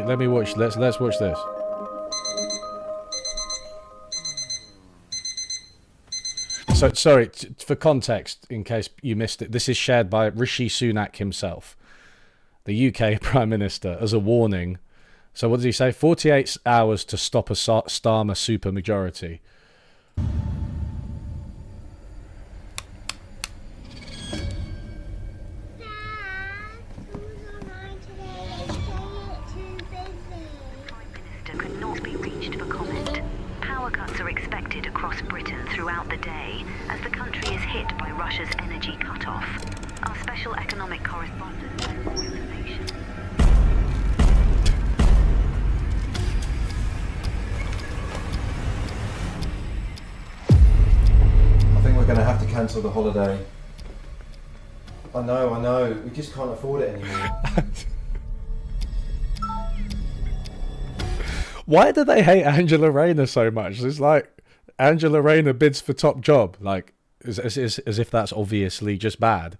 let me watch. Let's watch this. So sorry for context, in case you missed it. This is shared by Rishi Sunak himself, the UK Prime Minister, as a warning. So what does he say? 48 hours to stop a Starmer supermajority. Across Britain throughout the day as the country is hit by Russia's energy cut-off. Our special economic correspondent has more information. I think we're going to have to cancel the holiday. I know. We just can't afford it anymore. Why do they hate Angela Rayner so much? It's like Angela Rayner bids for top job, like as if that's obviously just bad.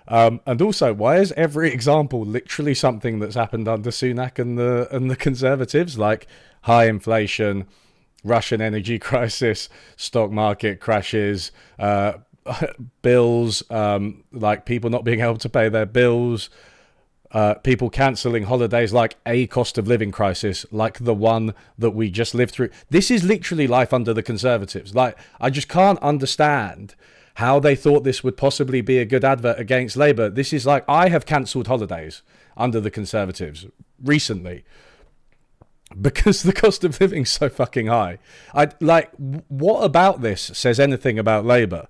And also, why is every example literally something that's happened under Sunak and the Conservatives, like high inflation, Russian energy crisis, stock market crashes, bills, like people not being able to pay their bills, people cancelling holidays, like a cost of living crisis like the one that we just lived through. This is literally life under the Conservatives. Like, I just can't understand how they thought this would possibly be a good advert against Labour. This is like, I have cancelled holidays under the Conservatives recently because the cost of living is so fucking high. What about this says anything about Labour?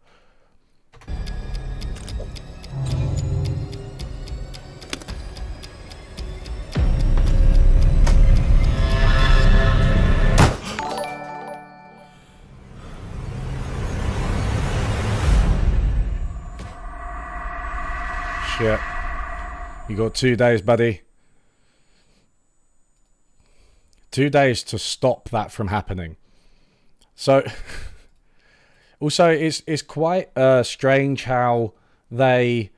Shit. You got 2 days, buddy. 2 days to stop that from happening. So, also, it's quite strange how they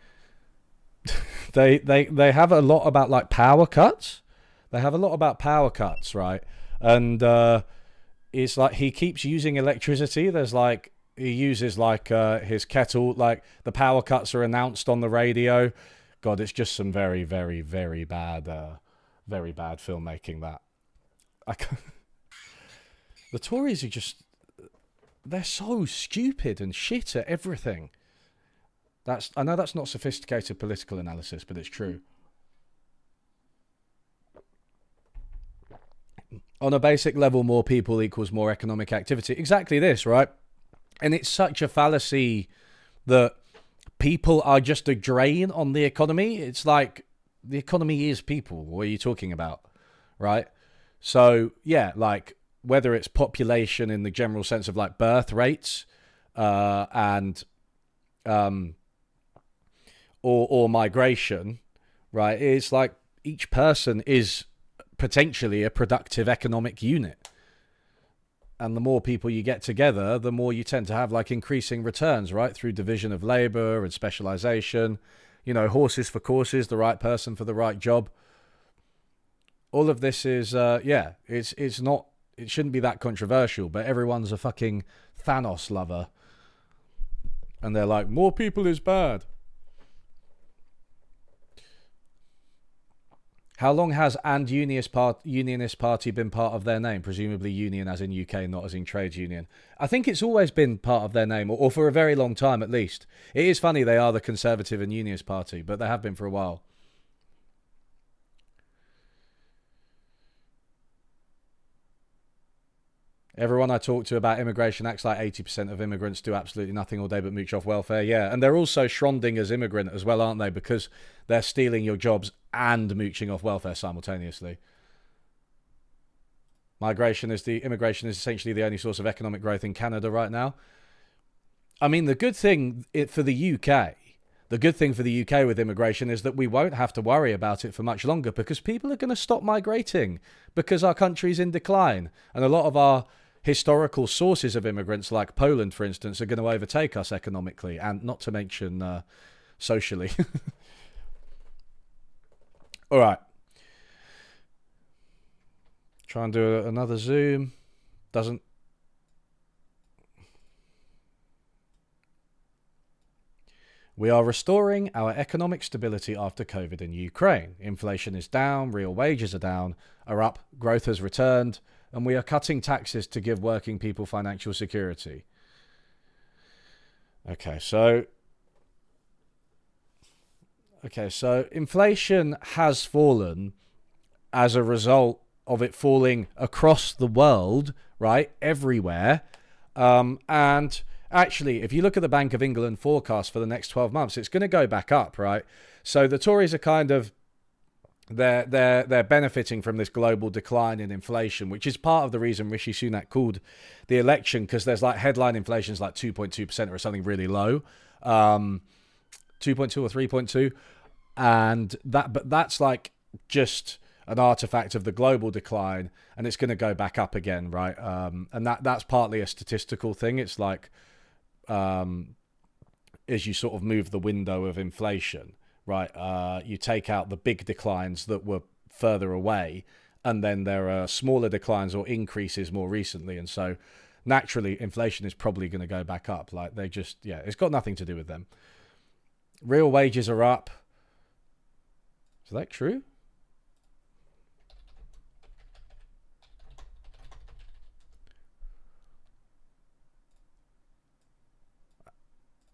have a lot about like power cuts. They have a lot about power cuts, right? And it's like he keeps using electricity. There's like he uses like his kettle. Like the power cuts are announced on the radio. God, it's just some very, very, very bad filmmaking. That the Tories are just, they're so stupid and shit at everything. I know that's not sophisticated political analysis, but it's true. On a basic level, more people equals more economic activity. Exactly this, right? And it's such a fallacy that people are just a drain on the economy. It's like, the economy is people. What are you talking about, right? So, yeah, like, whether it's population in the general sense of, like, birth rates and or migration, right? It's like each person is potentially a productive economic unit. And the more people you get together, the more you tend to have like increasing returns, right? Through division of labor and specialization, you know, horses for courses, the right person for the right job. All of this is, it's not, it shouldn't be that controversial, but everyone's a fucking Thanos lover. And they're like, more people is bad. How long has and Unionist Party been part of their name? Presumably union as in UK, not as in trades union. I think it's always been part of their name, or for a very long time at least. It is funny they are the Conservative and Unionist Party, but they have been for a while. Everyone I talk to about immigration acts like 80% of immigrants do absolutely nothing all day but mooch off welfare. Yeah, and they're also Schrödinger's immigrant as well, aren't they? Because they're stealing your jobs and mooching off welfare simultaneously. Immigration is essentially the only source of economic growth in Canada right now. I mean, the good thing for the UK with immigration is that we won't have to worry about it for much longer because people are going to stop migrating because our country's in decline. And a lot of our historical sources of immigrants, like Poland, for instance, are going to overtake us economically and not to mention socially. All right. Try and do another zoom. Doesn't. We are restoring our economic stability after COVID in Ukraine. Inflation is down, real wages are up, growth has returned, and we are cutting taxes to give working people financial security. Okay, so inflation has fallen as a result of it falling across the world, right? Everywhere. And actually, if you look at the Bank of England forecast for the next 12 months, it's going to go back up, right? So the Tories are kind of, they're benefiting from this global decline in inflation, which is part of the reason Rishi Sunak called the election, because there's like headline inflation is like 2.2% or something really low, 2.2 or 3.2, and that's like just an artifact of the global decline, and it's going to go back up again, right? And that's partly a statistical thing. It's like as you sort of move the window of inflation, right? You take out the big declines that were further away, and then there are smaller declines or increases more recently. And so naturally, inflation is probably going to go back up. Like they just, yeah, it's got nothing to do with them. Real wages are up. Is that true?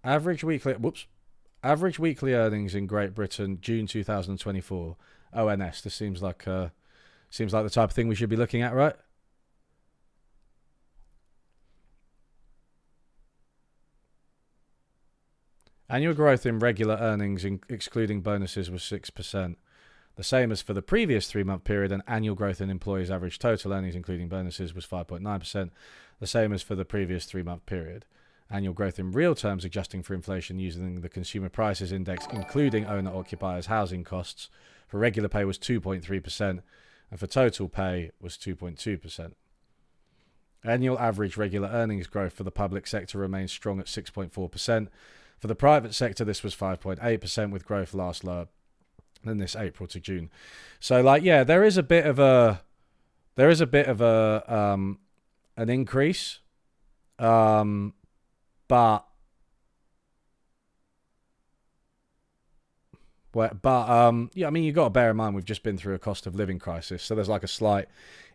Average weekly earnings in Great Britain, June 2024. ONS. This seems like the type of thing we should be looking at, right? Annual growth in regular earnings, excluding bonuses, was 6%. The same as for the previous 3-month period, and annual growth in employees' average total earnings, including bonuses, was 5.9%. The same as for the previous 3-month period. Annual growth in real terms, adjusting for inflation using the Consumer Prices Index, including owner-occupiers' housing costs, for regular pay was 2.3%, and for total pay was 2.2%. Annual average regular earnings growth for the public sector remains strong at 6.4%. For the private sector, this was 5.8%, with growth last lower than this April to June. So, like, yeah, there is a bit of an increase, but yeah, I mean, you've got to bear in mind we've just been through a cost of living crisis, so there's like a slight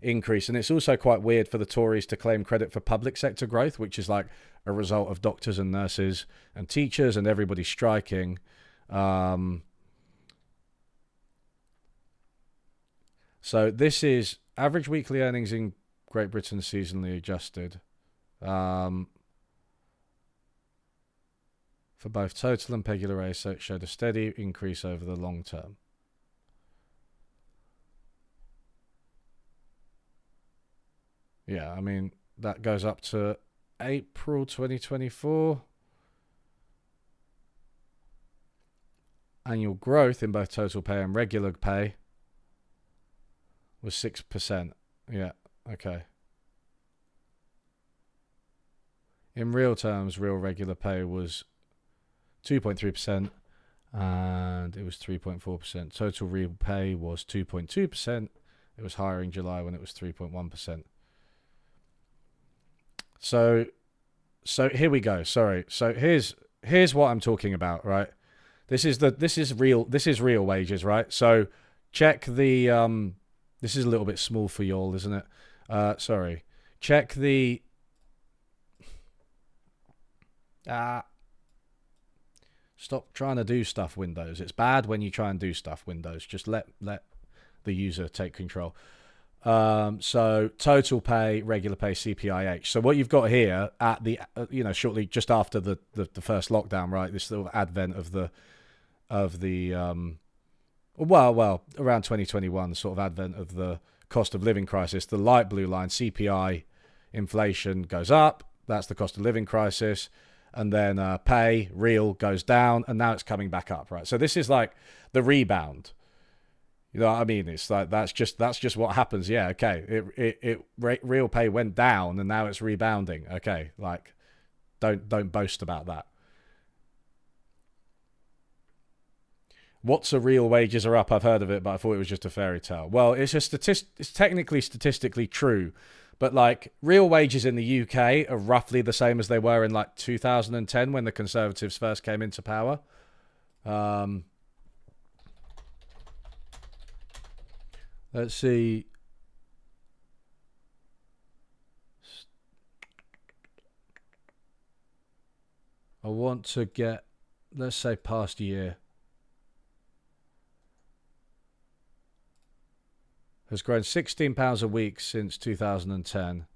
increase. And it's also quite weird for the Tories to claim credit for public sector growth, which is like a result of doctors and nurses and teachers and everybody striking. So this is average weekly earnings in Great Britain seasonally adjusted. For both total and peculiar race, so it showed a steady increase over the long term. Yeah, I mean, that goes up to April 2024. Annual growth in both total pay and regular pay was 6%. Yeah, okay. In real terms, real regular pay was 2.3%, and it was 3.4%. Total real pay was 2.2%. It was higher in July when it was 3.1%. So here we go. Sorry. So here's what I'm talking about, right? This is real wages, right? So check the this is a little bit small for y'all, isn't it? Sorry. Check the stop trying to do stuff, Windows. It's bad when you try and do stuff, Windows. Just let the user take control. So total pay, regular pay, CPIH. So what you've got here at the shortly just after the first lockdown, right? This sort of advent of the around 2021, sort of advent of the cost of living crisis. The light blue line, CPI inflation, goes up. That's the cost of living crisis. And then pay, real, goes down, and now it's coming back up, right? So this is like the rebound. You know what I mean? It's like that's just what happens. Yeah, okay. Real pay went down, and now it's rebounding. Okay, like don't boast about that. What's a real wages are up? I've heard of it, but I thought it was just a fairy tale. Well, it's it's technically statistically true, but like real wages in the UK are roughly the same as they were in like 2010 when the Conservatives first came into power. Let's see. I want to get, let's say, past year. Has grown £16 a week since 2010.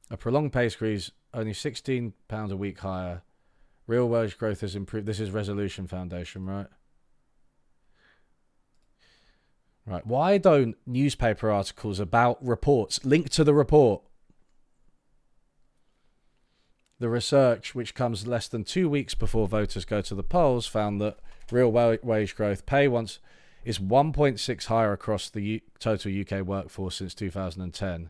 A prolonged pay squeeze, only £16 a week higher. Real wage growth has improved. This is Resolution Foundation, right? Right. Why don't newspaper articles about reports link to the report? The research, which comes less than 2 weeks before voters go to the polls, found that real wage growth pay is 1.6 higher across the total UK workforce since 2010.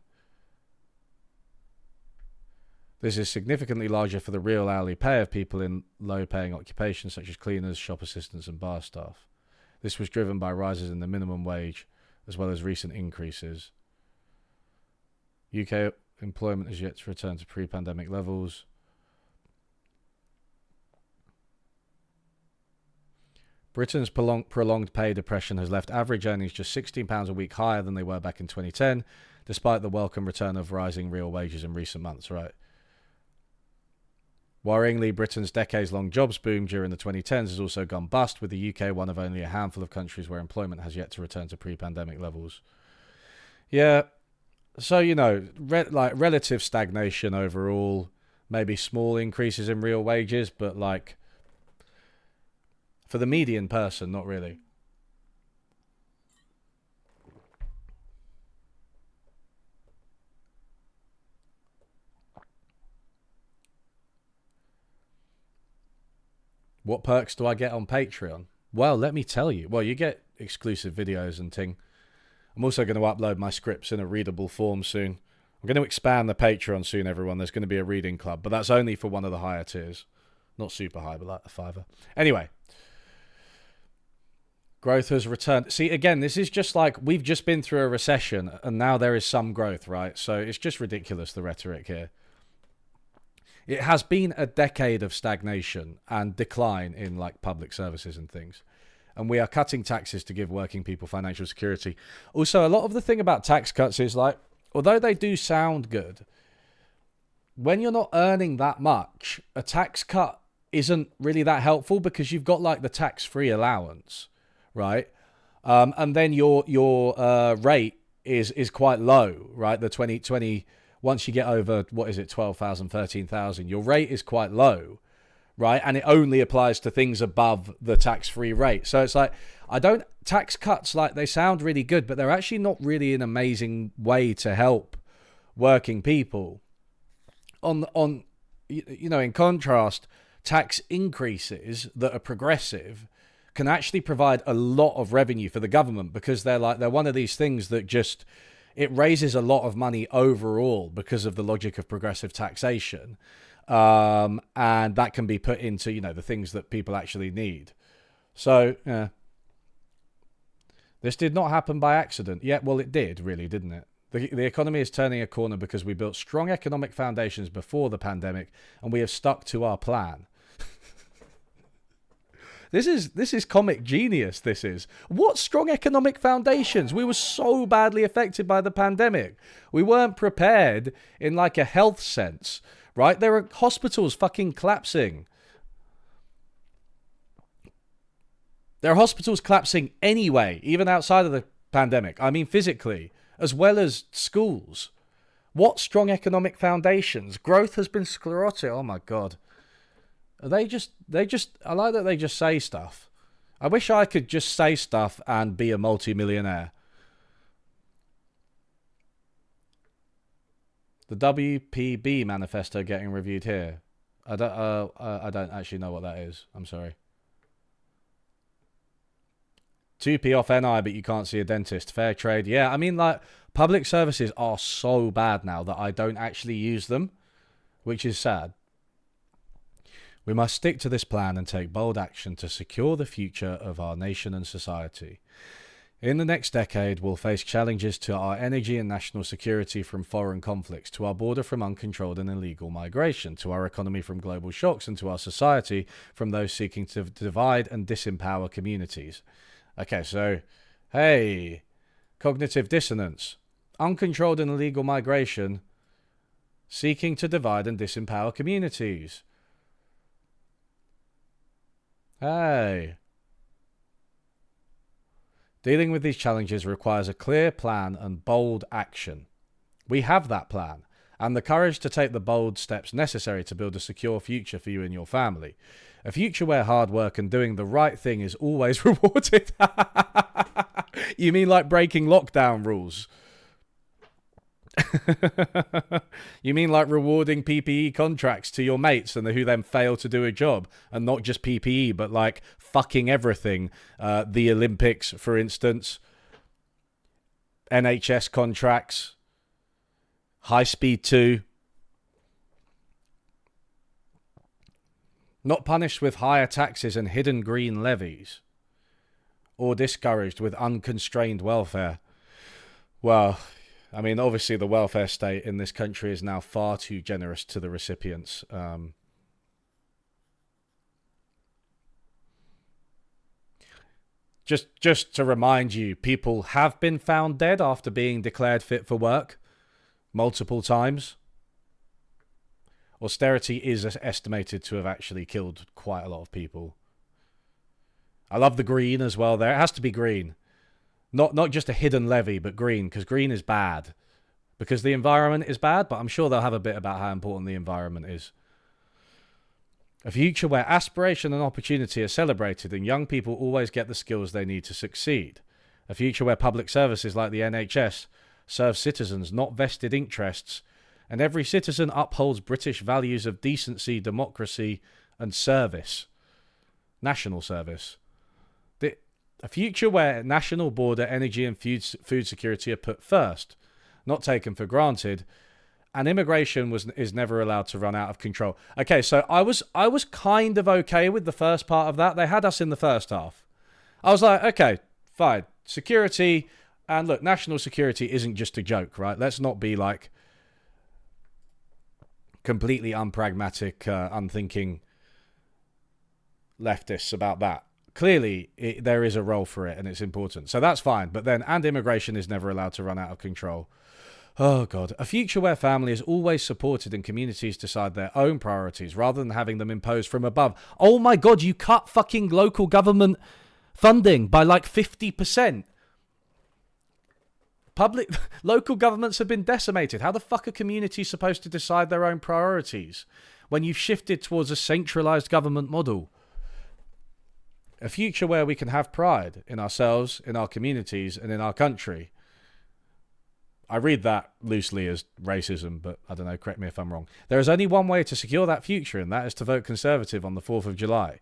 This is significantly larger for the real hourly pay of people in low-paying occupations such as cleaners, shop assistants and bar staff. This was driven by rises in the minimum wage as well as recent increases. UK employment has yet to return to pre-pandemic levels. Britain's prolonged pay depression has left average earnings just £16 a week higher than they were back in 2010, despite the welcome return of rising real wages in recent months, right? Worryingly, Britain's decades-long jobs boom during the 2010s has also gone bust, with the UK one of only a handful of countries where employment has yet to return to pre-pandemic levels. Yeah, so, you know, relative stagnation overall, maybe small increases in real wages, but like for the median person, not really. What perks do I get on Patreon? Well, let me tell you. Well, you get exclusive videos and ting. I'm also going to upload my scripts in a readable form soon. I'm going to expand the Patreon soon, everyone. There's going to be a reading club, but that's only for one of the higher tiers. Not super high, but like a $5. Anyway. Growth has returned. See, again, this is just like we've just been through a recession and now there is some growth, right? So it's just ridiculous, the rhetoric here. It has been a decade of stagnation and decline in like public services and things. And we are cutting taxes to give working people financial security. Also, a lot of the thing about tax cuts is like, although they do sound good, when you're not earning that much, a tax cut isn't really that helpful because you've got like the tax-free allowance, right? And then your rate is quite low, right? The 20 once you get over, what is it, 12,000, 13,000, your rate is quite low, right? And it only applies to things above the tax-free rate. So it's like, tax cuts, like they sound really good, but they're actually not really an amazing way to help working people. In contrast, tax increases that are progressive can actually provide a lot of revenue for the government because they're one of these things that just, it raises a lot of money overall because of the logic of progressive taxation. And that can be put into, the things that people actually need. So, yeah. This did not happen by accident. Yeah, well, it did, really, didn't it? The economy is turning a corner because we built strong economic foundations before the pandemic, and we have stuck to our plan. This is comic genius, this is. What strong economic foundations? We were so badly affected by the pandemic. We weren't prepared in like a health sense, right? There are hospitals fucking collapsing. There are hospitals collapsing anyway, even outside of the pandemic. I mean, physically, as well as schools. What strong economic foundations? Growth has been sclerotic. Oh my God. I like that they just say stuff. I wish I could just say stuff and be a multi-millionaire. The WPB manifesto getting reviewed here. I don't actually know what that is. I'm sorry. 2p off NI, but you can't see a dentist. Fair trade. Yeah, I mean, like, public services are so bad now that I don't actually use them, which is sad. We must stick to this plan and take bold action to secure the future of our nation and society. In the next decade, we'll face challenges to our energy and national security from foreign conflicts, to our border from uncontrolled and illegal migration, to our economy from global shocks, and to our society from those seeking to divide and disempower communities. Okay, so, hey, cognitive dissonance. Uncontrolled and illegal migration, seeking to divide and disempower communities. Hey. Dealing with these challenges requires a clear plan and bold action. We have that plan, and the courage to take the bold steps necessary to build a secure future for you and your family. A future where hard work and doing the right thing is always rewarded. You mean like breaking lockdown rules? You mean like rewarding PPE contracts to your mates and who then fail to do a job, and not just PPE but like fucking everything, the Olympics for instance, NHS contracts, High Speed 2, not punished with higher taxes and hidden green levies, or discouraged with unconstrained welfare. Well, I mean, obviously the welfare state in this country is now far too generous to the recipients. Just to remind you, people have been found dead after being declared fit for work multiple times. Austerity is estimated to have actually killed quite a lot of people. I love the green as well there. It has to be green. Not just a hidden levy, but green, because green is bad. Because the environment is bad, but I'm sure they'll have a bit about how important the environment is. A future where aspiration and opportunity are celebrated and young people always get the skills they need to succeed. A future where public services like the NHS serve citizens, not vested interests, and every citizen upholds British values of decency, democracy, and service. National service. A future where national, border, energy and food security are put first, not taken for granted, and immigration is never allowed to run out of control. Okay, so I was kind of okay with the first part of that. They had us in the first half. I was like, okay, fine. Security, and look, national security isn't just a joke, right? Let's not be like completely unpragmatic, unthinking leftists about that. Clearly, there is a role for it and it's important. So that's fine. But then, and immigration is never allowed to run out of control. Oh, God. A future where family is always supported and communities decide their own priorities rather than having them imposed from above. Oh, my God, you cut fucking local government funding by like 50%. Local governments have been decimated. How the fuck are communities supposed to decide their own priorities when you've shifted towards a centralised government model? A future where we can have pride in ourselves, in our communities, and in our country. I read that loosely as racism, but I don't know, correct me if I'm wrong. There is only one way to secure that future, and that is to vote Conservative on the 4th of July.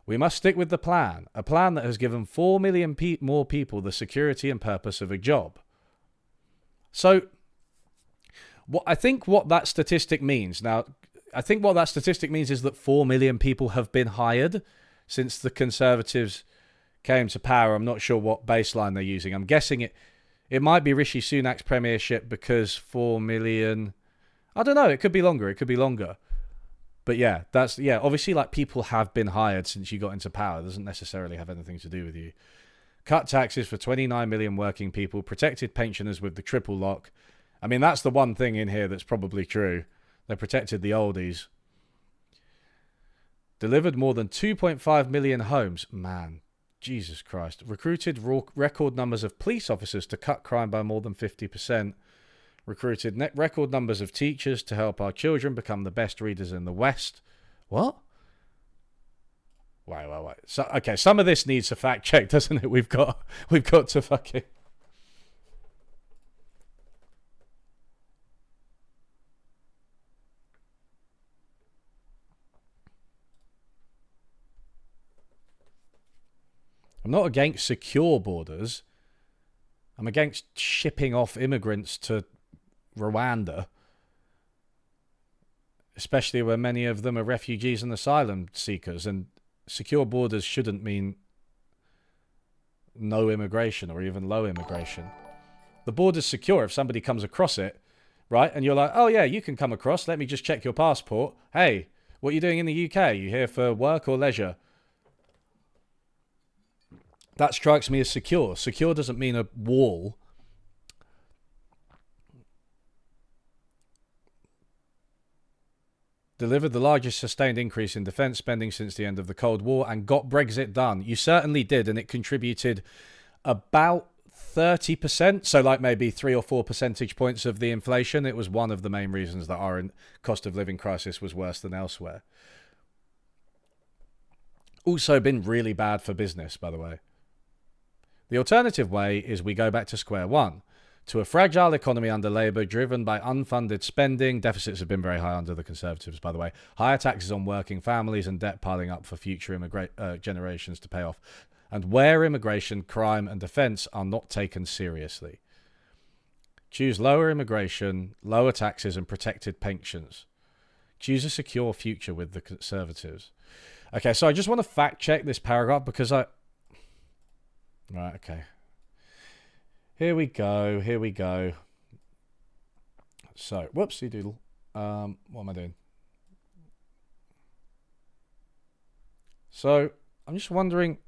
We must stick with the plan, a plan that has given 4 million more people the security and purpose of a job. So, I think what that statistic means is that 4 million people have been hired since the Conservatives came to power. I'm not sure what baseline they're using. I'm guessing it might be Rishi Sunak's premiership, because 4 million... I don't know, it could be longer. But yeah, obviously like people have been hired since you got into power. It doesn't necessarily have anything to do with you. Cut taxes for 29 million working people, protected pensioners with the triple lock. I mean, that's the one thing in here that's probably true. They protected the oldies. Delivered more than 2.5 million homes. Man, Jesus Christ. Recruited record numbers of police officers to cut crime by more than 50%. Recruited record numbers of teachers to help our children become the best readers in the West. What? Wait. So, okay, some of this needs a fact check, doesn't it? We've got to fucking... I'm not against secure borders. I'm against shipping off immigrants to Rwanda. especially when many of them are refugees and asylum seekers. And secure borders shouldn't mean no immigration or even low immigration. The border's secure if somebody comes across it, right? And you're like, oh yeah, you can come across. Let me just check your passport. Hey, what are you doing in the UK? You here for work or leisure? That strikes me as secure. Secure doesn't mean a wall. Delivered the largest sustained increase in defence spending since the end of the Cold War and got Brexit done. You certainly did, and it contributed about 30%, so like maybe 3 or 4 percentage points of the inflation. It was one of the main reasons that our cost of living crisis was worse than elsewhere. Also been really bad for business, by the way. The alternative way is we go back to square one, to a fragile economy under Labour driven by unfunded spending. Deficits have been very high under the Conservatives, by the way. Higher taxes on working families and debt piling up for future generations to pay off. And where immigration, crime and defence are not taken seriously. Choose lower immigration, lower taxes and protected pensions. Choose a secure future with the Conservatives. Okay, so I just want to fact check this paragraph because Right, okay. Here we go. So, whoopsie doodle. What am I doing? So, I'm just wondering.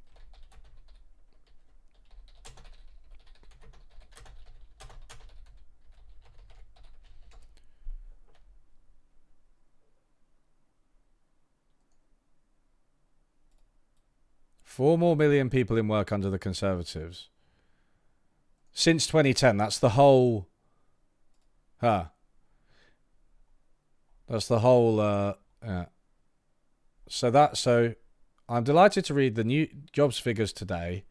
Four more million people in work under the Conservatives. Since 2010, that's the whole... That's the whole... yeah. So I'm delighted to read the new jobs figures today.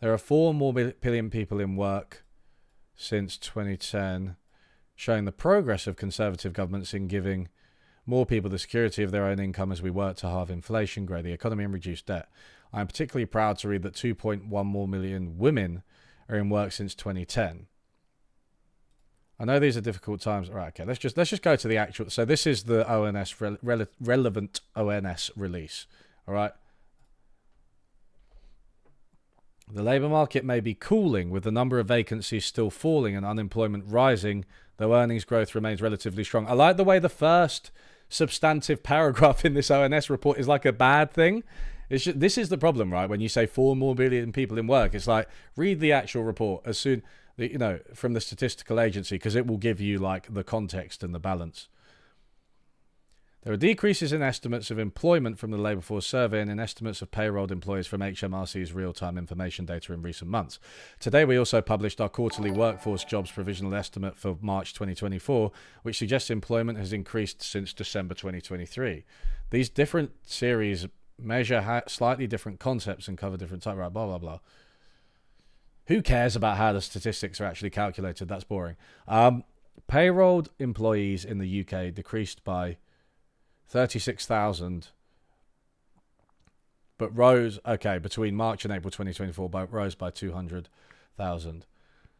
There are 4 more million people in work since 2010, showing the progress of Conservative governments in giving more people the security of their own income as we work to halve inflation, grow the economy and reduce debt. I am particularly proud to read that 2.1 more million women are in work since 2010. I know these are difficult times. Right, okay, let's just go to the actual. So this is the ONS relevant ONS release. All right. The labour market may be cooling with the number of vacancies still falling and unemployment rising, though earnings growth remains relatively strong. I like the way the first substantive paragraph in this ONS report is like a bad thing. This is the problem, right? When you say 4 more million people in work, it's like, read the actual report as soon, from the statistical agency, because it will give you like the context and the balance. There are decreases in estimates of employment from the Labour Force Survey and in estimates of payrolled employees from HMRC's real-time information data in recent months. Today, we also published our quarterly workforce jobs provisional estimate for March 2024, which suggests employment has increased since December 2023. These different series measure slightly different concepts and cover different types, right, blah, blah, blah. Who cares about how the statistics are actually calculated? That's boring. Payrolled employees in the UK decreased by 36,000, but rose, between March and April 2024, but rose by 200,000.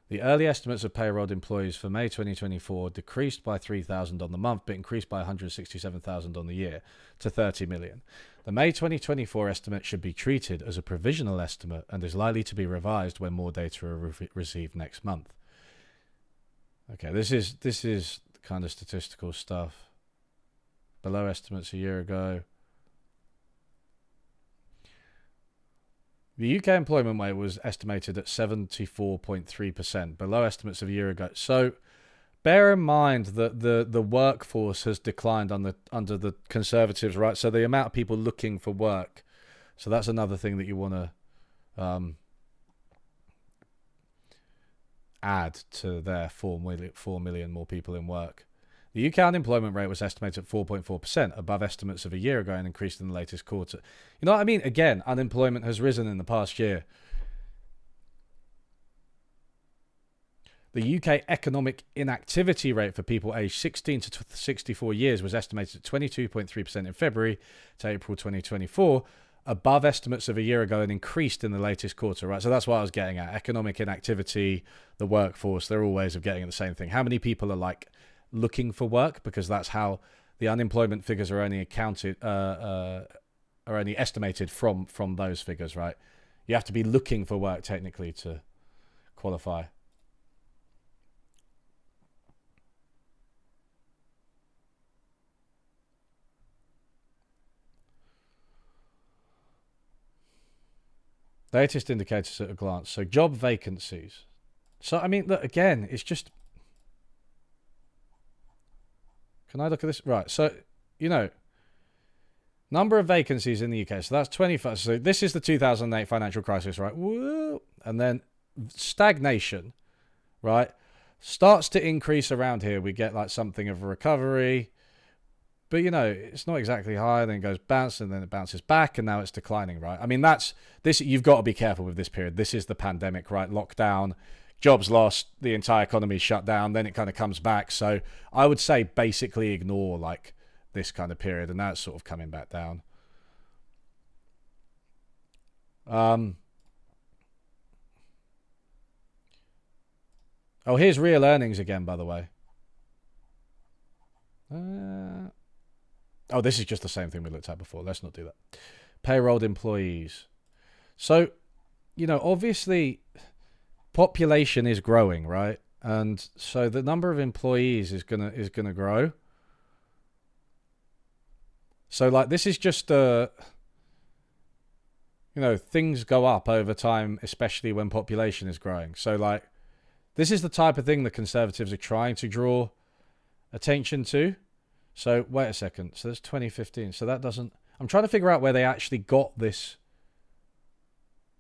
The early estimates of payrolled employees for May 2024 decreased by 3,000 on the month, but increased by 167,000 on the year to 30 million. The May 2024 estimate should be treated as a provisional estimate and is likely to be revised when more data are received next month. Okay, this is kind of statistical stuff. Below estimates a year ago. The UK employment rate was estimated at 74.3%, below estimates of a year ago. So bear in mind that the workforce has declined under the Conservatives, right? So the amount of people looking for work. So that's another thing that you want to add to their 4 million more people in work. The UK unemployment rate was estimated at 4.4%, above estimates of a year ago and increased in the latest quarter. You know what I mean? Again, unemployment has risen in the past year. The UK economic inactivity rate for people aged 16 to 64 years was estimated at 22.3% in February to April 2024, above estimates of a year ago and increased in the latest quarter, right? So that's what I was getting at. Economic inactivity, the workforce, they're all ways of getting at the same thing. How many people are like looking for work, because that's how the unemployment figures are only are only estimated from those figures, right? You have to be looking for work technically to qualify. Latest indicators at a glance. So job vacancies. So I mean, look, again, it's just. Can I look at this? Right. So, number of vacancies in the UK. So that's 25. So this is the 2008 financial crisis, right? Woo! And then stagnation, right? Starts to increase around here. We get like something of a recovery. But, it's not exactly high, then it goes bounce, and then it bounces back, and now it's declining, right? I mean, you've got to be careful with this period. This is the pandemic, right? Lockdown, jobs lost, the entire economy shut down, then it kind of comes back. So I would say basically ignore, like, this kind of period, and now it's sort of coming back down. Oh, here's real earnings again, by the way. Oh, this is just the same thing we looked at before. Let's not do that. Payrolled employees. So, obviously, population is growing, right? And so the number of employees is gonna grow. So, like, this is just things go up over time, especially when population is growing. So, like, this is the type of thing the Conservatives are trying to draw attention to. So, wait a second. So, that's 2015. So, that doesn't... I'm trying to figure out where they actually got this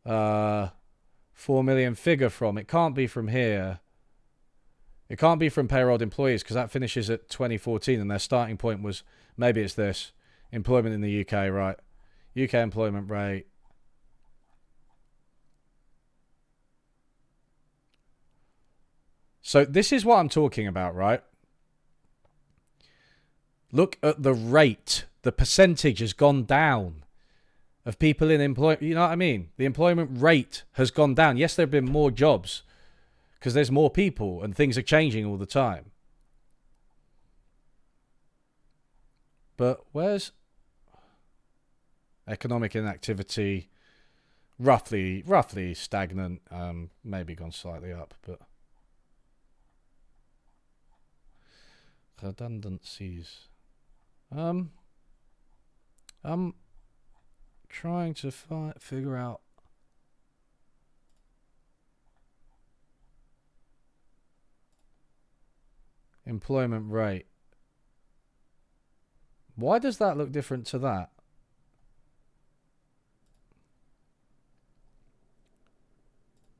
4 million figure from. It can't be from here. It can't be from payrolled employees because that finishes at 2014 and their starting point was... Maybe it's this. Employment in the UK, right? UK employment rate. So, this is what I'm talking about, right? Look at the rate. The percentage has gone down of people in employment. You know what I mean? The employment rate has gone down. Yes, there have been more jobs because there's more people and things are changing all the time. But where's economic inactivity? Roughly stagnant. Maybe gone slightly up, but redundancies. I'm trying to figure out employment rate. Why does that look different to that?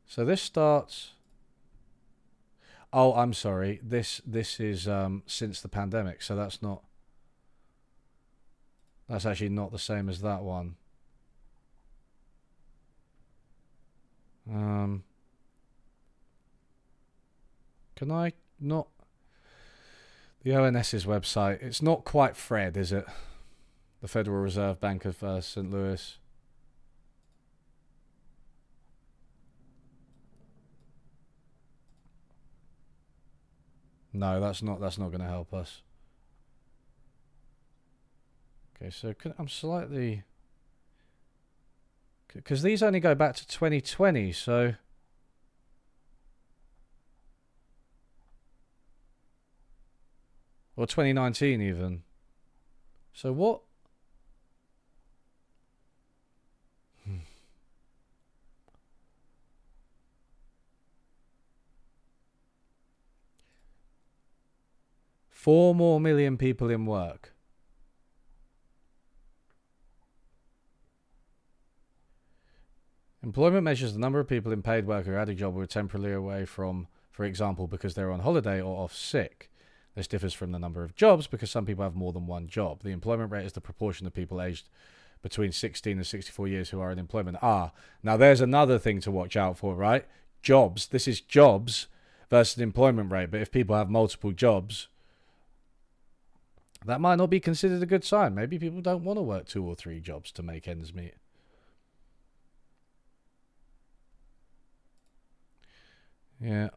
So this starts... Oh, I'm sorry. This is since the pandemic, so that's not... That's actually not the same as that one. Can I not... The ONS's website, it's not quite Fred, is it? The Federal Reserve Bank of St. Louis. No, that's not going to help us. Okay, so I'm slightly... Because these only go back to 2020, so... Or 2019 even. So what... Four more million people in work. Employment measures the number of people in paid work who had a job who were temporarily away from, for example, because they're on holiday or off sick. This differs from the number of jobs because some people have more than one job. The employment rate is the proportion of people aged between 16 and 64 years who are in employment. Now there's another thing to watch out for, right? Jobs. This is jobs versus employment rate. But if people have multiple jobs, that might not be considered a good sign. Maybe people don't want to work 2 or 3 jobs to make ends meet. Yeah.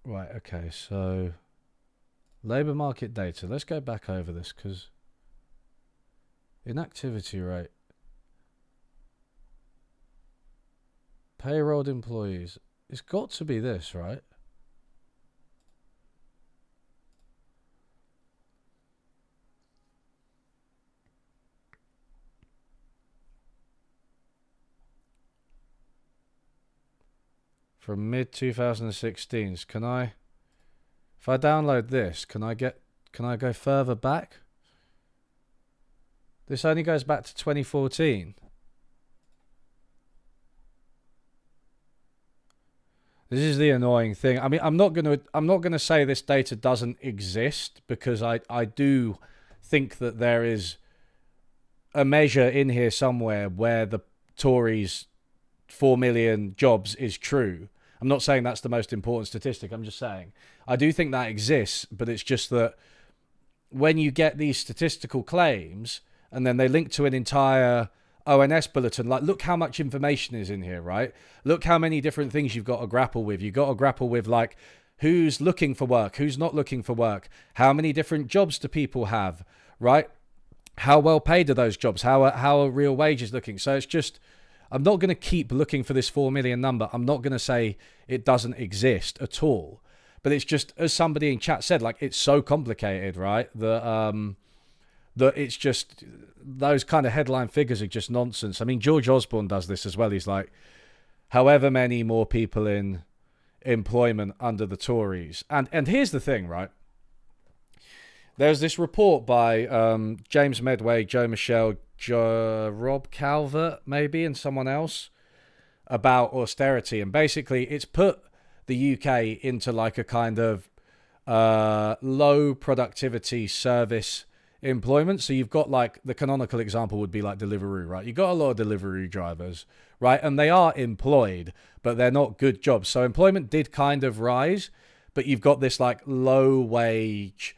Right, okay, so... Labour market data. Let's go back over this because inactivity rate. Payrolled employees. It's got to be this, right? From mid 2016s. Can I, if I download this, can I go further back? This only goes back to 2014. This is the annoying thing. I mean, I'm not gonna say this data doesn't exist, because I do think that there is a measure in here somewhere where the Tories 4 million jobs is true. I'm not saying that's the most important statistic. I'm just saying I do think that exists, but it's just that when you get these statistical claims and then they link to an entire ONS bulletin, like, look how much information is in here, right? Look how many different things you've got to grapple with. You've got to grapple with, like, who's looking for work, who's not looking for work, how many different jobs do people have, right? How well paid are those jobs? How are real wages looking? So it's just, I'm not going to keep looking for this 4 million number. I'm not going to say it doesn't exist at all. But it's just, as somebody in chat said, like, it's so complicated, right? That it's just, those kind of headline figures are just nonsense. I mean, George Osborne does this as well. He's like, however many more people in employment under the Tories. And here's the thing, right? There's this report by James Medway, Joe Michelle, Rob Calvert, maybe, and someone else about austerity. And basically, it's put the UK into like a kind of low productivity service employment. So you've got, like, the canonical example would be like Deliveroo, right? You've got a lot of delivery drivers, right? And they are employed, but they're not good jobs. So employment did kind of rise, but you've got this like low wage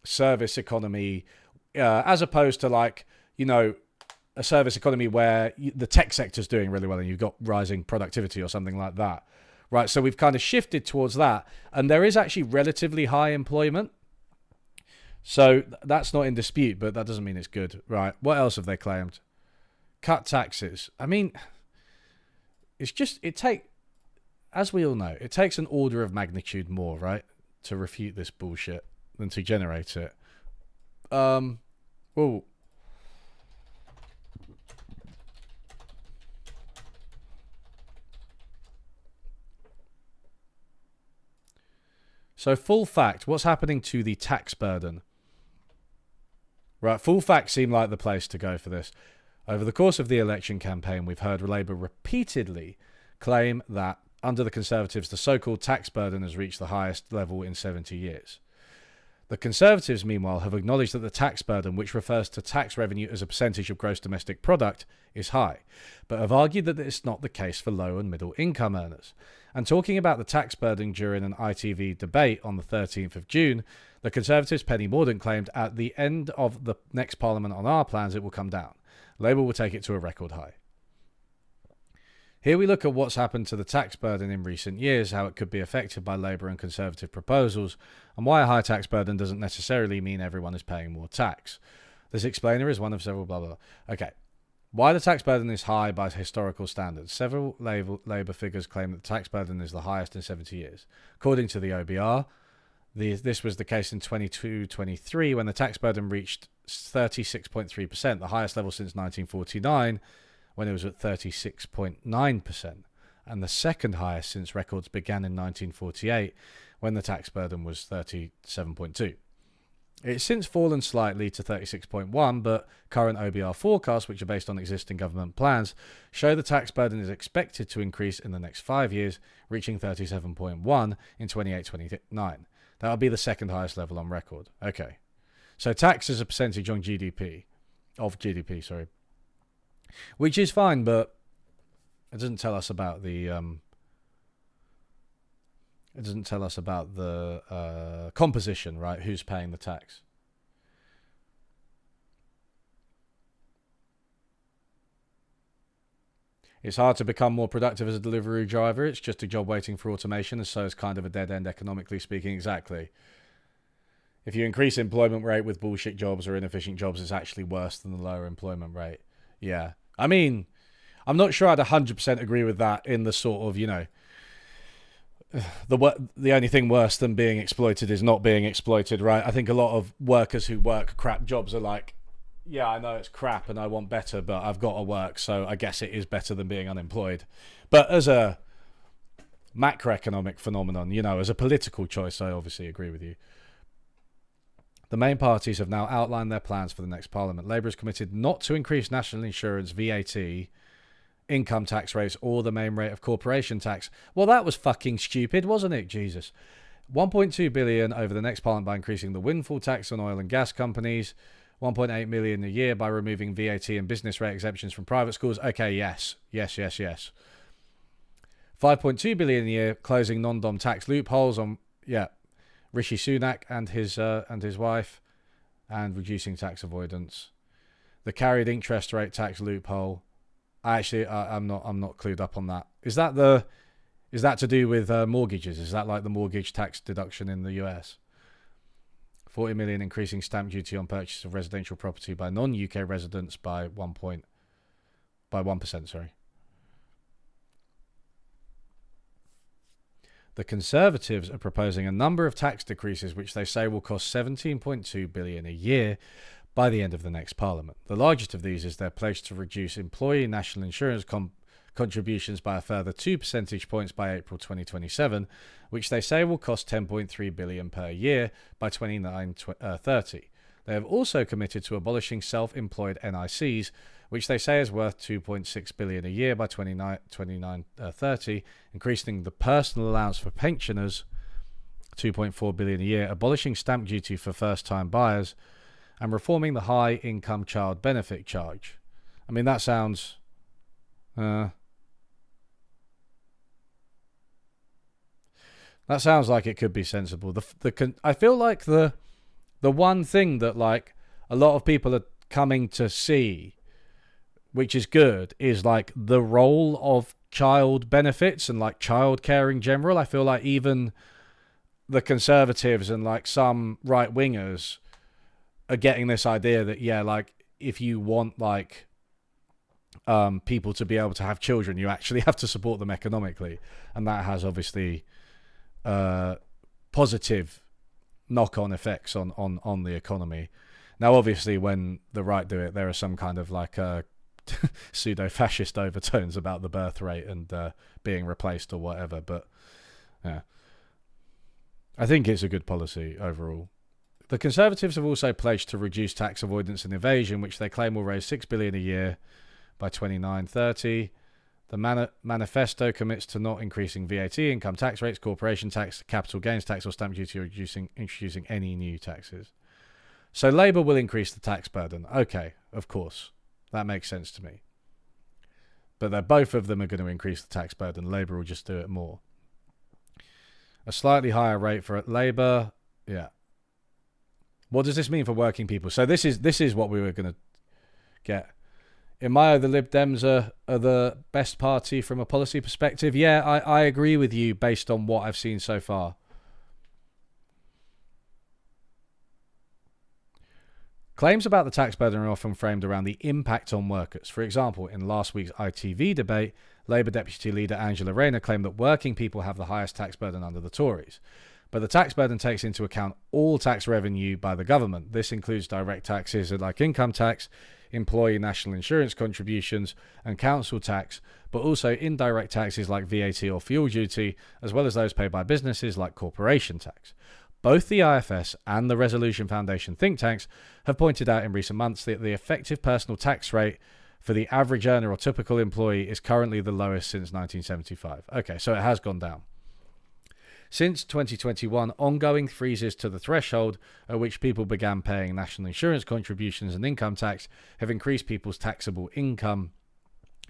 service economy, as opposed to, like, you know, a service economy where the tech sector's doing really well and you've got rising productivity or something like that, right? So we've kind of shifted towards that, and there is actually relatively high employment. So that's not in dispute, but that doesn't mean it's good, right? What else have they claimed? Cut taxes. I mean, it's just, as we all know, it takes an order of magnitude more, right, to refute this bullshit than to generate it. Oh. So full fact, what's happening to the tax burden? Right, full fact seemed like the place to go for this. Over the course of the election campaign, we've heard Labour repeatedly claim that under the Conservatives, the so-called tax burden has reached the highest level in 70 years. The Conservatives, meanwhile, have acknowledged that the tax burden, which refers to tax revenue as a percentage of gross domestic product, is high, but have argued that it's not the case for low and middle income earners. And talking about the tax burden during an ITV debate on the 13th of June, the Conservatives' Penny Mordaunt claimed at the end of the next Parliament on our plans it will come down. Labour will take it to a record high. Here we look at what's happened to the tax burden in recent years, how it could be affected by Labour and Conservative proposals, and why a high tax burden doesn't necessarily mean everyone is paying more tax. This explainer is one of several blah blah blah. Okay. Why the tax burden is high by historical standards. Several Labour figures claim that the tax burden is the highest in 70 years. According to the OBR, this was the case in 22-23 when the tax burden reached 36.3%, the highest level since 1949, when it was at 36.9%, and the second highest since records began in 1948, when the tax burden was 37.2%. It's since fallen slightly to 36.1%, but current OBR forecasts, which are based on existing government plans, show the tax burden is expected to increase in the next 5 years, reaching 37.1% in 28-29. That would be the second highest level on record. Okay. So tax is a percentage on GDP, which is fine, but it doesn't tell us about the composition, right? Who's paying the tax? It's hard to become more productive as a delivery driver. It's just a job waiting for automation, and so it's kind of a dead end economically speaking. Exactly. If you increase employment rate with bullshit jobs or inefficient jobs, it's actually worse than the lower employment rate. Yeah. I mean, I'm not sure I'd 100% agree with that in the sort of, the only thing worse than being exploited is not being exploited, right? I think a lot of workers who work crap jobs are like, yeah, I know it's crap and I want better, but I've got to work, so I guess it is better than being unemployed. But as a macroeconomic phenomenon, as a political choice, I obviously agree with you. The main parties have now outlined their plans for the next parliament. Labour is committed not to increase national insurance, VAT, income tax rates, or the main rate of corporation tax. Well, that was fucking stupid, wasn't it? Jesus. 1.2 billion over the next parliament by increasing the windfall tax on oil and gas companies. 1.8 million a year by removing VAT and business rate exemptions from private schools. Okay, yes. 5.2 billion a year closing non-dom tax loopholes on Rishi Sunak and his wife, and reducing tax avoidance. The carried interest rate tax loophole. I'm not clued up on that. Is that to do with mortgages? Is that like the mortgage tax deduction in the US? 40 million increasing stamp duty on purchase of residential property by non-UK residents by 1%. Sorry. The Conservatives are proposing a number of tax decreases which they say will cost 17.2 billion a year by the end of the next parliament. The largest of these is their pledge to reduce employee national insurance contributions by a further 2 percentage points by April 2027, which they say will cost 10.3 billion per year by 2029-30. They have also committed to abolishing self-employed NICs, which they say is worth 2.6 billion a year by 2029-30, increasing the personal allowance for pensioners 2.4 billion a year, abolishing stamp duty for first-time buyers, and reforming the high-income child benefit charge. I mean, that sounds that sounds like it could be sensible. I feel like the one thing that like a lot of people are coming to see, which is good, is like the role of child benefits and like childcare in general. I feel like even the Conservatives and like some right wingers are getting this idea that, yeah, like if you want like people to be able to have children, you actually have to support them economically. And that has obviously positive knock-on effects on the economy. Now, obviously, when the right do it, there are some kind of like pseudo-fascist overtones about the birth rate and being replaced or whatever. But yeah, I think it's a good policy overall. The Conservatives have also pledged to reduce tax avoidance and evasion, which they claim will raise 6 billion a year by 2029-30. The Manifesto commits to not increasing VAT, income tax rates, corporation tax, capital gains tax, or stamp duty, or introducing any new taxes. So Labour will increase the tax burden. Okay, of course. That makes sense to me. But both of them are going to increase the tax burden. Labour will just do it more. A slightly higher rate for Labour. Yeah. What does this mean for working people? So this is what we were going to get. In my eye, the Lib Dems are the best party from a policy perspective. Yeah, I agree with you based on what I've seen so far. Claims about the tax burden are often framed around the impact on workers. For example, in last week's ITV debate, Labour Deputy Leader Angela Rayner claimed that working people have the highest tax burden under the Tories. But the tax burden takes into account all tax revenue by the government. This includes direct taxes like income tax, employee national insurance contributions, and council tax, but also indirect taxes like VAT or fuel duty, as well as those paid by businesses like corporation tax. Both the IFS and the Resolution Foundation think tanks have pointed out in recent months that the effective personal tax rate for the average earner or typical employee is currently the lowest since 1975. Okay, so it has gone down. Since 2021, ongoing freezes to the threshold at which people began paying national insurance contributions and income tax have increased people's taxable income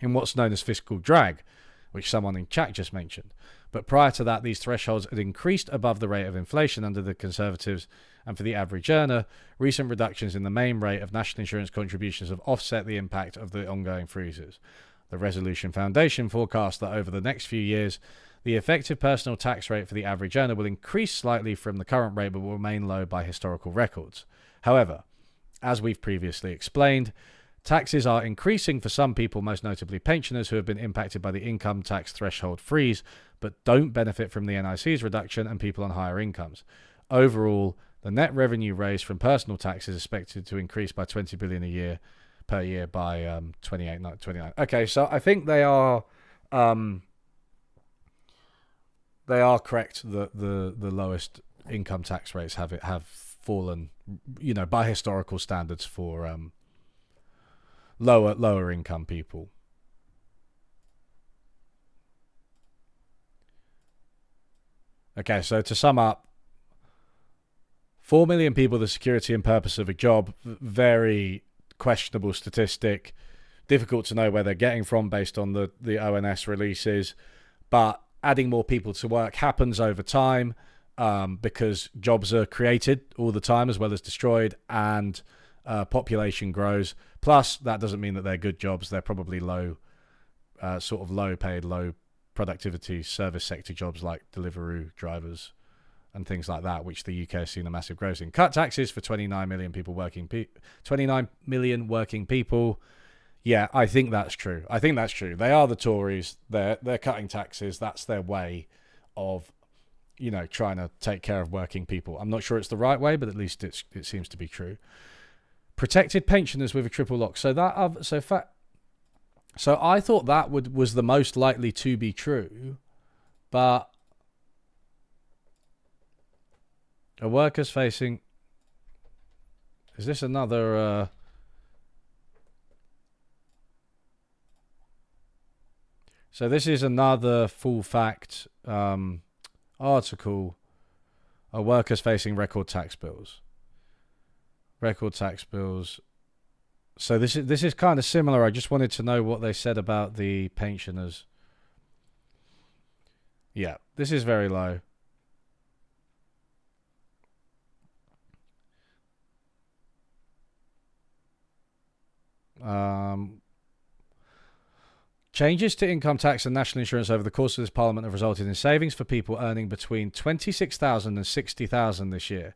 in what's known as fiscal drag, which someone in chat just mentioned. But prior to that, these thresholds had increased above the rate of inflation under the Conservatives, and for the average earner, recent reductions in the main rate of national insurance contributions have offset the impact of the ongoing freezes. The Resolution Foundation forecast that over the next few years, The effective personal tax rate for the average earner will increase slightly from the current rate but will remain low by historical records. However, as we've previously explained, taxes are increasing for some people, most notably pensioners who have been impacted by the income tax threshold freeze but don't benefit from the NIC's reduction, and people on higher incomes. Overall, the net revenue raised from personal tax is expected to increase by $20 billion a year per year by 29. Okay, so I think they are correct that the lowest income tax rates have fallen, by historical standards for lower income people. Okay, so to sum up, 4 million people, the security and purpose of a job, very questionable statistic, difficult to know where they're getting from based on the ONS releases, but adding more people to work happens over time because jobs are created all the time as well as destroyed, and population grows. Plus, that doesn't mean that they're good jobs. They're probably low paid, low productivity service sector jobs like Deliveroo drivers and things like that, which the UK has seen a massive growth in. Cut taxes for 29 million working people. Yeah, I think that's true. They are the Tories. They're cutting taxes. That's their way of, trying to take care of working people. I'm not sure it's the right way, but at least it seems to be true. Protected pensioners with a triple lock. So I thought that was the most likely to be true, but a workers facing. Is this another? So this is another full fact article. A workers facing record tax bills. So this is kind of similar. I just wanted to know what they said about the pensioners. Yeah, this is very low. Changes to income tax and national insurance over the course of this parliament have resulted in savings for people earning between $26,000 and $60,000 this year.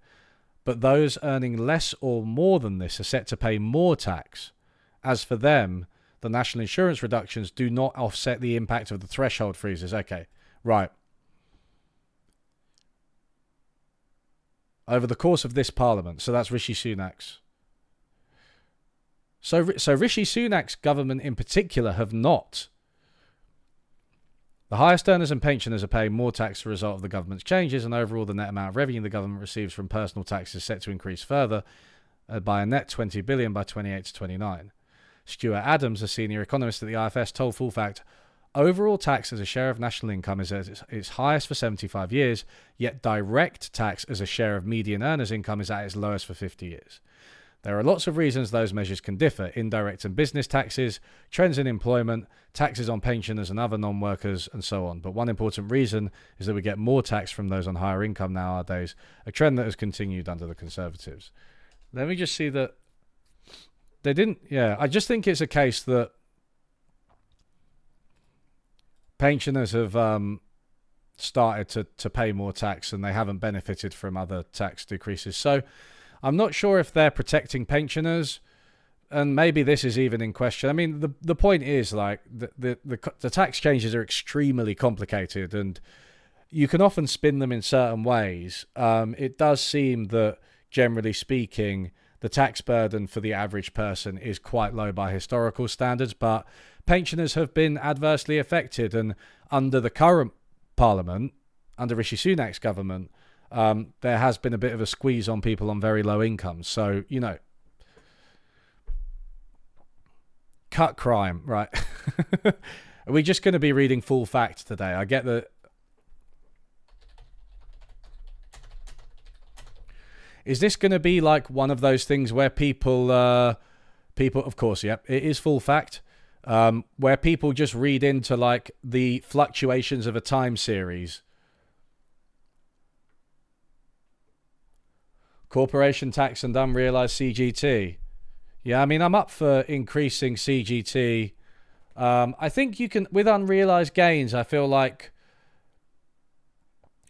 But those earning less or more than this are set to pay more tax. As for them, the national insurance reductions do not offset the impact of the threshold freezes. Okay, right. Over the course of this parliament, so that's Rishi Sunak's. So Rishi Sunak's government in particular have not. The highest earners and pensioners are paying more tax as a result of the government's changes, and overall the net amount of revenue the government receives from personal tax is set to increase further by a net $20 billion by 28 to 29. Stuart Adams, a senior economist at the IFS, told Full Fact, overall tax as a share of national income is at its highest for 75 years, yet direct tax as a share of median earners' income is at its lowest for 50 years. There are lots of reasons those measures can differ: indirect and business taxes, trends in employment, taxes on pensioners and other non-workers, and so on. But one important reason is that we get more tax from those on higher income nowadays, a trend that has continued under the Conservatives. Let me just see that they didn't... Yeah, I just think it's a case that pensioners have started to pay more tax and they haven't benefited from other tax decreases. So I'm not sure if they're protecting pensioners, and maybe this is even in question. I mean, the point is, like, the tax changes are extremely complicated, and you can often spin them in certain ways. It does seem that, generally speaking, the tax burden for the average person is quite low by historical standards, but pensioners have been adversely affected, and under the current parliament, under Rishi Sunak's government, there has been a bit of a squeeze on people on very low incomes. So, cut crime, right? Are we just going to be reading Full Fact today? I get that. Is this going to be like one of those things where people, of course, yep, it is Full Fact, where people just read into like the fluctuations of a time series? Corporation tax and unrealized CGT. Yeah, I mean, I'm up for increasing CGT. I think you can, with unrealized gains, I feel like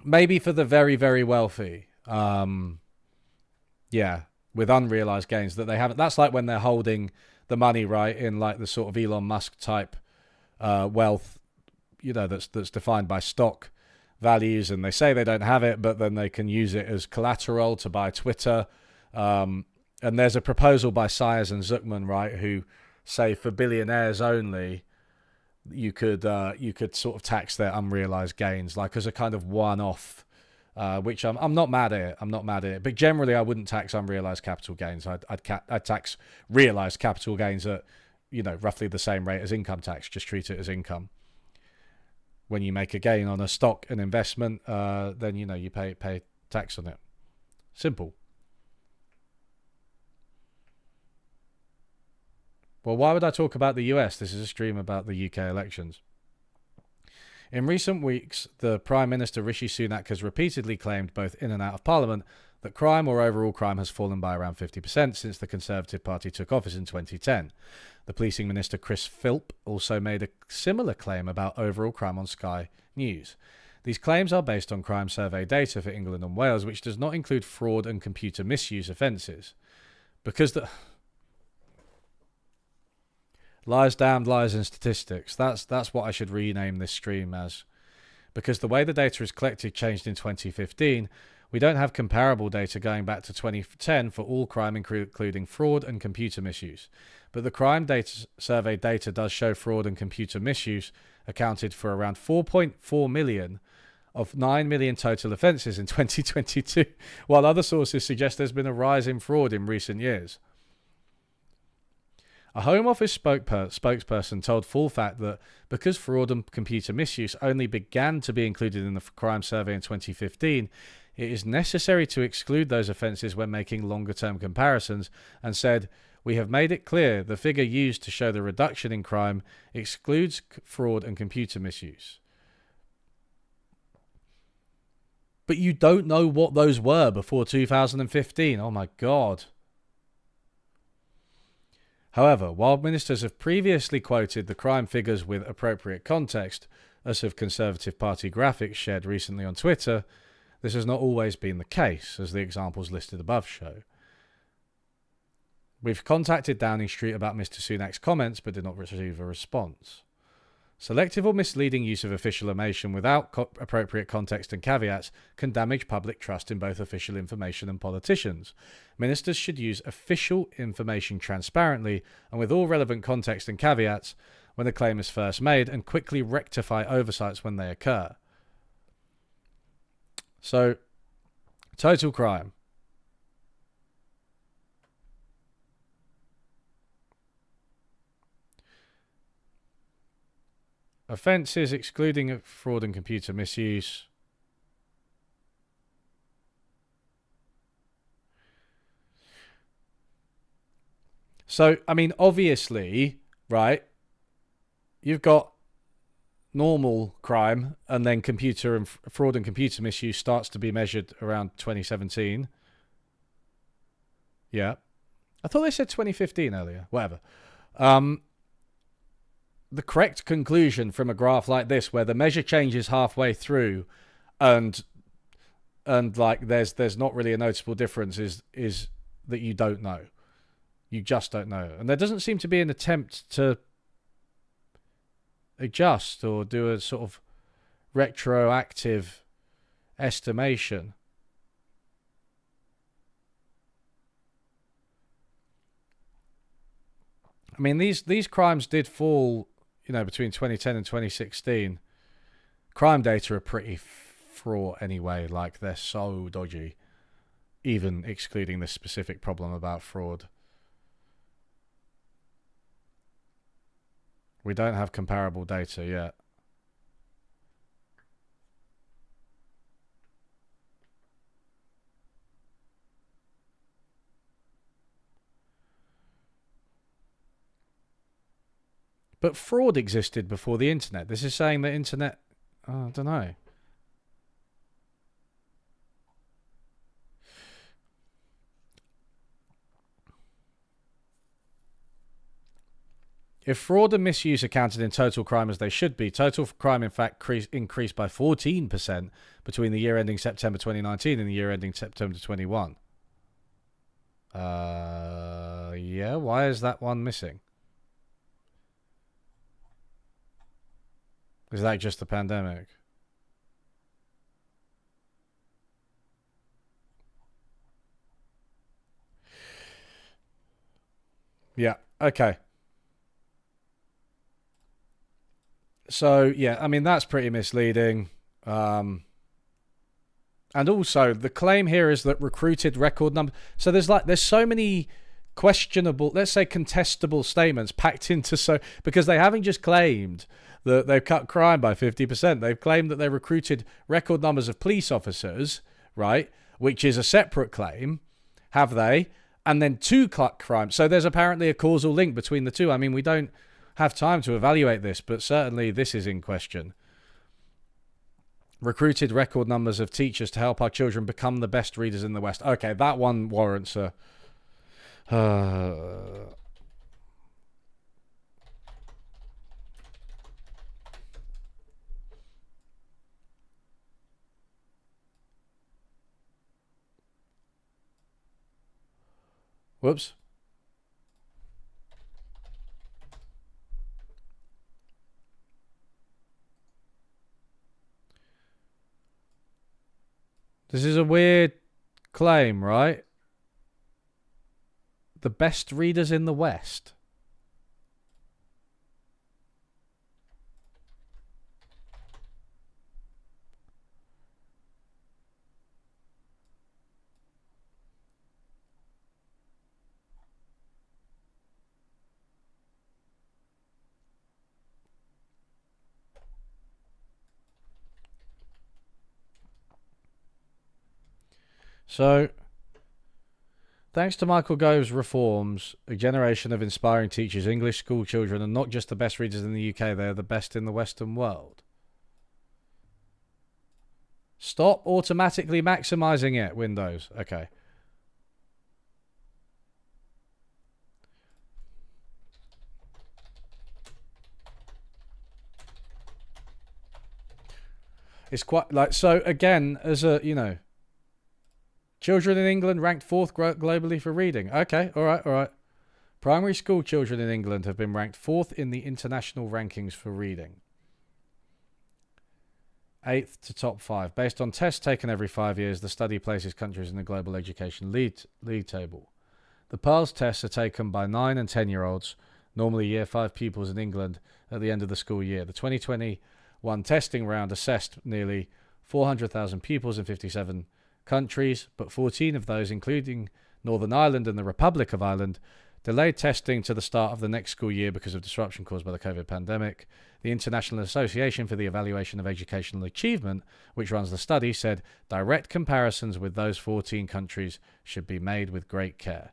maybe for the very, very wealthy. Yeah, with unrealized gains that they haven't. That's like when they're holding the money, right, in like the sort of Elon Musk type wealth, that's defined by stock values, and they say they don't have it, but then they can use it as collateral to buy Twitter. And there's a proposal by Sayers and Zuckman, right, who say for billionaires only, you could sort of tax their unrealized gains, like as a kind of one-off. Which I'm not mad at it. I'm not mad at it. But generally, I wouldn't tax unrealized capital gains. I'd tax realized capital gains at, roughly the same rate as income tax. Just treat it as income. When you make a gain on a stock, an investment, then you pay tax on it. Simple. Well, why would I talk about the US? This is a stream about the UK elections. In recent weeks, the Prime Minister Rishi Sunak has repeatedly claimed, both in and out of Parliament, that crime or overall crime has fallen by around 50% since the Conservative Party took office in 2010. The Policing Minister Chris Philp also made a similar claim about overall crime on Sky News. These claims are based on crime survey data for England and Wales, which does not include fraud and computer misuse offences. Because the... Lies, damned lies and statistics. That's what I should rename this stream as. Because the way the data is collected changed in 2015, we don't have comparable data going back to 2010 for all crime, including fraud and computer misuse. But the crime data survey data does show fraud and computer misuse accounted for around 4.4 million of 9 million total offences in 2022, while other sources suggest there's been a rise in fraud in recent years. A Home Office spokesperson told Full Fact that because fraud and computer misuse only began to be included in the crime survey in 2015, it is necessary to exclude those offences when making longer-term comparisons, and said, "We have made it clear the figure used to show the reduction in crime excludes fraud and computer misuse." But you don't know what those were before 2015. Oh my God. However, while ministers have previously quoted the crime figures with appropriate context, as have Conservative Party graphics shared recently on Twitter, this has not always been the case, as the examples listed above show. We've contacted Downing Street about Mr. Sunak's comments, but did not receive a response. Selective or misleading use of official information without appropriate context and caveats can damage public trust in both official information and politicians. Ministers should use official information transparently and with all relevant context and caveats when a claim is first made, and quickly rectify oversights when they occur. So, total crime. Offences excluding fraud and computer misuse. So, I mean, obviously, right, you've got normal crime, and then computer and fraud and computer misuse starts to be measured around 2017. Yeah. I thought they said 2015 earlier. Whatever. The correct conclusion from a graph like this, where the measure changes halfway through, and like there's not really a noticeable difference, is that you don't know. You just don't know. And there doesn't seem to be an attempt to adjust or do a sort of retroactive estimation. I mean, these crimes did fall, between 2010 and 2016. Crime data are pretty fraught anyway. Like, they're so dodgy, even excluding this specific problem about fraud. We don't have comparable data yet. But fraud existed before the internet. This is saying that internet... I don't know. If fraud and misuse are counted in total crime as they should be, total crime in fact increased by 14% between the year ending September 2019 and the year ending September 21. Yeah, why is that one missing? Is that just the pandemic? Yeah, okay. So, yeah, I mean, that's pretty misleading. And also, the claim here is that recruited record number. So there's so many questionable, let's say contestable statements packed into because they haven't just claimed that they've cut crime by 50%. They've claimed that they recruited record numbers of police officers, right? Which is a separate claim. Have they? And then two cut crime. So there's apparently a causal link between the two. I mean, we don't have time to evaluate this, but certainly this is in question. Recruited record numbers of teachers to help our children become the best readers in the West. Okay, that one warrants a... Whoops. This is a weird claim, right? The best readers in the West. So, thanks to Michael Gove's reforms, a generation of inspiring teachers, English school children are not just the best readers in the UK, they are the best in the Western world. Stop automatically maximizing it, Windows. Okay. It's quite like, so again, as a, children in England ranked 4th globally for reading. Okay, all right. Primary school children in England have been ranked 4th in the international rankings for reading. 8th to top 5. Based on tests taken every 5 years, the study places countries in the global education league table. The PIRLS tests are taken by 9 and 10-year-olds, normally year 5 pupils in England, at the end of the school year. The 2021 testing round assessed nearly 400,000 pupils in 57 countries, but 14 of those, including Northern Ireland and the Republic of Ireland, delayed testing to the start of the next school year because of disruption caused by the COVID pandemic. The International Association for the Evaluation of Educational Achievement, which runs the study, said direct comparisons with those 14 countries should be made with great care.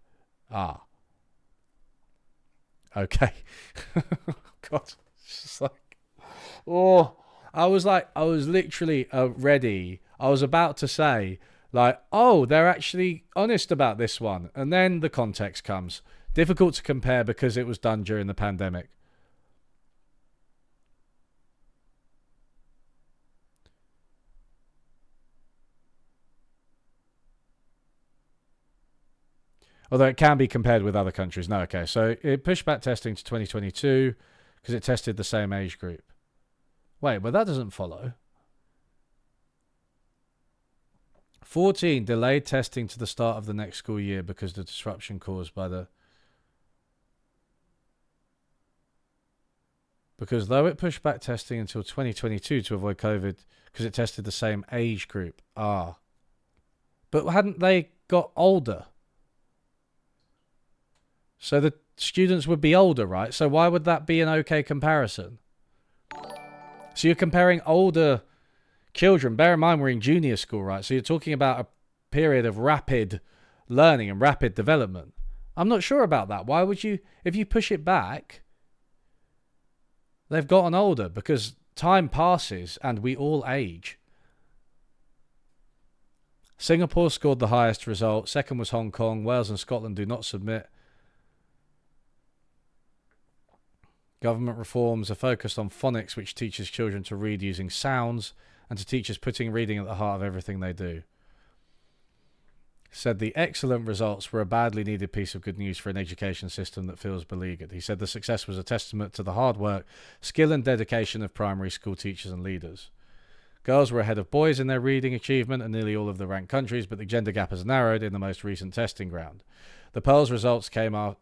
Okay. God, it's just like, I was literally ready. I was about to say, they're actually honest about this one. And then the context comes. Difficult to compare because it was done during the pandemic. Although it can be compared with other countries. No, okay. So it pushed back testing to 2022 because it tested the same age group. Wait, but that doesn't follow. 14 delayed testing to the start of the next school year because of the disruption caused by the... Because though it pushed back testing until 2022 to avoid COVID because it tested the same age group. But hadn't they got older? So the students would be older, right? So why would that be an okay comparison? So you're comparing older children. Bear in mind we're in junior school, right? So you're talking about a period of rapid learning and rapid development. I'm not sure about that. Why would you, if you push it back, they've gotten older because time passes and we all age. Singapore scored the highest result. Second was Hong Kong. Wales and Scotland do not submit. Government reforms are focused on phonics, which teaches children to read using sounds, and to teachers putting reading at the heart of everything they do. Said the excellent results were a badly needed piece of good news for an education system that feels beleaguered. He said the success was a testament to the hard work, skill and dedication of primary school teachers and leaders. Girls were ahead of boys in their reading achievement in nearly all of the ranked countries, but the gender gap has narrowed in the most recent testing round. The Pearls results came a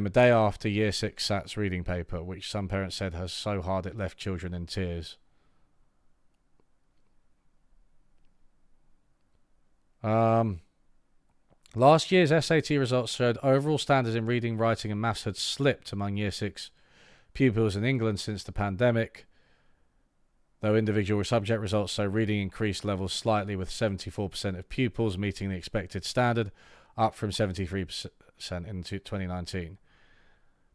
day after Year 6 SAT's reading paper, which some parents said has so hard it left children in tears. Last year's SAT results showed overall standards in reading, writing and maths had slipped among Year 6 pupils in England since the pandemic, though individual subject results show reading increased levels slightly, with 74% of pupils meeting the expected standard, up from 73% in 2019.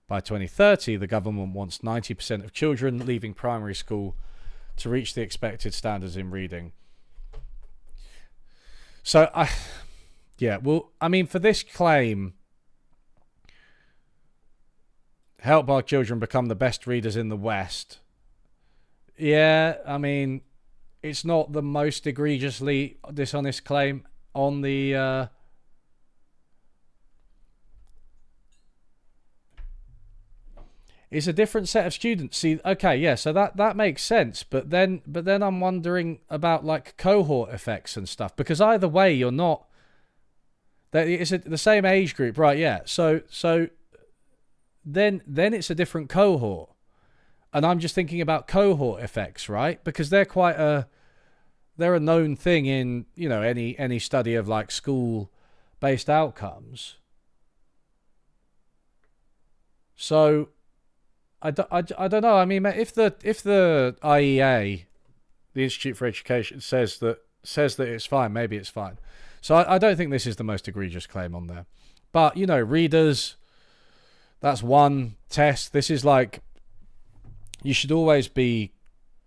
By 2030, the government wants 90% of children leaving primary school to reach the expected standards in reading. So, for this claim, help our children become the best readers in the West. Yeah, I mean, it's not the most egregiously dishonest claim on the... It's a different set of students. See, okay, yeah, so that makes sense. But then I'm wondering about like cohort effects and stuff, because either way, you're not. It's the same age group, right? Yeah. So then it's a different cohort, and I'm just thinking about cohort effects, right? Because they're a known thing in any study of like school-based outcomes. So. I don't know. I mean, if the IEA, the Institute for Education, says that it's fine, maybe it's fine. So I don't think this is the most egregious claim on there. But readers, that's one test. This is like, you should always be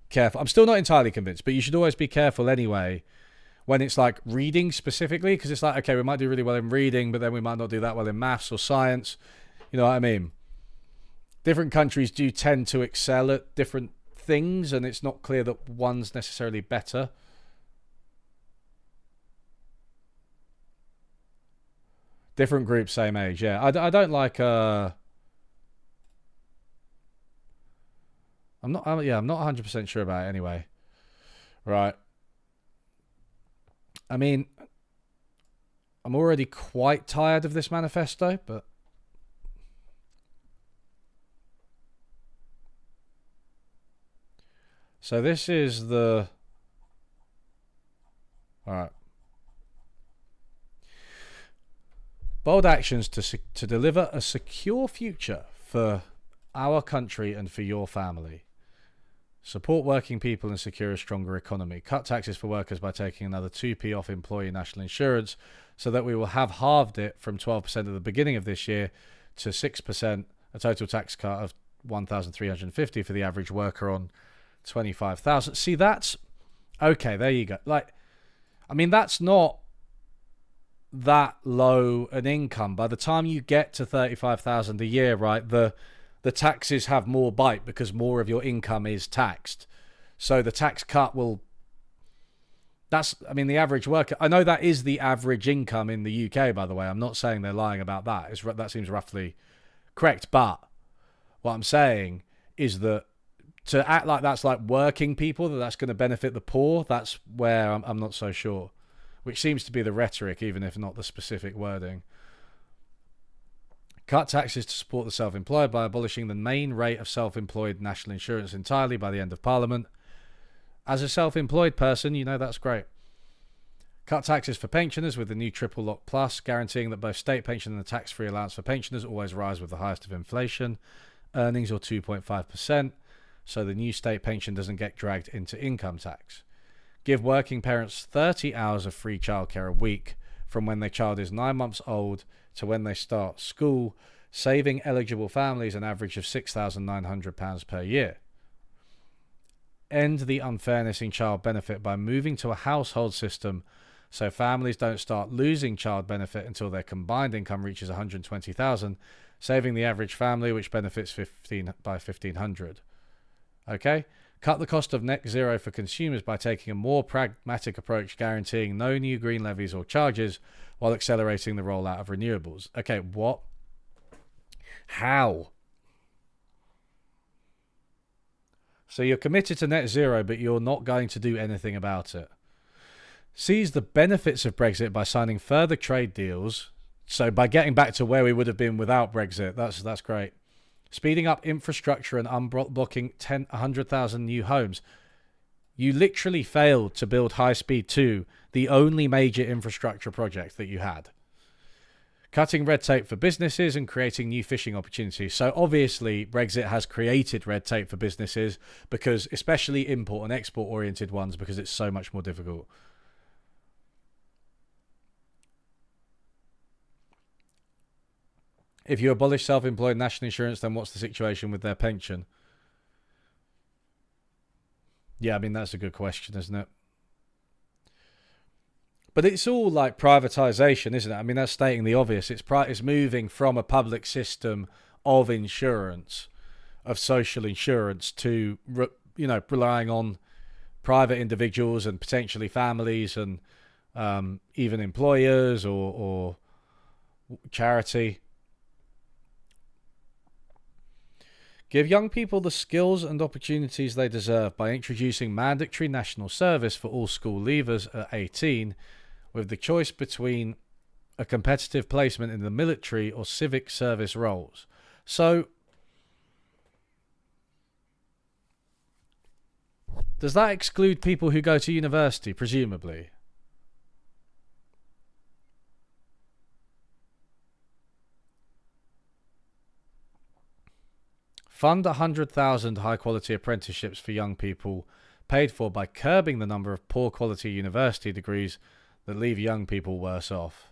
careful. I'm still not entirely convinced, but you should always be careful anyway when it's like reading specifically, because it's like, okay, we might do really well in reading, but then we might not do that well in maths or science. You know what I mean? Different countries do tend to excel at different things, and it's not clear that one's necessarily better. Different groups, same age. Yeah, I don't like. I'm not 100% sure about it anyway. Right. I mean, I'm already quite tired of this manifesto, but. So this is the... Alright. Bold actions to deliver a secure future for our country and for your family. Support working people and secure a stronger economy. Cut taxes for workers by taking another 2p off employee national insurance, so that we will have halved it from 12% at the beginning of this year to 6%, a total tax cut of $1,350 for the average worker on 25,000. See, that's okay. There you go. Like, I mean, that's not that low an income. By the time you get to 35,000 a year, right, the taxes have more bite because more of your income is taxed. So the tax cut will. The average worker. I know that is the average income in the UK. By the way, I'm not saying they're lying about that. That seems roughly correct. But what I'm saying is that, to act like that's like working people, that's going to benefit the poor, that's where I'm not so sure. Which seems to be the rhetoric, even if not the specific wording. Cut taxes to support the self-employed by abolishing the main rate of self-employed national insurance entirely by the end of Parliament. As a self-employed person, that's great. Cut taxes for pensioners with the new Triple Lock Plus, guaranteeing that both state pension and the tax-free allowance for pensioners always rise with the highest of inflation. Earnings, or 2.5%. So the new state pension doesn't get dragged into income tax. Give working parents 30 hours of free childcare a week from when their child is 9 months old to when they start school, saving eligible families an average of £6,900 per year. End the unfairness in child benefit by moving to a household system so families don't start losing child benefit until their combined income reaches 120,000, saving the average family, which benefits 1,500. Okay? Cut the cost of net zero for consumers by taking a more pragmatic approach, guaranteeing no new green levies or charges while accelerating the rollout of renewables. Okay, what? How? So you're committed to net zero, but you're not going to do anything about it. Seize the benefits of Brexit by signing further trade deals. So by getting back to where we would have been without Brexit, that's great. Speeding up infrastructure and unblocking 100,000 new homes. You literally failed to build High Speed 2, the only major infrastructure project that you had. Cutting red tape for businesses and creating new fishing opportunities. So obviously Brexit has created red tape for businesses, because especially import and export oriented ones, because it's so much more difficult. If you abolish self-employed national insurance, then what's the situation with their pension? Yeah, I mean, that's a good question, isn't it? But it's all like privatization, isn't it? I mean, that's stating the obvious. It's moving from a public system of insurance, of social insurance, to, you know, relying on private individuals and potentially families and even employers or charity. Give young people the skills and opportunities they deserve by introducing mandatory national service for all school leavers at 18, with the choice between a competitive placement in the military or civic service roles. So, does that exclude people who go to university, presumably? Fund 100,000 high-quality apprenticeships for young people, paid for by curbing the number of poor-quality university degrees that leave young people worse off.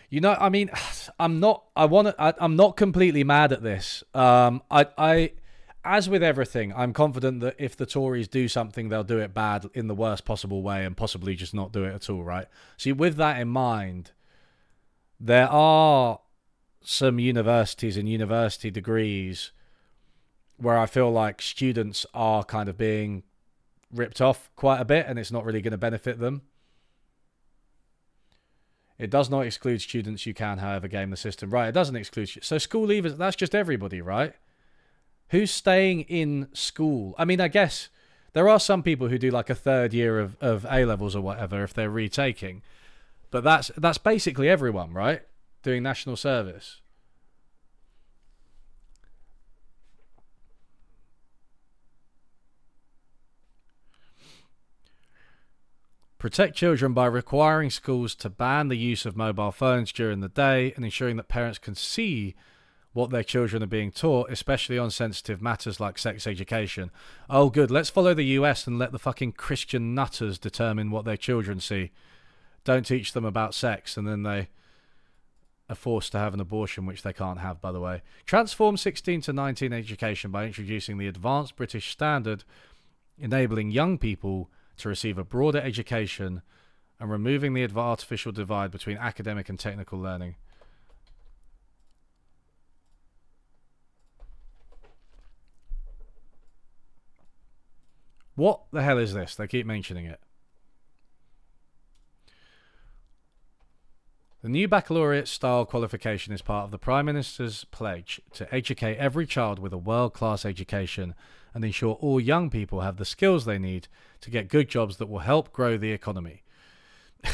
You know, I mean, I'm not completely mad at this. As with everything, I'm confident that if the Tories do something, they'll do it bad in the worst possible way and possibly just not do it at all, right? See, with that in mind, there are some universities and university degrees where I feel like students are kind of being ripped off quite a bit, and it's not really going to benefit them. It does not exclude students. You can, however, game the system. Right, it doesn't exclude. So school leavers, that's just everybody, right? Who's staying in school? I mean, I guess there are some people who do like a third year of A-levels or whatever if they're retaking. But that's basically everyone, right? Doing national service. Protect children by requiring schools to ban the use of mobile phones during the day and ensuring that parents can see what their children are being taught, especially on sensitive matters like sex education. Oh, good. Let's follow the US and let the fucking Christian nutters determine what their children see. Don't teach them about sex, and then they are forced to have an abortion, which they can't have, by the way. Transform 16 to 19 education by introducing the Advanced British Standard, enabling young people to receive a broader education and removing the artificial divide between academic and technical learning. What the hell is this? They keep mentioning it. The new baccalaureate-style qualification is part of the Prime Minister's pledge to educate every child with a world-class education and ensure all young people have the skills they need to get good jobs that will help grow the economy. It's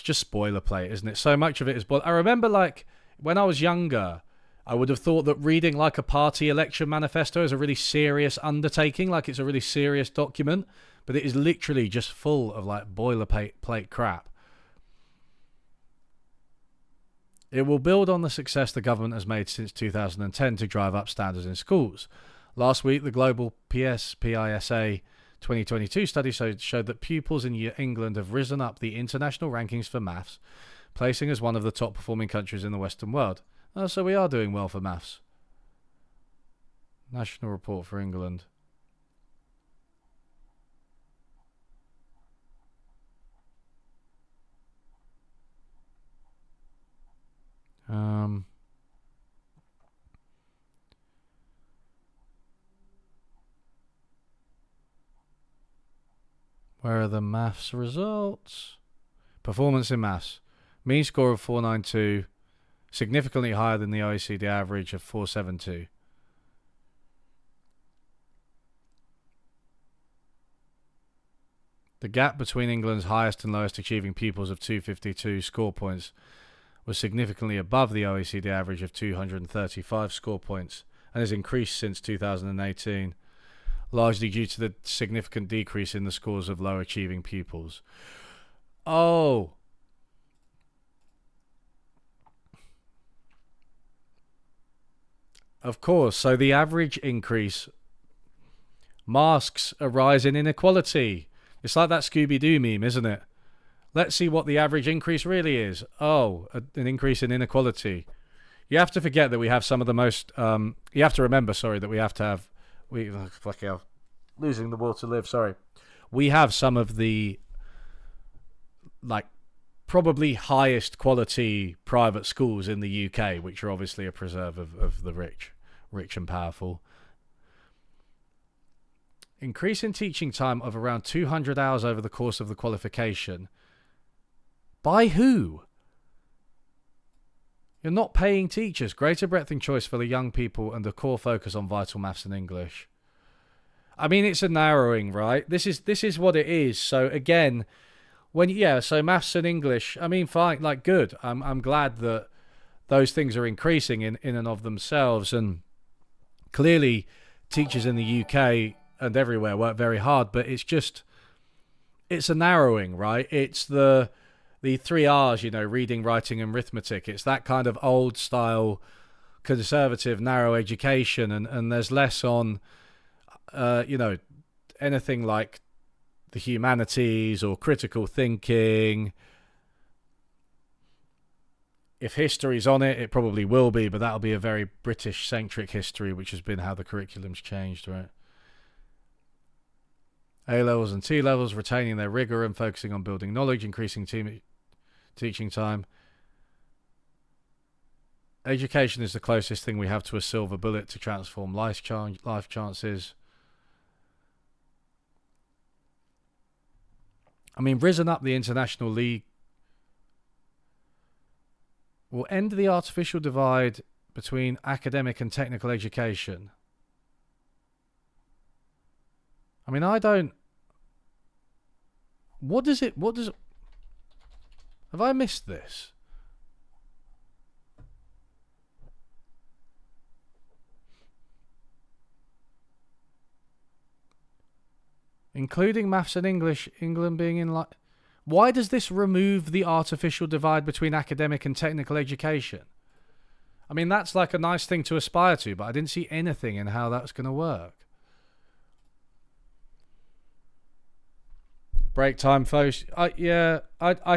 just spoilerplate, isn't it? So much of it is I remember, like, when I was younger, I would have thought that reading, like, a party election manifesto is a really serious undertaking, like it's a really serious document, but it is literally just full of, like, boilerplate crap. It will build on the success the government has made since 2010 to drive up standards in schools. Last week, the global PISA 2022 study showed that pupils in England have risen up the international rankings for maths, placing as one of the top performing countries in the Western world. Oh, so we are doing well for maths. National report for England. Where are the maths results? Performance in maths. Mean score of 492, significantly higher than the OECD average of 472. The gap between England's highest and lowest achieving pupils of 252 score points was significantly above the OECD average of 235 score points and has increased since 2018, largely due to the significant decrease in the scores of low achieving pupils. Oh. Of course, so the average increase masks a rise in inequality. It's like that Scooby-Doo meme, isn't it? Let's see what the average increase really is. Oh, an increase in inequality. You have to forget that we have some of the most... you have to remember, sorry, that we have to have... Fuck hell. Losing the will to live, sorry. We have some of the, like, probably highest quality private schools in the UK, which are obviously a preserve of the rich and powerful. Increase in teaching time of around 200 hours over the course of the qualification. By who? You're not paying teachers. Greater breadth and choice for the young people and a core focus on vital maths and English. I mean, it's a narrowing, right? This is what it is. So again, so maths and English, I mean, fine, like, good. I'm glad that those things are increasing in and of themselves, and clearly teachers in the UK and everywhere work very hard, but it's a narrowing, right? It's the 3 R's, reading, writing and arithmetic. It's that kind of old style conservative narrow education, and there's less on anything like the humanities or critical thinking. If history's on it, it probably will be, but that'll be a very British-centric history, which has been how the curriculum's changed, right? A-levels and T-levels, retaining their rigour and focusing on building knowledge, increasing teaching time. Education is the closest thing we have to a silver bullet to transform life chances. I mean, risen up the international league will end the artificial divide between academic and technical education. I mean, have I missed this? Including maths and English, England being in like... Why does this remove the artificial divide between academic and technical education? I mean, that's like a nice thing to aspire to, but I didn't see anything in how that's going to work. Break time phones. I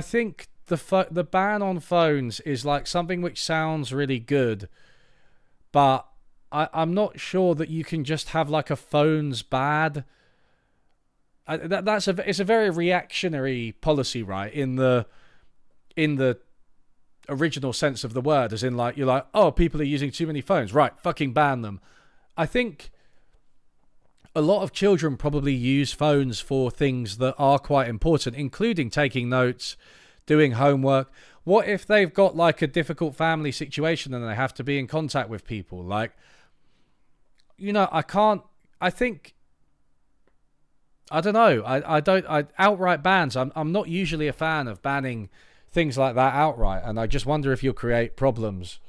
think the ban on phones is like something which sounds really good, but I'm not sure that you can just have like a phone's bad. It's a very reactionary policy, right? In the original sense of the word, as in like you're like, oh, people are using too many phones, right? Fucking ban them. I think a lot of children probably use phones for things that are quite important, including taking notes, doing homework. What if they've got like a difficult family situation and they have to be in contact with people? Like, I don't know. Outright bans. I'm not usually a fan of banning things like that outright, and I just wonder if you'll create problems,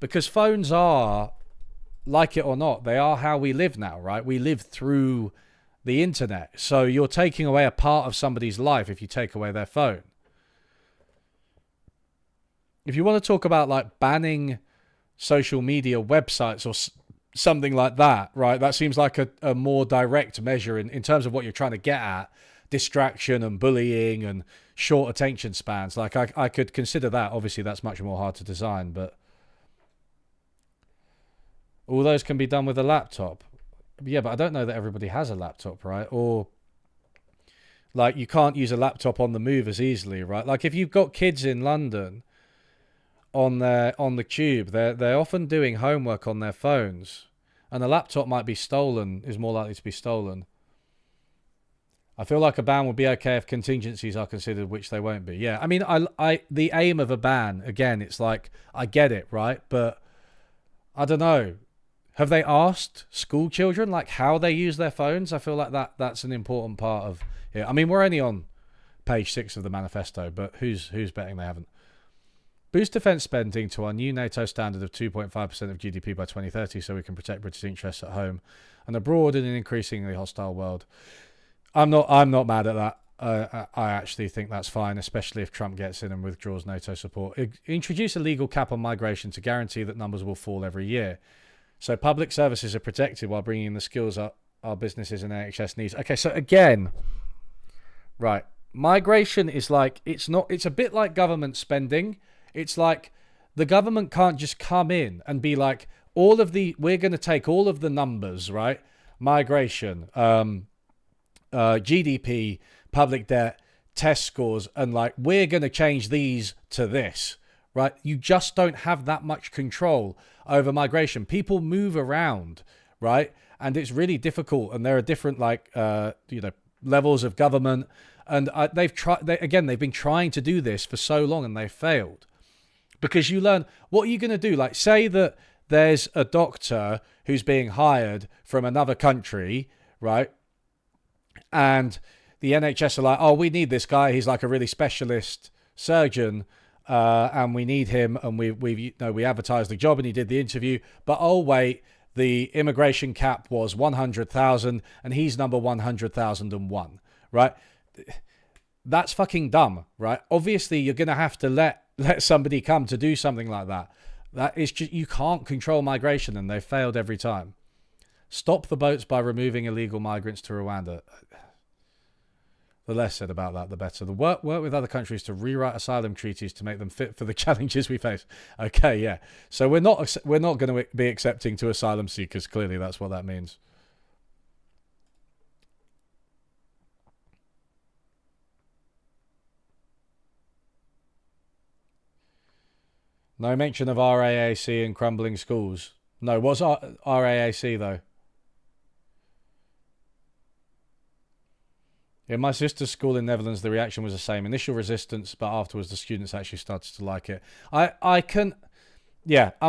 because phones are, like it or not, they are how we live now, right? We live through the internet, so you're taking away a part of somebody's life if you take away their phone. If you want to talk about like banning social media websites or something like that, right? That seems like a more direct measure in terms of what you're trying to get at. Distraction and bullying and short attention spans. Like I could consider that. Obviously, that's much more hard to design, but all those can be done with a laptop. Yeah, but I don't know that everybody has a laptop, right? Or like you can't use a laptop on the move as easily, right? Like if you've got kids in London, on the tube. They're often doing homework on their phones, and a laptop might be stolen. Is more likely to be stolen. I feel like a ban would be okay if contingencies are considered, which they won't be. Yeah, I mean, the aim of a ban, again, it's like, I get it, right? But I don't know. Have they asked school children like how they use their phones? I feel like that's an important part of it. I mean, we're only on page 6 of the manifesto, but who's betting they haven't? Boost defence spending to our new NATO standard of 2.5% of GDP by 2030 so we can protect British interests at home and abroad in an increasingly hostile world. I'm not mad at that. I actually think that's fine, especially if Trump gets in and withdraws NATO support. Introduce a legal cap on migration to guarantee that numbers will fall every year. So public services are protected while bringing in the skills our businesses and NHS needs. Okay, so again, right, migration is like, it's a bit like government spending. It's like the government can't just come in and be like, we're going to take all of the numbers, right? Migration, GDP, public debt, test scores, and like, we're going to change these to this, right? You just don't have that much control over migration. People move around, right? And it's really difficult. And there are different levels of government. And they've been trying to do this for so long and they've failed. Because you learn, what are you going to do? Like, say that there's a doctor who's being hired from another country, right? And the NHS are like, oh, we need this guy. He's like a really specialist surgeon, and we need him. And we advertised the job, and he did the interview. But oh wait, the immigration cap was 100,000, and he's number 100,001. Right? That's fucking dumb, right? Obviously, you're gonna have to let somebody come to do something like that. That is just, you can't control migration, and they've failed every time. Stop the boats by removing illegal migrants to Rwanda. The less said about that, the better. The work with other countries to rewrite asylum treaties to make them fit for the challenges we face. Okay, yeah. So we're not going to be accepting to asylum seekers. Clearly, that's what that means. No mention of RAAC and crumbling schools. No, what's RAAC though? In my sister's school in Netherlands, the reaction was the same. Initial resistance, but afterwards the students actually started to like it. I'm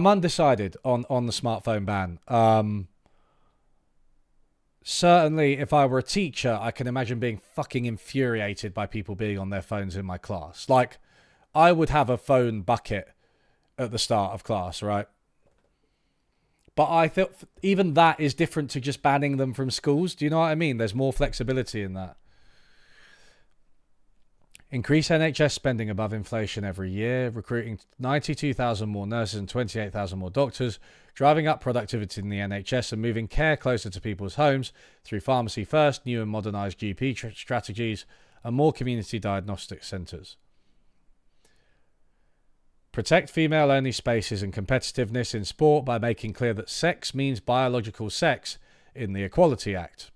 undecided on the smartphone ban. Certainly, if I were a teacher, I can imagine being fucking infuriated by people being on their phones in my class. Like, I would have a phone bucket at the start of class, right? But I thought even that is different to just banning them from schools. Do you know what I mean? There's more flexibility in that. Increase NHS spending above inflation every year, recruiting 92,000 more nurses and 28,000 more doctors, driving up productivity in the NHS and moving care closer to people's homes through pharmacy first, new and modernised GP strategies, and more community diagnostic centres. Protect female-only spaces and competitiveness in sport by making clear that sex means biological sex in the Equality Act.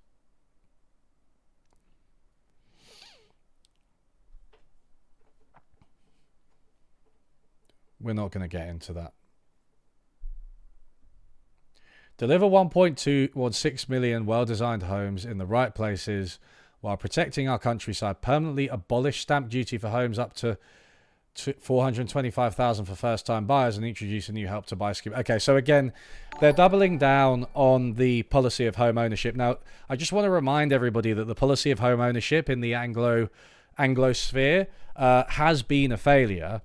We're not going to get into that. Deliver 1.216 million well-designed homes in the right places while protecting our countryside. Permanently abolish stamp duty for homes up to 425,000 for first-time buyers and introduce a new Help to Buy scheme. Okay, so again, they're doubling down on the policy of home ownership. Now, I just want to remind everybody that the policy of home ownership in the Anglosphere has been a failure.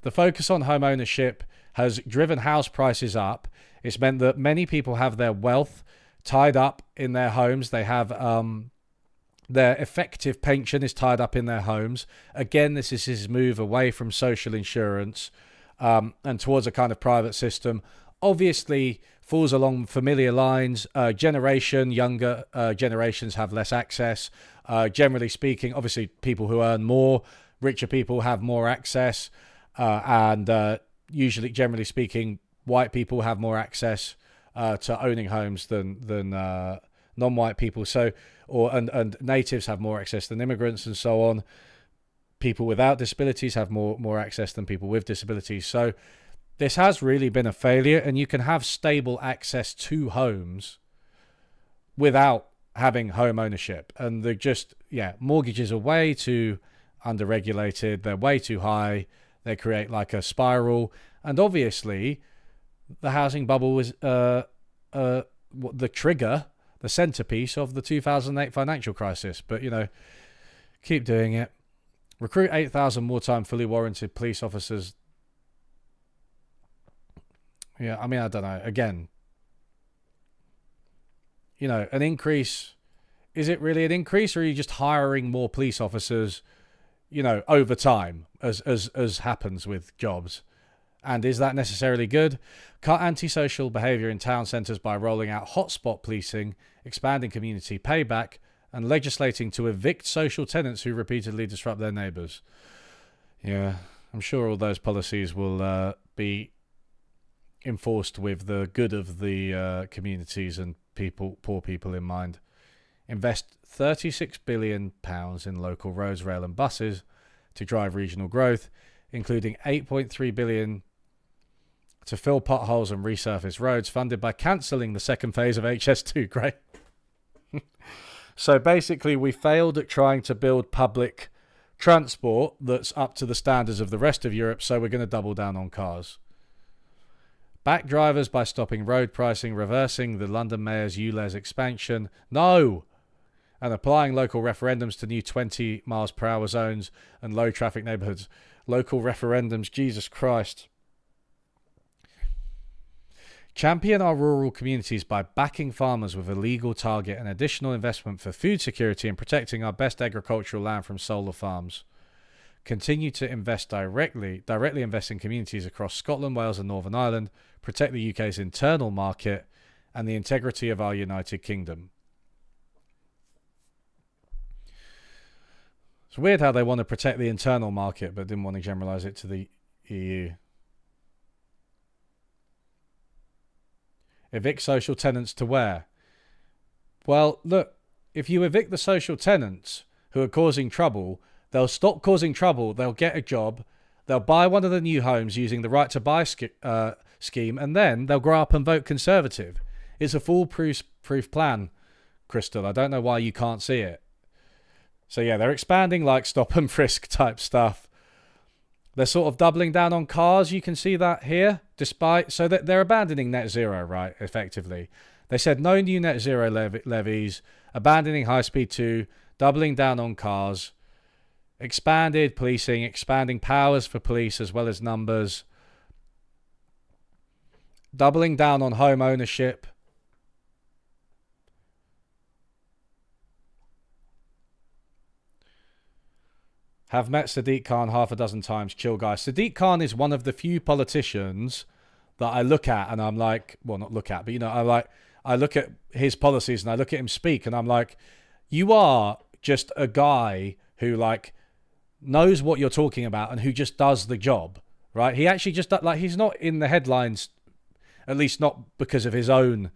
The focus on home ownership has driven house prices up. It's meant that many people have their wealth tied up in their homes. They have their effective pension is tied up in their homes. Again, this is his move away from social insurance and towards a kind of private system. Obviously, falls along familiar lines. Younger generations have less access. Generally speaking, obviously, people who earn more, richer people have more access. And usually, generally speaking, white people have more access to owning homes than non-white people. So, and natives have more access than immigrants and so on. people without disabilities have more access than people with disabilities. So this has really been a failure, and you can have stable access to homes without having home ownership. And they're just, mortgages are way too under-regulated. They're way too high. They create like a spiral. And obviously, the housing bubble was the trigger, the centerpiece of the 2008 financial crisis. But, keep doing it. Recruit 8,000 more-time fully warranted police officers. Yeah, I don't know. Again, an increase. Is it really an increase, or are you just hiring more police officers, over time, as happens with jobs? And is that necessarily good? Cut antisocial behaviour in town centres by rolling out hotspot policing, expanding community payback, and legislating to evict social tenants who repeatedly disrupt their neighbours. Yeah, I'm sure all those policies will be enforced with the good of the communities and poor people in mind. Invest £36 billion in local roads, rail and buses to drive regional growth, including £8.3 billion to fill potholes and resurface roads, funded by cancelling the second phase of HS2. Great. So basically, we failed at trying to build public transport that's up to the standards of the rest of Europe, so we're going to double down on cars. Back drivers by stopping road pricing, reversing the London Mayor's ULEZ expansion. No! And applying local referendums to new 20 miles per hour zones and low traffic neighbourhoods. Local referendums, Jesus Christ. Champion our rural communities by backing farmers with a legal target and additional investment for food security and protecting our best agricultural land from solar farms. Continue to invest directly invest in communities across Scotland, Wales and Northern Ireland, protect the UK's internal market and the integrity of our United Kingdom. It's weird how they want to protect the internal market but didn't want to generalise it to the EU. Evict social tenants to where? Well, look, if you evict the social tenants who are causing trouble, they'll stop causing trouble, they'll get a job, they'll buy one of the new homes using the right to buy scheme, and then they'll grow up and vote Conservative. It's a foolproof plan, Crystal. I don't know why you can't see it. So yeah, they're expanding like stop and frisk type stuff. They're sort of doubling down on cars. You can see that here, so that they're abandoning net zero, right, effectively. They said no new net zero levies, abandoning high speed 2, doubling down on cars, expanded policing, expanding powers for police as well as numbers, doubling down on home ownership. Have met Sadiq Khan half a dozen times. Chill guy. Sadiq Khan is one of the few politicians that I look at and I'm like, well, not look at, but I look at his policies and I look at him speak and I'm like, you are just a guy who like knows what you're talking about and who just does the job, right? He actually just he's not in the headlines, at least not because of his own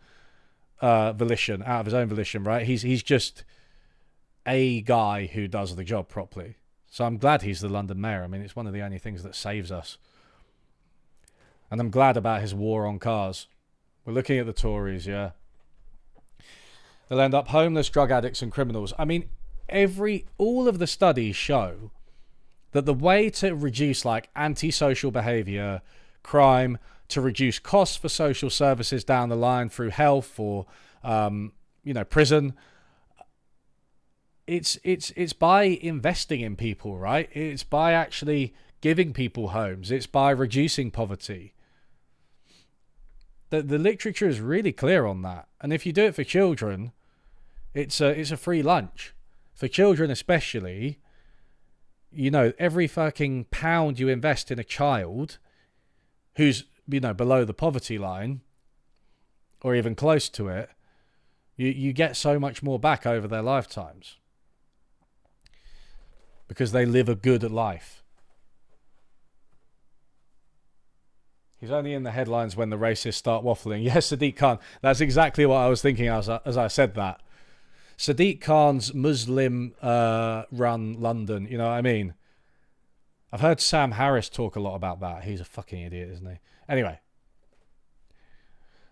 volition, out of his own volition, right? He's just a guy who does the job properly. So I'm glad he's the London Mayor. I mean, it's one of the only things that saves us. And I'm glad about his war on cars. We're looking at the Tories, yeah. They'll end up homeless, drug addicts and criminals. I mean, all of the studies show that the way to reduce like antisocial behaviour, crime, to reduce costs for social services down the line through health or, prison, it's by investing in people, right? It's by actually giving people homes. It's by reducing poverty. The literature is really clear on that. And if you do it for children, it's a free lunch. For children especially, every fucking pound you invest in a child who's, below the poverty line or even close to it, you get so much more back over their lifetimes. Because they live a good life. He's only in the headlines when the racists start waffling. Yes, Sadiq Khan. That's exactly what I was thinking as I said that. Sadiq Khan's Muslim run London, you know what I mean? I've heard Sam Harris talk a lot about that. He's a fucking idiot, isn't he? Anyway,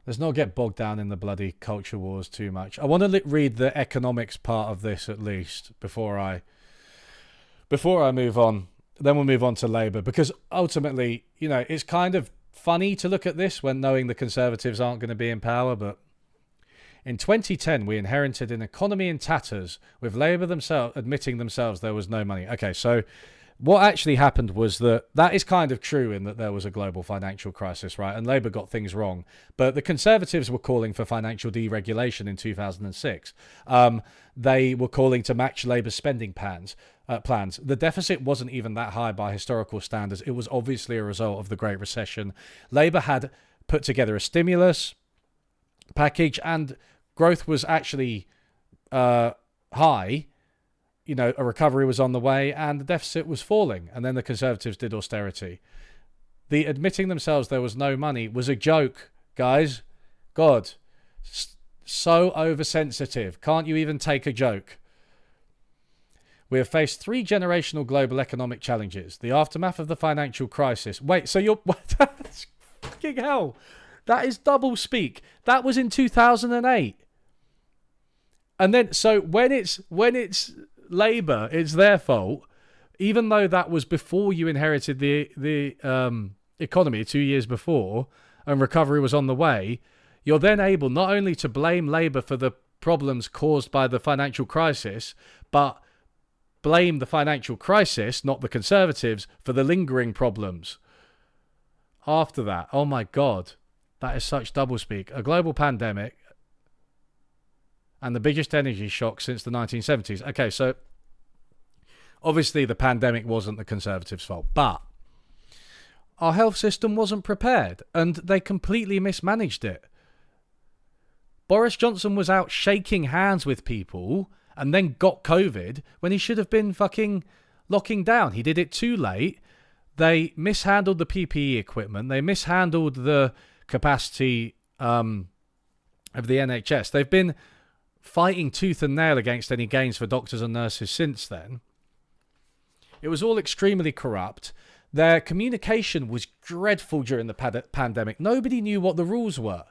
let's not get bogged down in the bloody culture wars too much. I want to read the economics part of this at least before I move on. Then we'll move on to Labour, because ultimately, you know, it's kind of funny to look at this when knowing the Conservatives aren't going to be in power. But in 2010, we inherited an economy in tatters, with Labour themselves admitting themselves there was no money. Okay, so what actually happened was that is kind of true in that there was a global financial crisis, right? And Labour got things wrong. But the Conservatives were calling for financial deregulation in 2006. They were calling to match Labour's spending plans. The deficit wasn't even that high by historical standards. It was obviously a result of the Great Recession. Labour had put together a stimulus package, and growth was actually high. You know, a recovery was on the way, and the deficit was falling. And then the Conservatives did austerity. The admitting themselves there was no money was a joke, guys. God, so oversensitive. Can't you even take a joke? We have faced 3 generational global economic challenges. The aftermath of the financial crisis. Wait, so you're... That's fucking hell. That is double speak. That was in 2008. And then, so when it's Labour, it's their fault, even though that was before you inherited the economy 2 years before and recovery was on the way, you're then able not only to blame Labour for the problems caused by the financial crisis, but blame the financial crisis, not the Conservatives, for the lingering problems after that. Oh my God, that is such doublespeak. A global pandemic and the biggest energy shock since the 1970s. Okay, so obviously the pandemic wasn't the Conservatives' fault, but our health system wasn't prepared and they completely mismanaged it. Boris Johnson was out shaking hands with people and then got COVID when he should have been fucking locking down. He did it too late. They mishandled the PPE equipment. They mishandled the capacity of the NHS. They've been fighting tooth and nail against any gains for doctors and nurses since then. It was all extremely corrupt. Their communication was dreadful during the pandemic. Nobody knew what the rules were.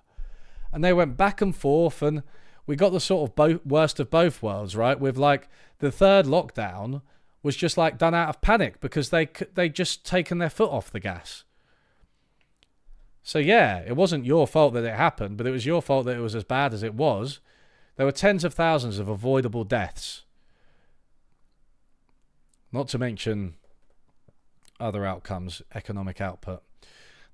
And they went back and forth, and we got the sort of worst of both worlds, right? With like the third lockdown was just like done out of panic because they just taken their foot off the gas. So yeah, it wasn't your fault that it happened, but it was your fault that it was as bad as it was. There were tens of thousands of avoidable deaths. Not to mention other outcomes, economic output.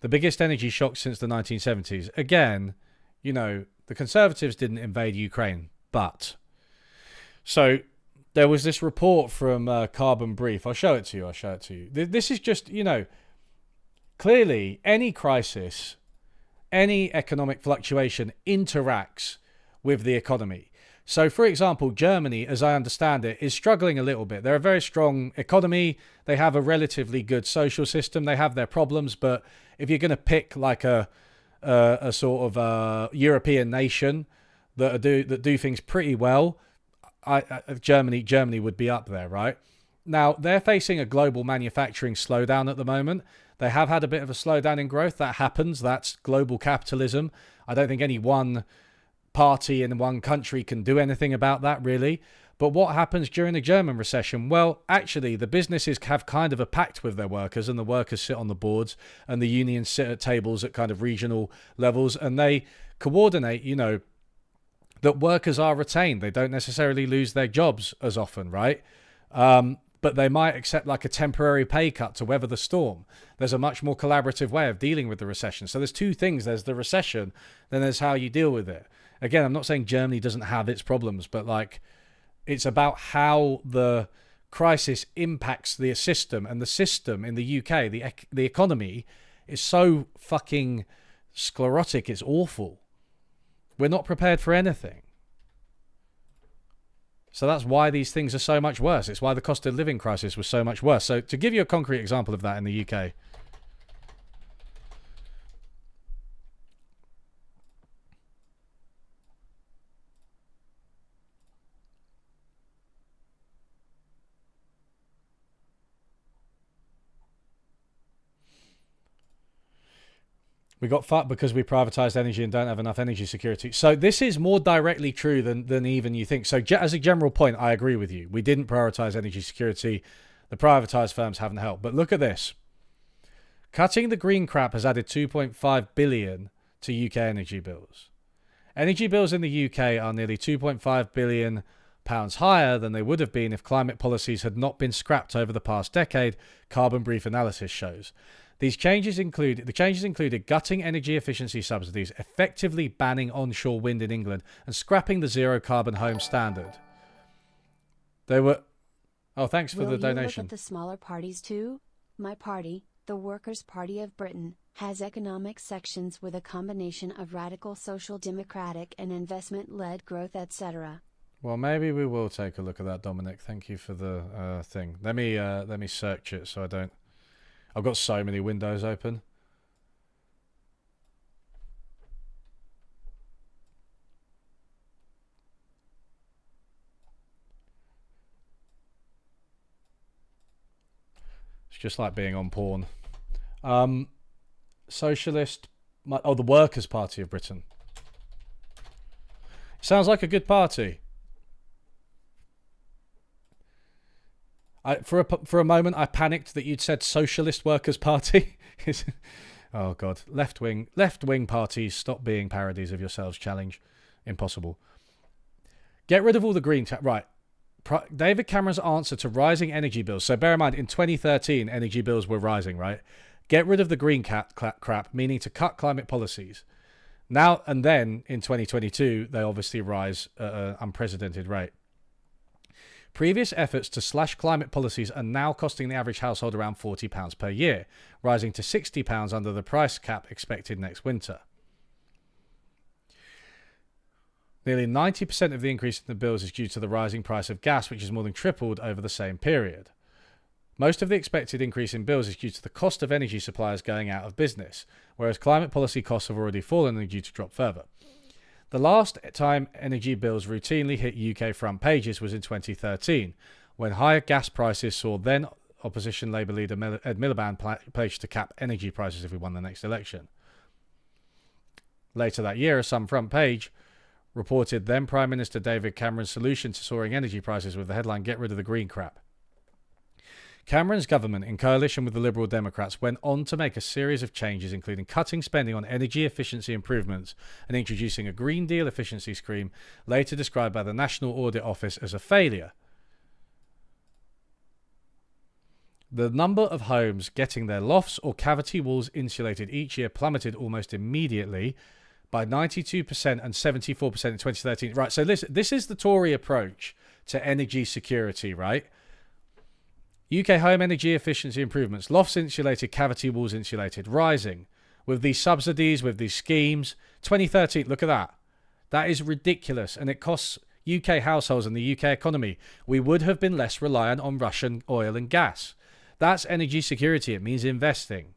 The biggest energy shock since the 1970s. Again, you know, the Conservatives didn't invade Ukraine, but... So, there was this report from Carbon Brief. I'll show it to you. This is just, you know, clearly any crisis, any economic fluctuation interacts with the economy. So, for example, Germany, as I understand it, is struggling a little bit. They're a very strong economy. They have a relatively good social system. They have their problems, but if you're going to pick like a sort of European nation that do things pretty well, Germany would be up there, right? Now, they're facing a global manufacturing slowdown at the moment. They have had a bit of a slowdown in growth. That happens. That's global capitalism. I don't think any one party in one country can do anything about that, really. But what happens during the German recession? Well, actually, the businesses have kind of a pact with their workers, and the workers sit on the boards, and the unions sit at tables at kind of regional levels, and they coordinate, you know, that workers are retained. They don't necessarily lose their jobs as often, right? But they might accept like a temporary pay cut to weather the storm. There's a much more collaborative way of dealing with the recession. So there's two things. There's the recession, then there's how you deal with it. Again, I'm not saying Germany doesn't have its problems, but like it's about how the crisis impacts the system. And the system in the UK, the economy, is so fucking sclerotic. It's awful. We're not prepared for anything. So that's why these things are so much worse. It's why the cost of living crisis was so much worse. So to give you a concrete example of that in the UK. We got fucked because we privatized energy and don't have enough energy security. So this is more directly true than even you think. So as a general point, I agree with you. We didn't prioritize energy security. The privatized firms haven't helped. But look at this. Cutting the green crap has added 2.5 billion to UK energy bills. Energy bills in the UK are nearly 2.5 billion pounds higher than they would have been if climate policies had not been scrapped over the past decade, Carbon Brief analysis shows. The changes included gutting energy efficiency subsidies, effectively banning onshore wind in England, and scrapping the zero carbon home standard. They were... Oh, thanks for the donation. Will you look at the smaller parties too? My party, the Workers' Party of Britain, has economic sections with a combination of radical social democratic and investment-led growth, etc. Well, maybe we will take a look at that, Dominic. Thank you for the thing. Let me search it so I don't... I've got so many windows open. It's just like being on porn. Socialist... the Workers' Party of Britain. Sounds like a good party. For a moment, I panicked that you'd said Socialist Workers' Party. Oh, God. Left-wing parties, stop being parodies of yourselves. Challenge. Impossible. Get rid of all the green... Right. David Cameron's answer to rising energy bills. So bear in mind, in 2013, energy bills were rising, right? Get rid of the green crap, meaning to cut climate policies. Now and then, in 2022, they obviously rise at an unprecedented rate. Previous efforts to slash climate policies are now costing the average household around £40 per year, rising to £60 under the price cap expected next winter. Nearly 90% of the increase in the bills is due to the rising price of gas, which has more than tripled over the same period. Most of the expected increase in bills is due to the cost of energy suppliers going out of business, whereas climate policy costs have already fallen and are due to drop further. The last time energy bills routinely hit UK front pages was in 2013, when higher gas prices saw then opposition Labour leader Ed Miliband pledge to cap energy prices if we won the next election. Later that year, some front page reported then Prime Minister David Cameron's solution to soaring energy prices with the headline, "Get rid of the green crap." Cameron's government, in coalition with the Liberal Democrats, went on to make a series of changes, including cutting spending on energy efficiency improvements and introducing a Green Deal efficiency scheme, later described by the National Audit Office as a failure. The number of homes getting their lofts or cavity walls insulated each year plummeted almost immediately by 92% and 74% in 2013. Right, so this is the Tory approach to energy security, right? UK home energy efficiency improvements, lofts insulated, cavity walls insulated, rising with these subsidies, with these schemes. 2013, look at that. That is ridiculous, and it costs UK households and the UK economy. We would have been less reliant on Russian oil and gas. That's energy security. It means investing.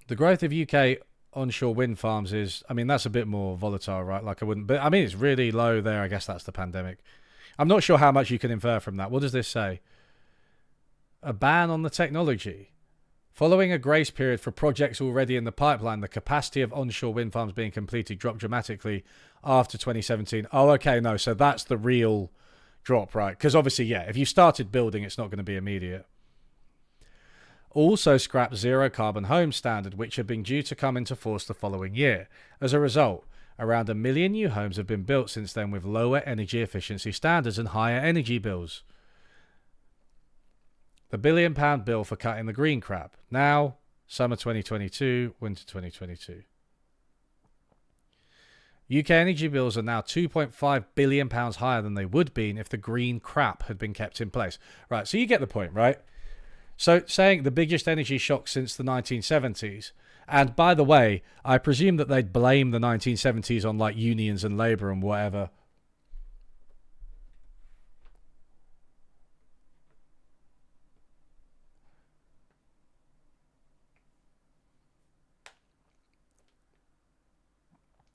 The growth of UK onshore wind farms is, I mean, that's a bit more volatile, right? Like I wouldn't, but I mean, it's really low there. I guess that's the pandemic. I'm not sure how much you can infer from that. What does this say? A ban on the technology. Following a grace period for projects already in the pipeline, the capacity of onshore wind farms being completed dropped dramatically after 2017. Oh, okay, no, so that's the real drop, right? Because obviously, yeah, if you started building, it's not going to be immediate. Also scrapped zero carbon home standard, which had been due to come into force the following year. As a result, around 1 million new homes have been built since then with lower energy efficiency standards and higher energy bills. The £1 billion bill for cutting the green crap. Now, summer 2022, winter 2022. UK energy bills are now £2.5 billion higher than they would be if the green crap had been kept in place. Right, so you get the point, right? So saying the biggest energy shock since the 1970s. And by the way, I presume that they'd blame the 1970s on like unions and labour and whatever.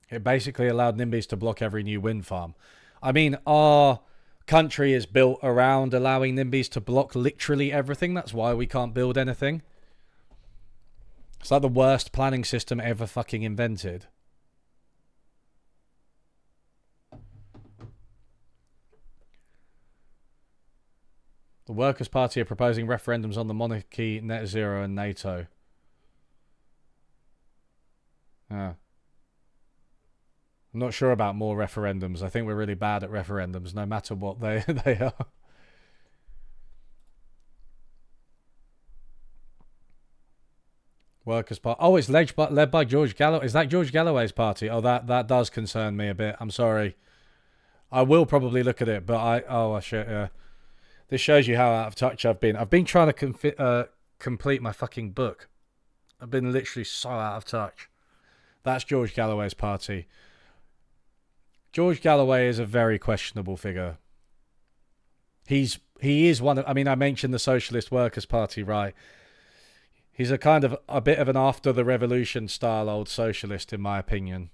It basically allowed NIMBYs to block every new wind farm. I mean, our country is built around allowing NIMBYs to block literally everything. That's why we can't build anything. It's like the worst planning system ever fucking invented. The Workers' Party are proposing referendums on the monarchy, net zero, and NATO. I'm not sure about more referendums. I think we're really bad at referendums, no matter what they are. Workers' Party. Oh, it's led by George Galloway. Is that George Galloway's party? Oh, that does concern me a bit. I'm sorry. I will probably look at it, but shit, yeah. This shows you how out of touch I've been. I've been trying to complete my fucking book. I've been literally so out of touch. That's George Galloway's party. George Galloway is a very questionable figure. He is one of... I mean, I mentioned the Socialist Workers' Party, right? He's a bit of an after the revolution style old socialist, in my opinion.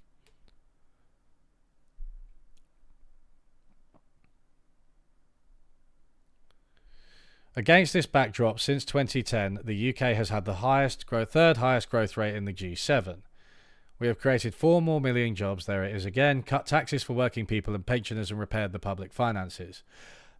Against this backdrop, since 2010, the UK has had the third highest growth rate in the G7. We have created 4 more million jobs, there it is again, cut taxes for working people and pensioners, and repaired the public finances.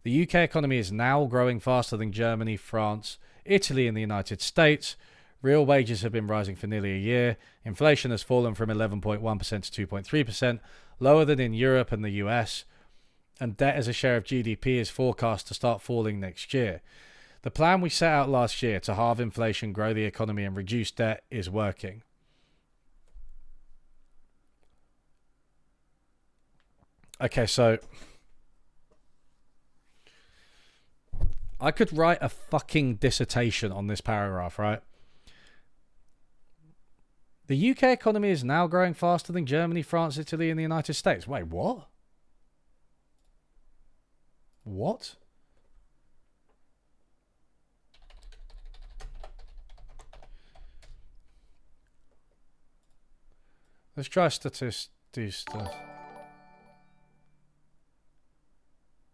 The UK economy is now growing faster than Germany, France, Italy and the United States. Real wages have been rising for nearly a year. Inflation has fallen from 11.1% to 2.3%, lower than in Europe and the US. And debt as a share of GDP is forecast to start falling next year. The plan we set out last year to halve inflation, grow the economy and reduce debt is working. Okay, so I could write a fucking dissertation on this paragraph, right? The UK economy is now growing faster than Germany, France, Italy and the United States. Wait, what? What? Let's try statistics.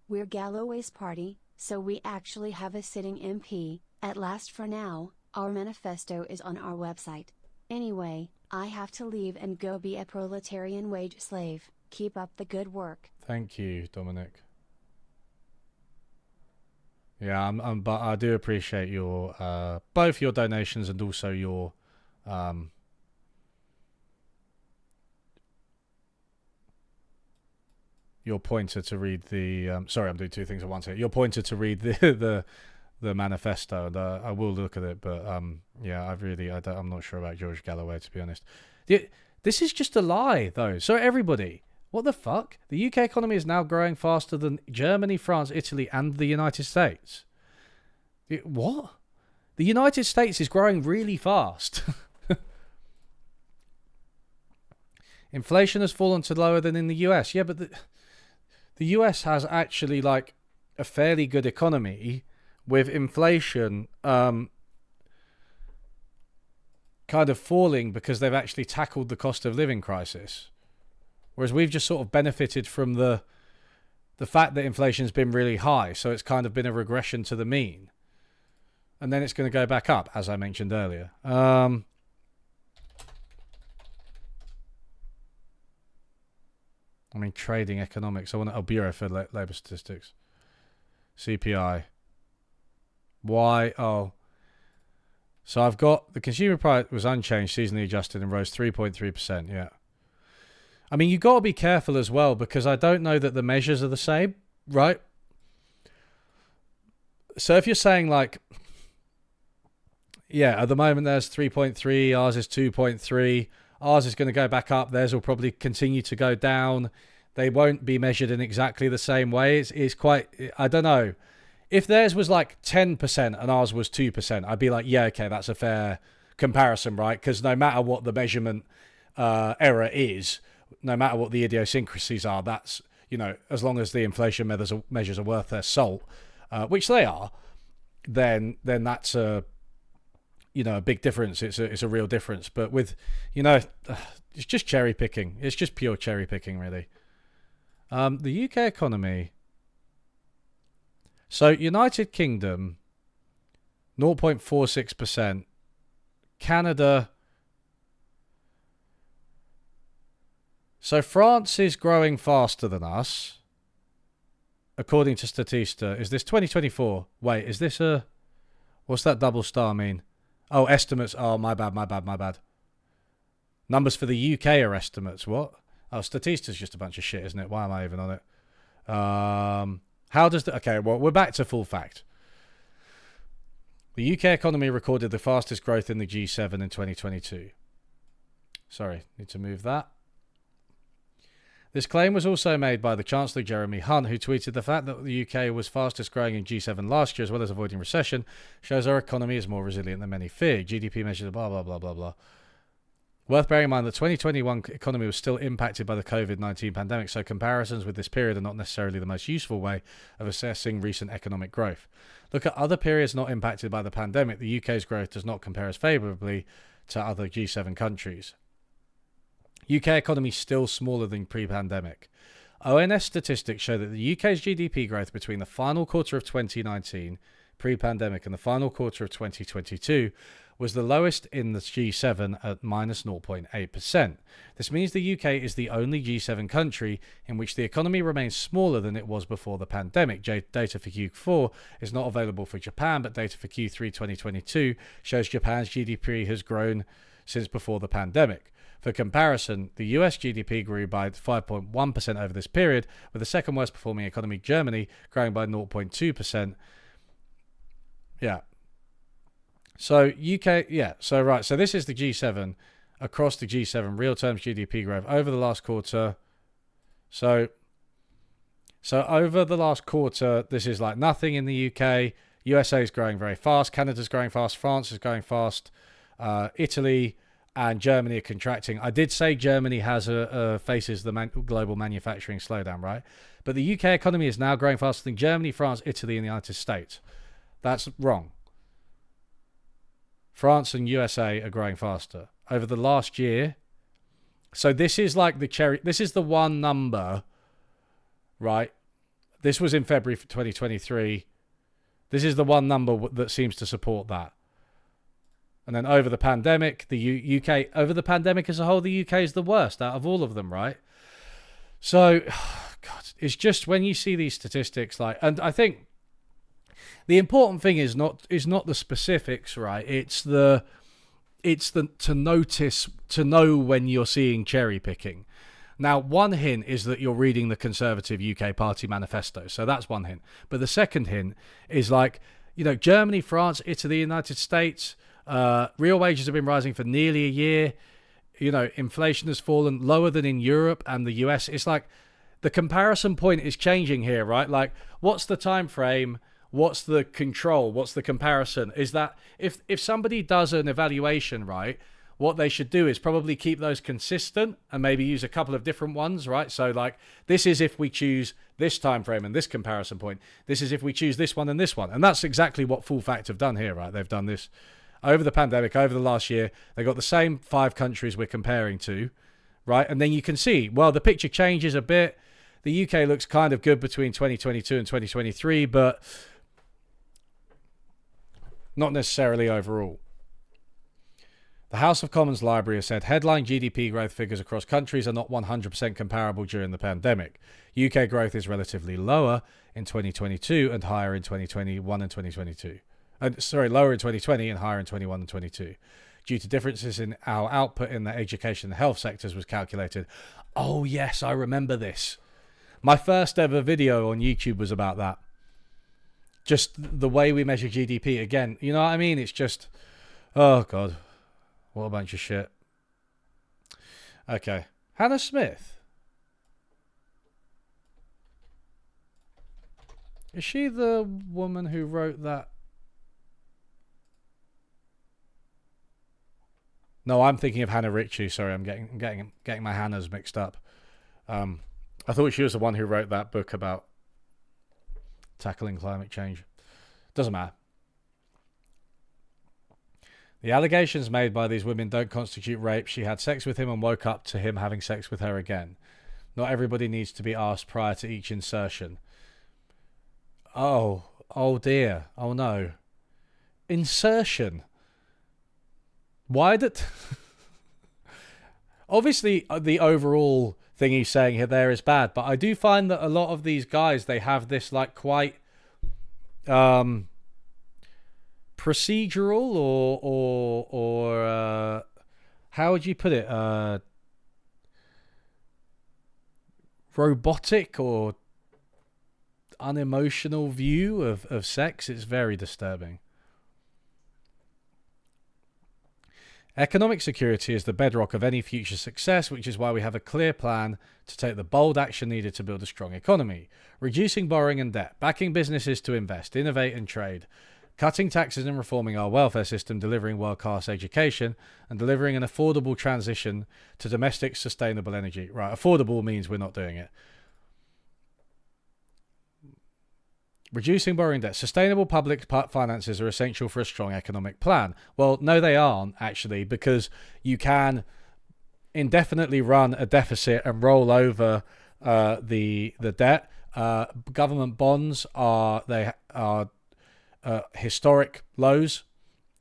We're Galloway's party, so we actually have a sitting MP, at last for now. Our manifesto is on our website. Anyway, I have to leave and go be a proletarian wage slave. Keep up the good work. Thank you, Dominic. Yeah, but I do appreciate your both your donations and also your pointer to read the sorry, I'm doing two things at once here. Your pointer to read the manifesto. I will look at it, but yeah, I'm not sure about George Galloway, to be honest. This is just a lie, though. So everybody, what the fuck? The UK economy is now growing faster than Germany, France, Italy, and the United States. What? The United States is growing really fast. Inflation has fallen to lower than in the US. Yeah, but the US has actually like a fairly good economy with inflation kind of falling because they've actually tackled the cost of living crisis. Whereas we've just sort of benefited from the fact that inflation's been really high, so it's kind of been a regression to the mean. And then it's going to go back up, as I mentioned earlier. I mean, trading economics. I want Bureau for Labour Statistics. CPI. Why? Oh. So I've got the consumer price was unchanged, seasonally adjusted, and rose 3.3%. Yeah. I mean, you got to be careful as well, because I don't know that the measures are the same, right? So if you're saying like, yeah, at the moment there's 3.3, ours is 2.3, ours is going to go back up, theirs will probably continue to go down. They won't be measured in exactly the same way. It's quite, I don't know. If theirs was like 10% and ours was 2%, I'd be like, yeah, okay, that's a fair comparison, right? Because no matter what the measurement error is, no matter what the idiosyncrasies are, that's, you know, as long as the inflation measures are worth their salt, which they are, then that's a, you know, a big difference. It's a real difference. But with, you know, it's just cherry picking. It's just pure cherry picking, really. The UK economy. So United Kingdom, 0.46%. Canada, So France is growing faster than us, according to Statista. Is this 2024? Wait, is this a... What's that double star mean? Oh, estimates. Oh, my bad. Numbers for the UK are estimates. What? Oh, Statista's just a bunch of shit, isn't it? Why am I even on it? How does the... Okay, well, we're back to full fact. The UK economy recorded the fastest growth in the G7 in 2022. Sorry, need to move that. This claim was also made by the Chancellor Jeremy Hunt, who tweeted the fact that the UK was fastest growing in G7 last year, as well as avoiding recession, shows our economy is more resilient than many fear. GDP measures blah, blah, blah, blah, blah. Worth bearing in mind, the 2021 economy was still impacted by the COVID-19 pandemic, so comparisons with this period are not necessarily the most useful way of assessing recent economic growth. Look at other periods not impacted by the pandemic. The UK's growth does not compare as favourably to other G7 countries. UK economy still smaller than pre-pandemic. ONS statistics show that the UK's GDP growth between the final quarter of 2019, pre-pandemic, and the final quarter of 2022 was the lowest in the G7 at minus 0.8%. This means the UK is the only G7 country in which the economy remains smaller than it was before the pandemic. Data for Q4 is not available for Japan, but data for Q3 2022 shows Japan's GDP has grown since before the pandemic. For comparison, the US GDP grew by 5.1% over this period, with the second worst performing economy, Germany, growing by 0.2%. Yeah. So UK, yeah. So right. So this is the G7 across the G7 real terms GDP growth over the last quarter. So over the last quarter, this is like nothing in the UK. USA is growing very fast. Canada's growing fast. France is growing fast. Italy and Germany are contracting. I did say Germany has faces the global manufacturing slowdown, right? But the UK economy is now growing faster than Germany, France, Italy, and the United States. That's wrong. France and USA are growing faster over the last year. So this is like the cherry. This is the one number, right? This was in February 2023. This is the one number that seems to support that. And then over the pandemic, the UK, over the pandemic as a whole, the UK is the worst out of all of them, right? So, God, it's just when you see these statistics, like, and I think the important thing is not the specifics, right? It's the to notice, to know when you're seeing cherry picking. Now, one hint is that you're reading the Conservative UK Party manifesto. So that's one hint. But the second hint is like, you know, Germany, France, Italy, United States, real wages have been rising for nearly a year. You know, inflation has fallen lower than in Europe and the US. It's like the comparison point is changing here, right? Like, what's the time frame? What's the control? What's the comparison? Is that if somebody does an evaluation, right, what they should do is probably keep those consistent and maybe use a couple of different ones, right? So like, this is if we choose this time frame and this comparison point. This is if we choose this one and this one. And that's exactly what Full Fact have done here, right? They've done this over the pandemic, over the last year. They got the same 5 countries we're comparing to, right? And then you can see, well, the picture changes a bit. The UK looks kind of good between 2022 and 2023, but not necessarily overall. The House of Commons Library has said headline GDP growth figures across countries are not 100% comparable during the pandemic. UK growth is relatively lower in 2022 and higher in 2021 and 2022. Lower in 2020 and higher in 21 and 22. Due to differences in our output in the education and health sectors was calculated. Oh yes, I remember this. My first ever video on YouTube was about that. Just the way we measure GDP. Again, you know what I mean? It's just, oh God. What a bunch of shit. Okay. Hannah Smith. Is she the woman who wrote that? No, I'm thinking of Hannah Ritchie. Sorry, I'm getting my Hannahs mixed up. I thought she was the one who wrote that book about tackling climate change. Doesn't matter. The allegations made by these women don't constitute rape. She had sex with him and woke up to him having sex with her again. Not everybody needs to be asked prior to each insertion. Oh dear. Oh no. Insertion. Why did... Obviously, the overall thing he's saying here there is bad. But I do find that a lot of these guys, they have this like quite procedural or how would you put it? Robotic or unemotional view of sex. It's very disturbing. Economic security is the bedrock of any future success, which is why we have a clear plan to take the bold action needed to build a strong economy. Reducing borrowing and debt, backing businesses to invest, innovate and trade, cutting taxes and reforming our welfare system, delivering world-class education, and delivering an affordable transition to domestic sustainable energy. Right, affordable means we're not doing it. Reducing borrowing debt. Sustainable public finances are essential for a strong economic plan. Well, no, they aren't, actually, because you can indefinitely run a deficit and roll over the debt. Government bonds are historic lows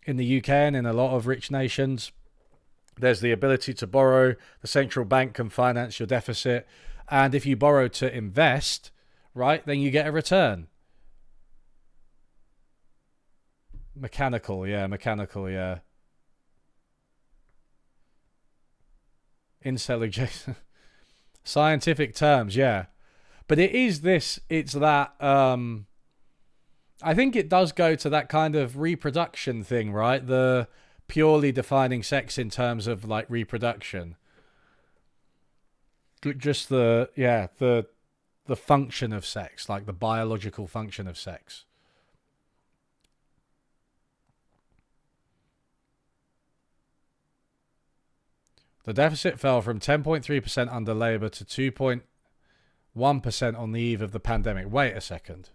in the UK and in a lot of rich nations. There's the ability to borrow. The central bank can finance your deficit. And if you borrow to invest, right, then you get a return. Mechanical, yeah. Incel adjacent. Scientific terms, yeah. But it's that, I think it does go to that kind of reproduction thing, right? The purely defining sex in terms of like reproduction. Just the function of sex, like the biological function of sex. The deficit fell from 10.3% under Labour to 2.1% on the eve of the pandemic. Wait a second.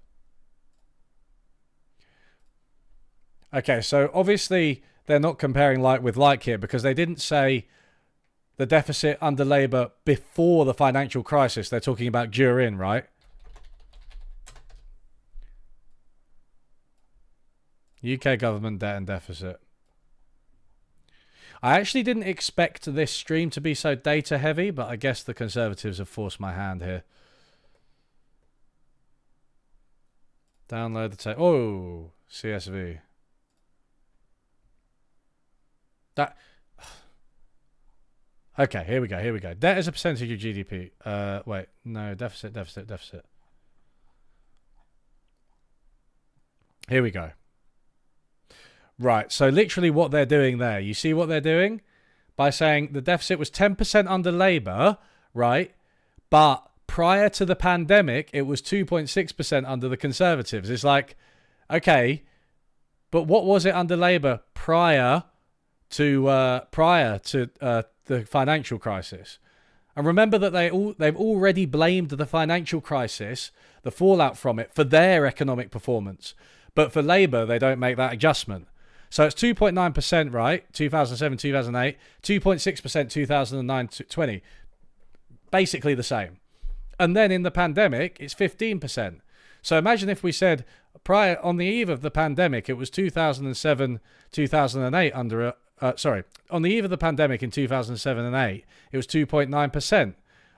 Okay, so obviously they're not comparing like with like here because they didn't say the deficit under Labour before the financial crisis. They're talking about during, right? UK government debt and deficit. I actually didn't expect this stream to be so data heavy, but I guess the Conservatives have forced my hand here. Download the tape. Oh, CSV. That. Okay, here we go. Debt as a percentage of GDP. Wait, no, deficit. Here we go. Right, so literally what they're doing there, you see what they're doing? By saying the deficit was 10% under Labour, right? But prior to the pandemic, it was 2.6% under the Conservatives. It's like, okay, but what was it under Labour prior to the financial crisis? And remember that they've already blamed the financial crisis, the fallout from it, for their economic performance. But for Labour, they don't make that adjustment. So it's 2.9%, right? 2007, 2008, 2.6%, 2009, 20. Basically the same. And then in the pandemic, it's 15%. So imagine if we said prior on the eve of the pandemic, it was 2007, 2008 on the eve of the pandemic in 2007 and 8, it was 2.9%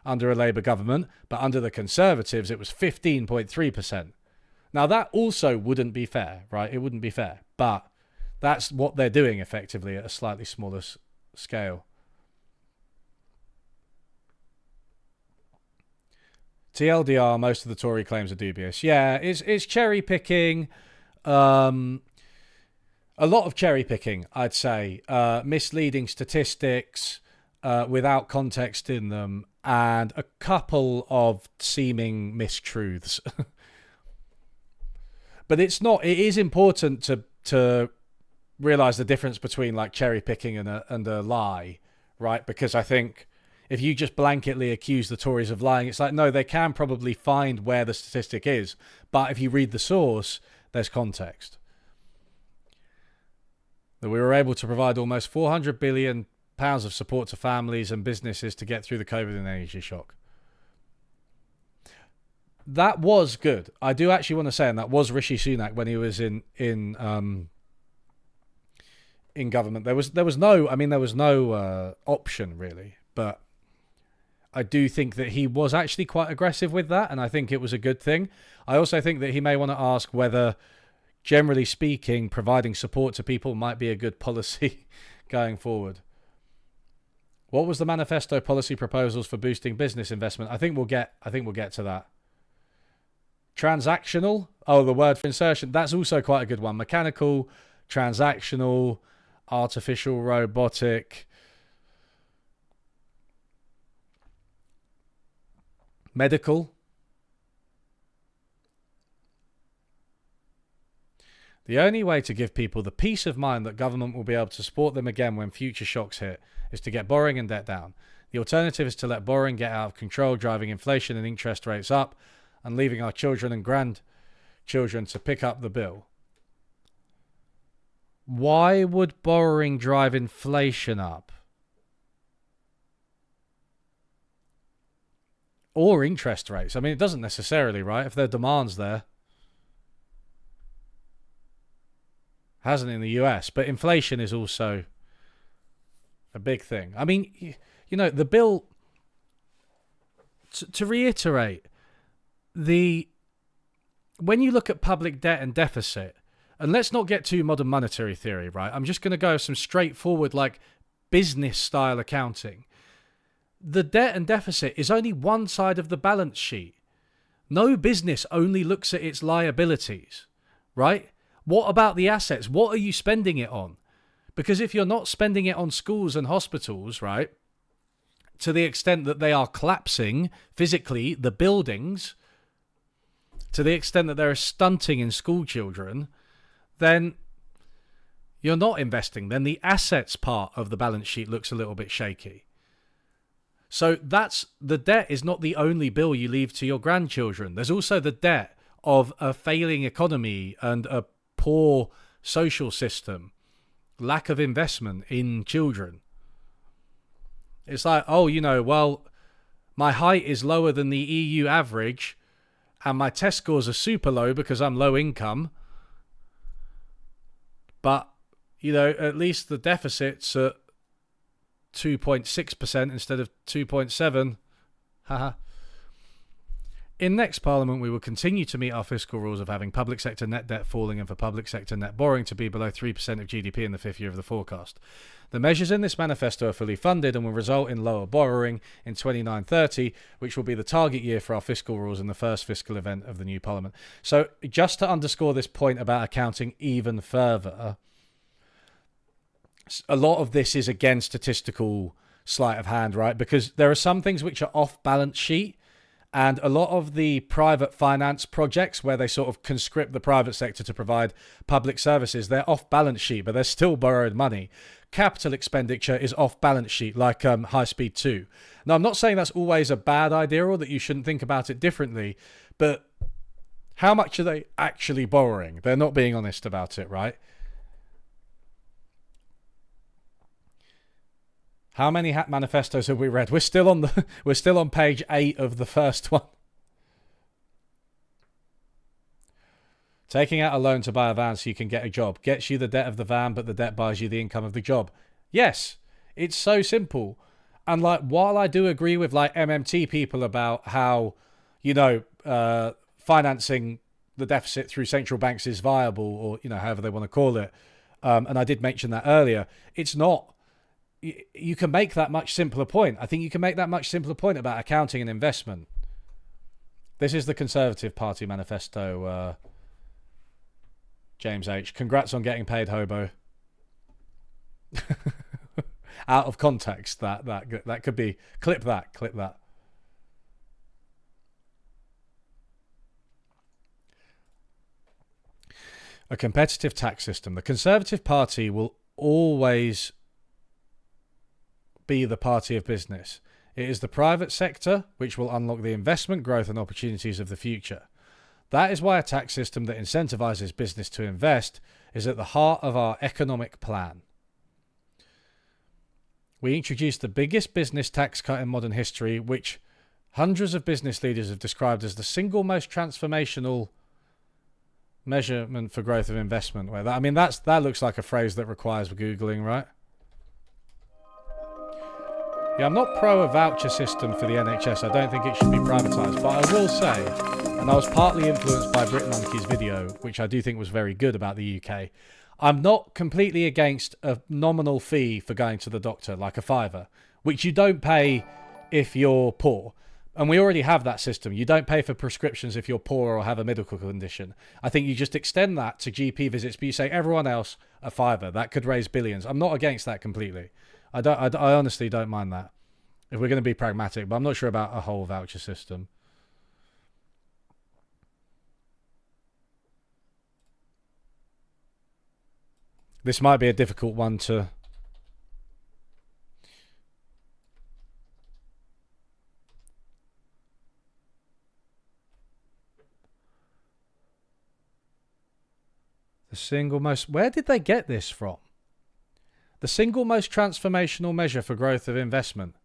under a Labour government, but under the Conservatives, it was 15.3%. Now that also wouldn't be fair, right? It wouldn't be fair, but that's what they're doing effectively at a slightly smaller scale. TLDR, most of the Tory claims are dubious. Yeah, it's cherry picking. A lot of cherry picking, I'd say. Misleading statistics without context in them, and a couple of seeming mistruths. But it is important to realize the difference between like cherry picking and a lie, right? Because I think if you just blanketly accuse the Tories of lying, it's like, no, they can probably find where the statistic is, but if you read the source, there's context. That we were able to provide almost £400 billion of support to families and businesses to get through the COVID and energy shock. That was good. I do actually want to say, and that was Rishi Sunak when he was in government. There was no option really, but I do think that he was actually quite aggressive with that, and I think it was a good thing. I also think that he may want to ask whether, generally speaking, providing support to people might be a good policy going forward. What was the manifesto policy proposals for boosting business investment? I think we'll get to that. Transactional. Oh, the word for insertion. That's also quite a good one. Mechanical, transactional, artificial, robotic, medical. The only way to give people the peace of mind that government will be able to support them again when future shocks hit is to get borrowing and debt down. The alternative is to let borrowing get out of control, driving inflation and interest rates up, and leaving our children and grandchildren to pick up the bill. Why would borrowing drive inflation up? Or interest rates? I mean, it doesn't necessarily, right? If there are demands there. Hasn't in the US, but inflation is also a big thing. I mean, you know, the bill, to reiterate, when you look at public debt and deficit, and let's not get too modern monetary theory, right? I'm just going to go some straightforward, like, business style accounting. The debt and deficit is only one side of the balance sheet. No business only looks at its liabilities, right? What about the assets? What are you spending it on? Because if you're not spending it on schools and hospitals, right, to the extent that they are collapsing physically, the buildings, to the extent that there is stunting in school children, then you're not investing. Then the assets part of the balance sheet looks a little bit shaky. So the debt is not the only bill you leave to your grandchildren. There's also the debt of a failing economy and a poor social system, lack of investment in children. It's like, oh, you know, well, my height is lower than the EU average and my test scores are super low because I'm low income. But, you know, at least the deficit's at 2.6% instead of 2.7%. Haha. In next Parliament, we will continue to meet our fiscal rules of having public sector net debt falling and for public sector net borrowing to be below 3% of GDP in the fifth year of the forecast. The measures in this manifesto are fully funded and will result in lower borrowing in 29-30, which will be the target year for our fiscal rules in the first fiscal event of the new Parliament. So just to underscore this point about accounting even further, a lot of this is again statistical sleight of hand, right? Because there are some things which are off balance sheet. And a lot of the private finance projects where they sort of conscript the private sector to provide public services, they're off balance sheet, but they're still borrowed money. Capital expenditure is off balance sheet, like High Speed 2. Now, I'm not saying that's always a bad idea or that you shouldn't think about it differently, but how much are they actually borrowing? They're not being honest about it, right? How many manifestos have we read? We're still on page 8 of the first one. Taking out a loan to buy a van so you can get a job gets you the debt of the van, but the debt buys you the income of the job. Yes, it's so simple. And like, while I do agree with like MMT people about how, you know, financing the deficit through central banks is viable, or, you know, however they want to call it, and I did mention that earlier, it's not. You can make that much simpler point. I think you can make that much simpler point about accounting and investment. This is the Conservative Party manifesto, James H. Congrats on getting paid, hobo. Out of context, that could be... Clip that. A competitive tax system. The Conservative Party will always be the party of business. It is the private sector which will unlock the investment, growth and opportunities of the future. That is why a tax system that incentivizes business to invest is at the heart of our economic plan. We introduced the biggest business tax cut in modern history, which hundreds of business leaders have described as the single most transformational measurement for growth of investment. I mean, that looks like a phrase that requires Googling, right? Yeah, I'm not pro a voucher system for the NHS. I don't think it should be privatised. But I will say, and I was partly influenced by BritMonkey's video, which I do think was very good about the UK, I'm not completely against a nominal fee for going to the doctor, like a £5, which you don't pay if you're poor. And we already have that system. You don't pay for prescriptions if you're poor or have a medical condition. I think you just extend that to GP visits, but you say everyone else a £5. That could raise billions. I'm not against that completely. I honestly don't mind that if we're going to be pragmatic, but I'm not sure about a whole voucher system. This might be a difficult one to... The single most... Where did they get this from? The single most transformational measure for growth of investment.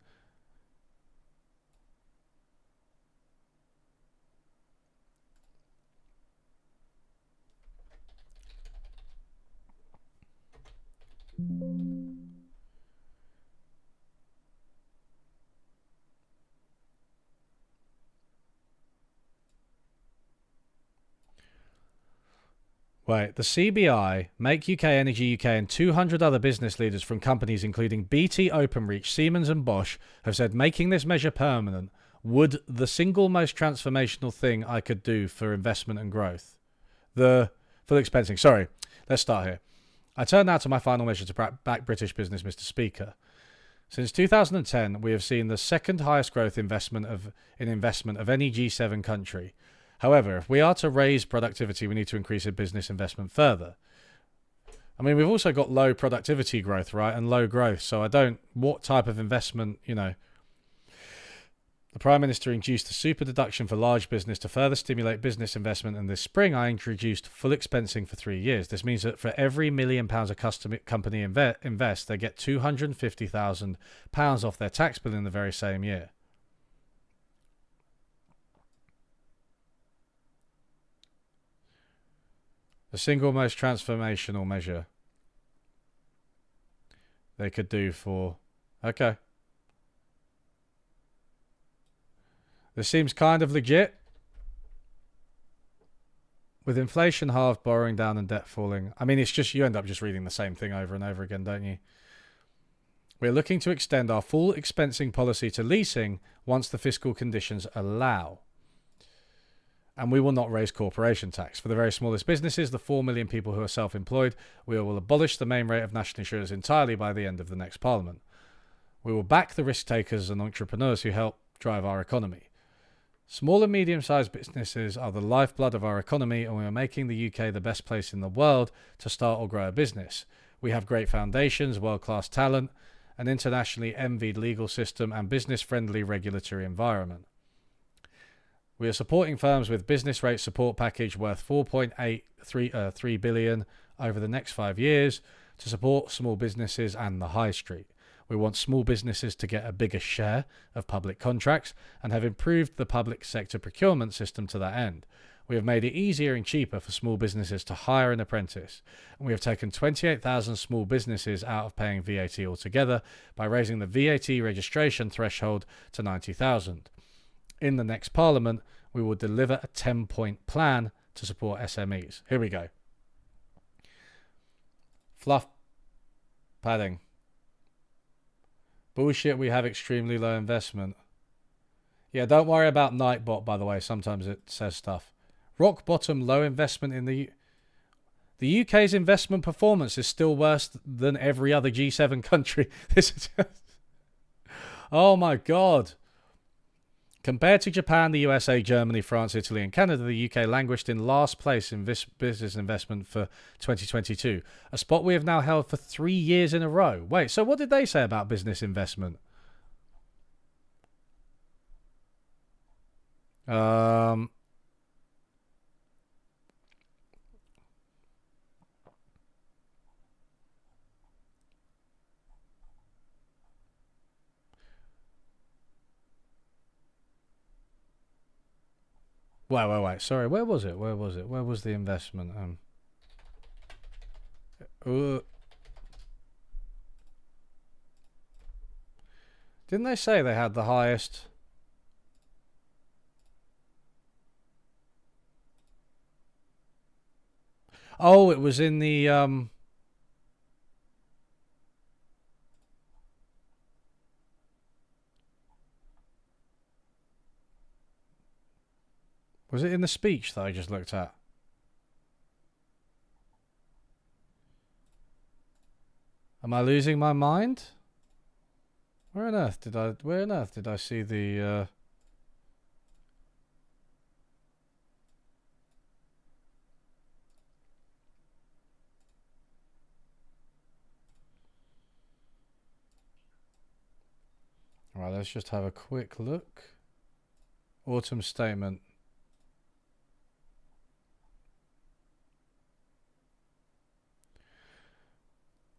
Wait, the CBI, Make UK Energy UK, and 200 other business leaders from companies including BT, Openreach, Siemens and Bosch have said making this measure permanent would the single most transformational thing I could do for investment and growth. For the expensing. Sorry, let's start here. I turn now to my final measure to back British business, Mr. Speaker. Since 2010, we have seen the second highest growth in investment of any G7 country. However, if we are to raise productivity, we need to increase business investment further. I mean, we've also got low productivity growth, right? And low growth. So what type of investment, The Prime Minister introduced a super deduction for large business to further stimulate business investment. And this spring, I introduced full expensing for 3 years. This means that for every £1 million a company invest, they get £250,000 off their tax bill in the very same year. The single most transformational measure they could do for... Okay. This seems kind of legit. With inflation halved, borrowing down and debt falling. I mean, it's just, you end up just reading the same thing over and over again, don't you? We're looking to extend our full expensing policy to leasing once the fiscal conditions allow. And we will not raise corporation tax. For the very smallest businesses, the 4 million people who are self-employed, we will abolish the main rate of national insurance entirely by the end of the next parliament. We will back the risk takers and entrepreneurs who help drive our economy. Small and medium-sized businesses are the lifeblood of our economy, and we are making the UK the best place in the world to start or grow a business. We have great foundations, world-class talent, an internationally envied legal system, and business-friendly regulatory environment. We are supporting firms with business rate support package worth $4.83 billion over the next 5 years to support small businesses and the high street. We want small businesses to get a bigger share of public contracts and have improved the public sector procurement system to that end. We have made it easier and cheaper for small businesses to hire an apprentice, and we have taken 28,000 small businesses out of paying VAT altogether by raising the VAT registration threshold to 90,000. In the next parliament, we will deliver a 10-point plan to support SMEs. Here we go. Fluff padding. Bullshit, we have extremely low investment. Yeah, don't worry about Nightbot, by the way. Sometimes it says stuff. Rock bottom, low investment in the UK's investment performance is still worse than every other G7 country. This is just... Oh my God. Compared to Japan, the USA, Germany, France, Italy, and Canada, the UK languished in last place in business investment for 2022, a spot we have now held for 3 years in a row. Wait, so what did they say about business investment? Wait. Sorry, where was it? Where was the investment? Didn't they say they had the highest? Oh, it was in the was it in the speech that I just looked at? Am I losing my mind? Where on earth did I see the Right, let's just have a quick look. Autumn statement.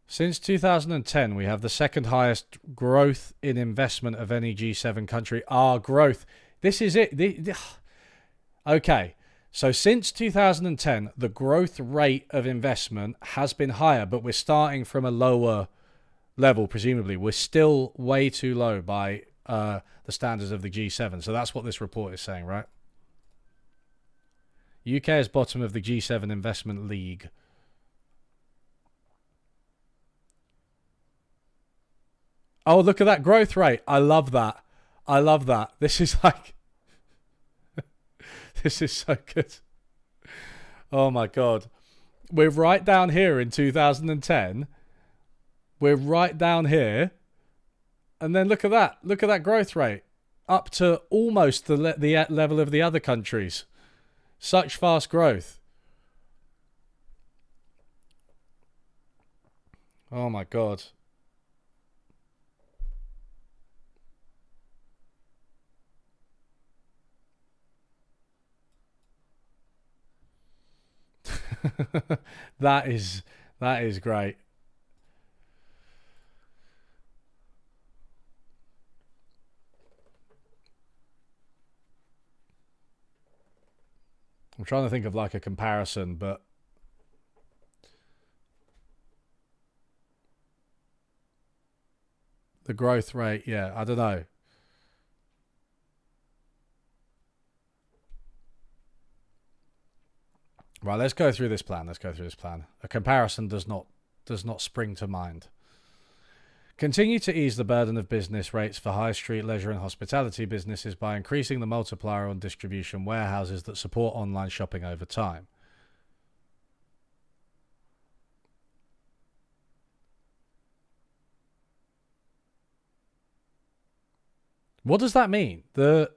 Since 2010, we have the second highest growth in investment of any G7 country. Our growth. This is it. Okay. So since 2010, the growth rate of investment has been higher, but we're starting from a lower level, presumably. We're still way too low by the standards of the G7. So that's what this report is saying, right? UK is bottom of the G7 investment league. Oh, look at that growth rate. I love that. I love that. This is like... this is so good. Oh my God. We're right down here in 2010. We're right down here. And then look at that. Look at that growth rate. Up to almost the level of the other countries. Such fast growth. Oh my God. that is great. I'm trying to think of like a comparison, but the growth rate, yeah, I don't know. Right, let's go through this plan. A comparison does not spring to mind. Continue to ease the burden of business rates for high street, leisure and hospitality businesses by increasing the multiplier on distribution warehouses that support online shopping over time. What does that mean? The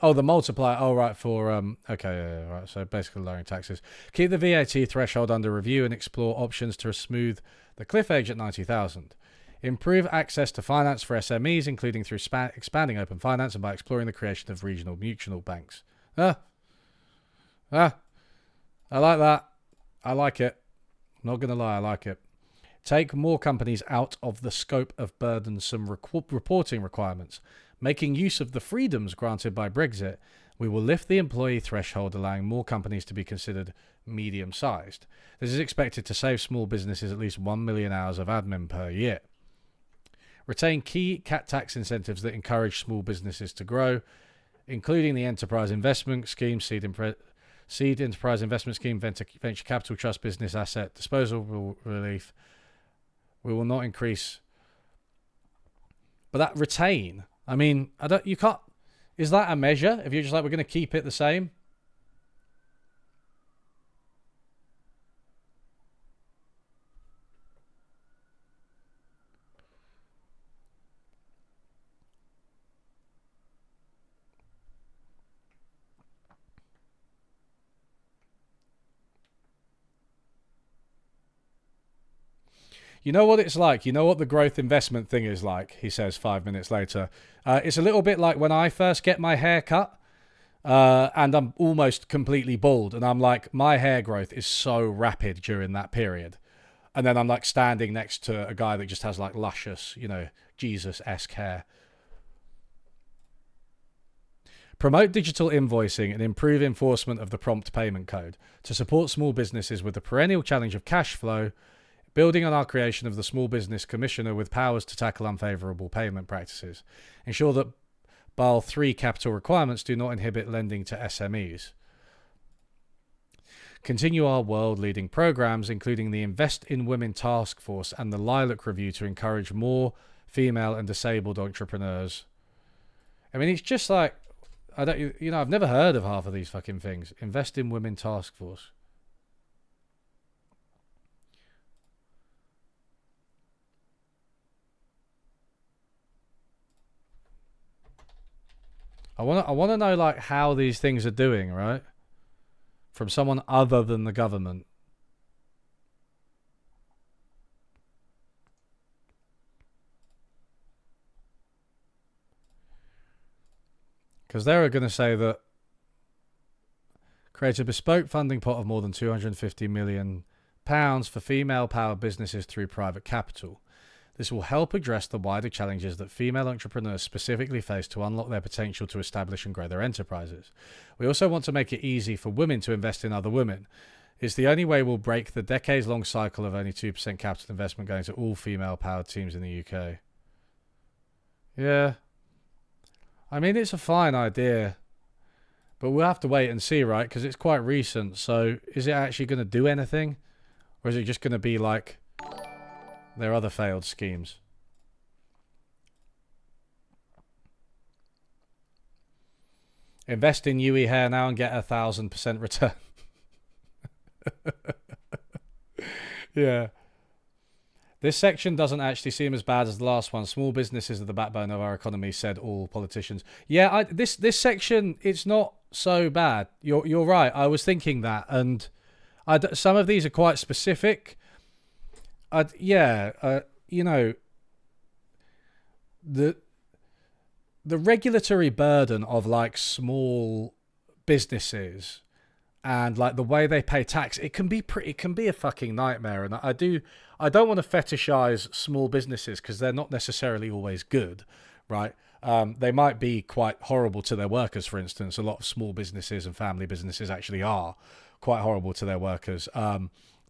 multiplier. Oh, right, for okay, yeah, right. So basically lowering taxes. Keep the VAT threshold under review and explore options to smooth the cliff edge at 90,000. Improve access to finance for SMEs, including through expanding open finance and by exploring the creation of regional mutual banks. I like that. I like it. I'm not gonna lie, I like it. Take more companies out of the scope of burdensome reporting requirements. Making use of the freedoms granted by Brexit, we will lift the employee threshold, allowing more companies to be considered medium-sized. This is expected to save small businesses at least 1 million hours of admin per year. Retain key tax incentives that encourage small businesses to grow, including the Enterprise Investment Scheme, Seed Enterprise Investment Scheme, Venture Capital Trust, Business Asset Disposal Relief. We will not increase... But that retain... I mean, you can't... Is that a measure? If you're just like, we're going to keep it the same? You know what it's like? You know what the growth investment thing is like? He says 5 minutes later. It's a little bit like when I first get my hair cut and I'm almost completely bald. And I'm like, my hair growth is so rapid during that period. And then I'm like standing next to a guy that just has like luscious, Jesus-esque hair. Promote digital invoicing and improve enforcement of the prompt payment code to support small businesses with the perennial challenge of cash flow. building on our creation of the Small Business Commissioner with powers to tackle unfavourable payment practices. Ensure that Basel III capital requirements do not inhibit lending to SMEs. Continue our world-leading programs, including the Invest in Women Task Force and the Lilac Review, to encourage more female and disabled entrepreneurs. I mean, it's just like, I've never heard of half of these fucking things. Invest in Women Task Force. I want to know like how these things are doing, right? From someone other than the government. Because they're going to say that create a bespoke funding pot of more than £250 million for female-powered businesses through private capital. This will help address the wider challenges that female entrepreneurs specifically face to unlock their potential to establish and grow their enterprises. We also want to make it easy for women to invest in other women. It's the only way we'll break the decades-long cycle of only 2% capital investment going to all female-powered teams in the UK. Yeah. I mean, it's a fine idea, but we'll have to wait and see, right? Because it's quite recent. So is it actually going to do anything? Or is it just going to be like their other failed schemes? Invest in UE hair now and get 1,000% return. Yeah. This section doesn't actually seem as bad as the last one. Small businesses are the backbone of our economy, said all politicians. Yeah, this section, it's not so bad. You're right. I was thinking that, and some of these are quite specific. The regulatory burden of like small businesses and like the way they pay tax, it can be a fucking nightmare. And I don't want to fetishize small businesses because they're not necessarily always good, right? They might be quite horrible to their workers, for instance. A lot of small businesses and family businesses actually are quite horrible to their workers.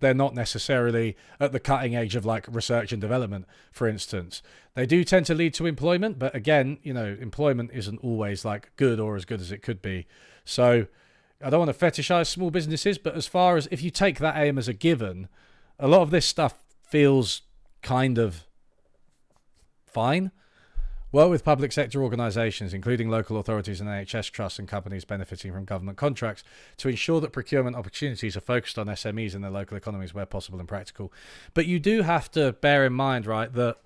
They're not necessarily at the cutting edge of like research and development, for instance. They do tend to lead to employment, but again, employment isn't always like good or as good as it could be. So I don't want to fetishize small businesses, but as far as if you take that aim as a given, a lot of this stuff feels kind of fine. Work with public sector organisations, including local authorities and NHS trusts and companies benefiting from government contracts, to ensure that procurement opportunities are focused on SMEs in their local economies where possible and practical. But you do have to bear in mind, right, that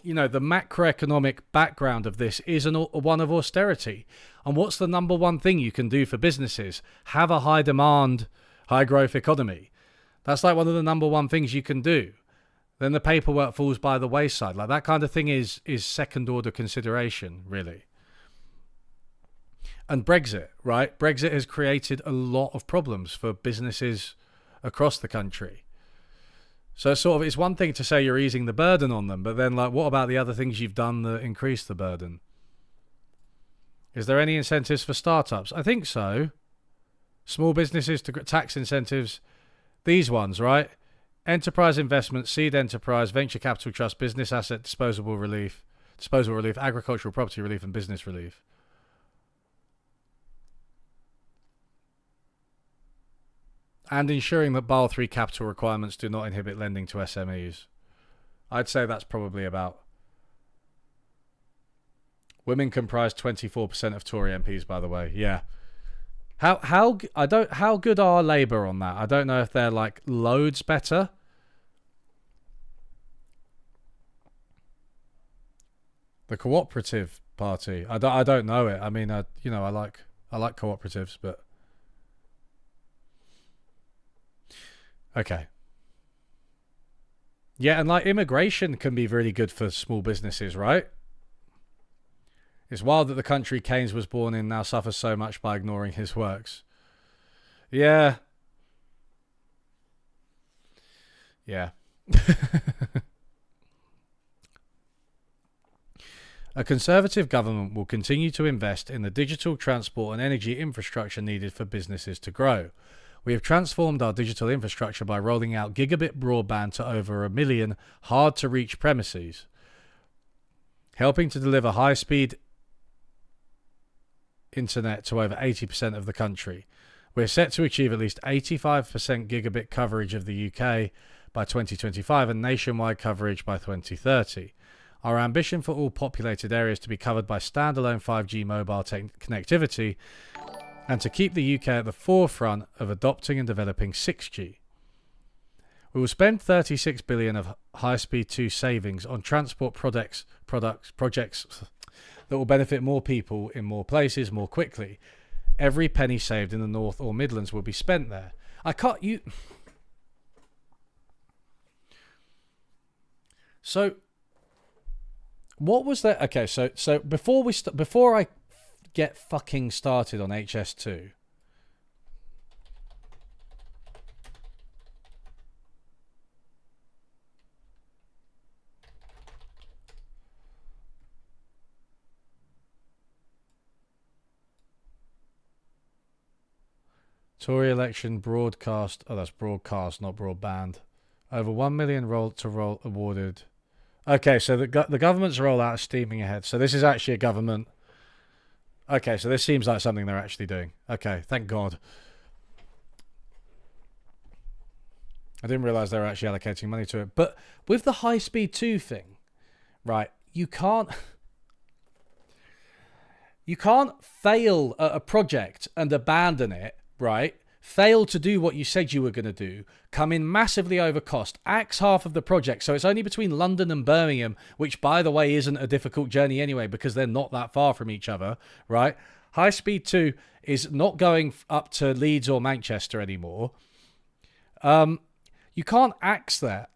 the macroeconomic background of this is one of austerity. And what's the number one thing you can do for businesses? Have a high demand, high growth economy. That's like one of the number one things you can do. Then the paperwork falls by the wayside. Like that kind of thing is second order consideration, really. And Brexit, right? Brexit has created a lot of problems for businesses across the country. So it's one thing to say you're easing the burden on them, but then like what about the other things you've done that increase the burden? Is there any incentives for startups? I think so. Small businesses to tax incentives. These ones, right? Enterprise investment, seed enterprise, venture capital trust, business asset disposal relief, agricultural property relief, and business relief. And ensuring that Basel III capital requirements do not inhibit lending to SMEs. I'd say that's probably about. Women comprise 24% of Tory MPs, by the way. Yeah. How good are Labour on that? I don't know if they're like loads better. The Cooperative Party. I don't know it. I mean, I like cooperatives, but okay. Yeah, and like immigration can be really good for small businesses, right? It's wild that the country Keynes was born in now suffers so much by ignoring his works. Yeah. Yeah. A Conservative government will continue to invest in the digital, transport and energy infrastructure needed for businesses to grow. We have transformed our digital infrastructure by rolling out gigabit broadband to over 1 million hard-to-reach premises, helping to deliver high-speed internet to over 80% of the country. We're set to achieve at least 85% gigabit coverage of the UK by 2025 and nationwide coverage by 2030. Our ambition for all populated areas to be covered by standalone 5G mobile connectivity and to keep the UK at the forefront of adopting and developing 6G. We will spend 36 billion of high-speed 2 savings on transport projects that will benefit more people in more places more quickly. Every penny saved in the North or Midlands will be spent there. So, what was that? Okay, so before I get fucking started on HS2, Tory election broadcast. Oh, that's broadcast, not broadband. Over 1 million roll awarded. Okay, so the government's rollout is steaming ahead. So this is actually a government. Okay, so this seems like something they're actually doing. Okay, thank God. I didn't realise they were actually allocating money to it. But with the high-speed 2 thing, right, you can't fail at a project and abandon it, right? Fail to do what you said you were going to do, come in massively over cost, axe half of the project, so it's only between London and Birmingham, which, by the way, isn't a difficult journey anyway because they're not that far from each other, right? High Speed 2 is not going up to Leeds or Manchester anymore. You can't axe that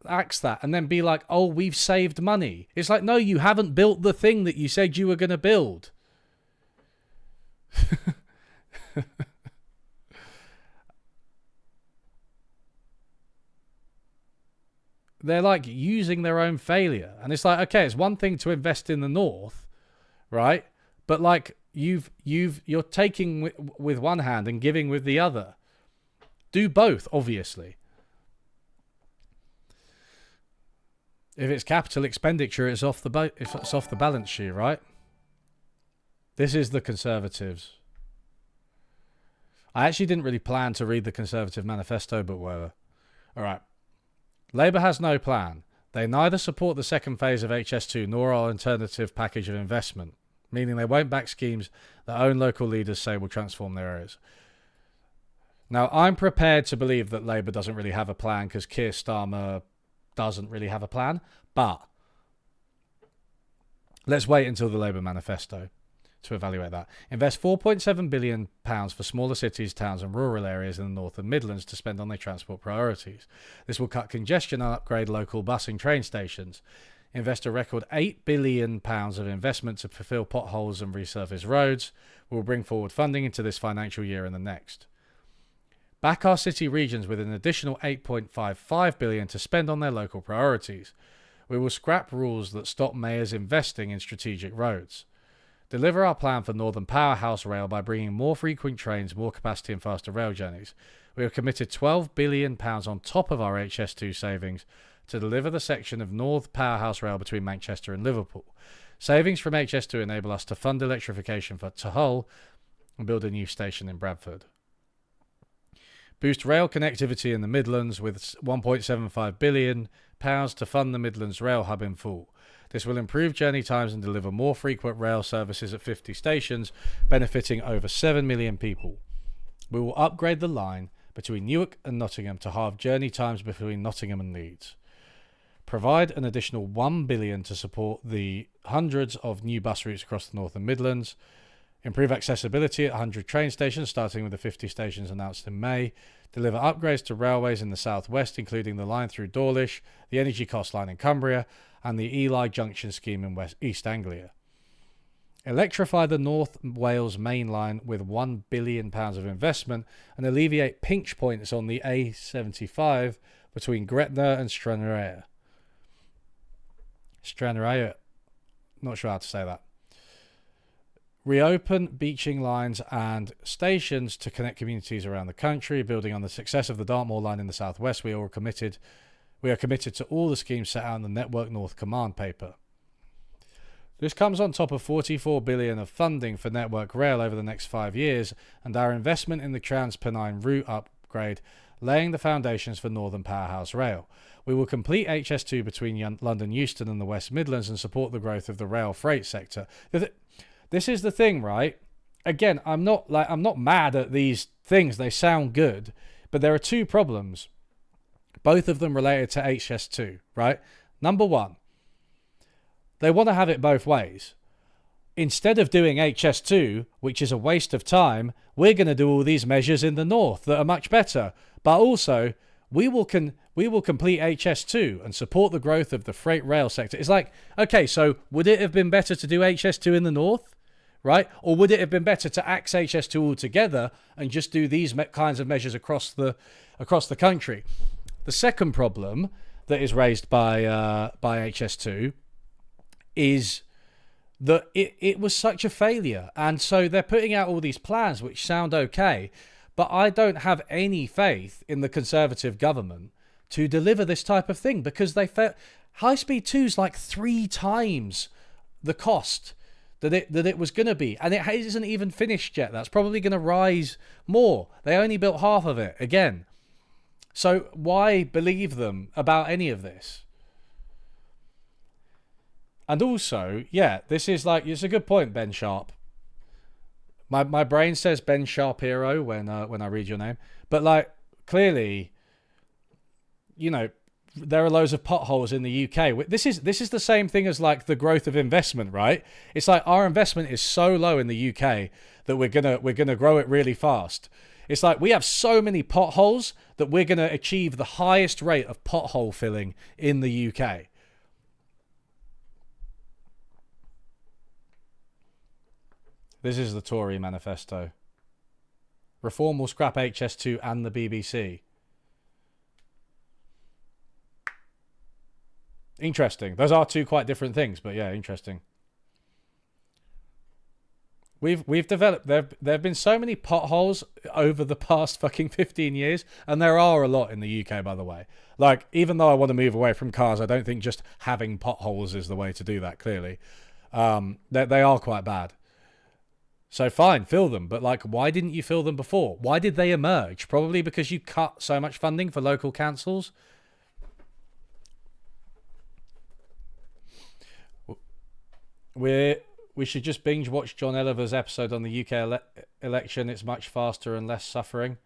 and then be like, oh, we've saved money. It's like, no, you haven't built the thing that you said you were going to build. They're like using their own failure. And it's like, okay, it's one thing to invest in the North, right? But like you're taking with one hand and giving with the other. Do both, obviously. If it's capital expenditure, it's off the balance sheet, right? This is the Conservatives. I actually didn't really plan to read the Conservative Manifesto, but whatever. All right. Labour has no plan. They neither support the second phase of HS2 nor our alternative package of investment, meaning they won't back schemes that own local leaders say will transform their areas. Now, I'm prepared to believe that Labour doesn't really have a plan because Keir Starmer doesn't really have a plan, but let's wait until the Labour manifesto to evaluate that. Invest £4.7 billion for smaller cities, towns and rural areas in the North and Midlands to spend on their transport priorities. This will cut congestion and upgrade local bus and train stations. Invest a record £8 billion of investment to fulfil potholes and resurface roads. We will bring forward funding into this financial year and the next. Back our city regions with an additional £8.55 billion to spend on their local priorities. We will scrap rules that stop mayors investing in strategic roads. Deliver our plan for Northern Powerhouse Rail by bringing more frequent trains, more capacity and faster rail journeys. We have committed £12 billion on top of our HS2 savings to deliver the section of North Powerhouse Rail between Manchester and Liverpool. Savings from HS2 enable us to fund electrification to Hull and build a new station in Bradford. Boost rail connectivity in the Midlands with £1.75 billion to fund the Midlands Rail Hub in full. This will improve journey times and deliver more frequent rail services at 50 stations, benefiting over 7 million people. We will upgrade the line between Newark and Nottingham to halve journey times between Nottingham and Leeds. Provide an additional £1 billion to support the hundreds of new bus routes across the North and Midlands. Improve accessibility at 100 train stations, starting with the 50 stations announced in May. Deliver upgrades to railways in the southwest, including the line through Dawlish, the Energy Cost Line in Cumbria, and the Ely Junction scheme in East Anglia. Electrify the North Wales main line with £1 billion of investment and alleviate pinch points on the A75 between Gretna and Stranraer. Not sure how to say that. reopen beaching lines and stations to connect communities around the country, building on the success of the Dartmoor line in the southwest. We are committed to all the schemes set out in the Network North Command paper. This comes on top of 44 billion of funding for Network Rail over the next 5 years and our investment in the Trans-Pennine route upgrade, laying the foundations for Northern Powerhouse Rail. We will complete HS2 between London Euston and the West Midlands and support the growth of the rail freight sector. This is the thing, right? Again, I'm not mad at these things. They sound good, but there are two problems. Both of them related to HS2, right? Number one, they want to have it both ways. Instead of doing HS2, which is a waste of time, we're going to do all these measures in the north that are much better. But also, we will complete HS2 and support the growth of the freight rail sector. It's like, okay, so would it have been better to do HS2 in the north? Right? Or would it have been better to axe HS2 altogether and just do these kinds of measures across the country? The second problem that is raised by HS2 is that it was such a failure, and so they're putting out all these plans which sound okay, but I don't have any faith in the Conservative government to deliver this type of thing because they fail. High Speed 2 is like 3 times the cost that it was going to be, and it isn't even finished yet. That's probably going to rise more. They only built half of it again. So why believe them about any of this? And also, yeah, this is like, it's a good point, Ben Sharp. My brain says Ben Sharpiro when I read your name, but like clearly, you know, there are loads of potholes in the UK. This is the same thing as like the growth of investment, right? It's like our investment is so low in the UK that we're gonna grow it really fast. It's like we have so many potholes that we're gonna achieve the highest rate of pothole filling in the UK. This is the Tory manifesto. Reform will scrap HS2 and the BBC. Interesting. Those are two quite different things, but yeah, interesting. We've developed, there have been so many potholes over the past fucking 15 years, and there are a lot in the UK, by the way. Like, even though I want to move away from cars, I don't think just having potholes is the way to do that, clearly. They are quite bad. So fine, fill them, but like, why didn't you fill them before? Why did they emerge? Probably because you cut so much funding for local councils. We should just binge watch John Oliver's episode on the UK election. It's much faster and less suffering.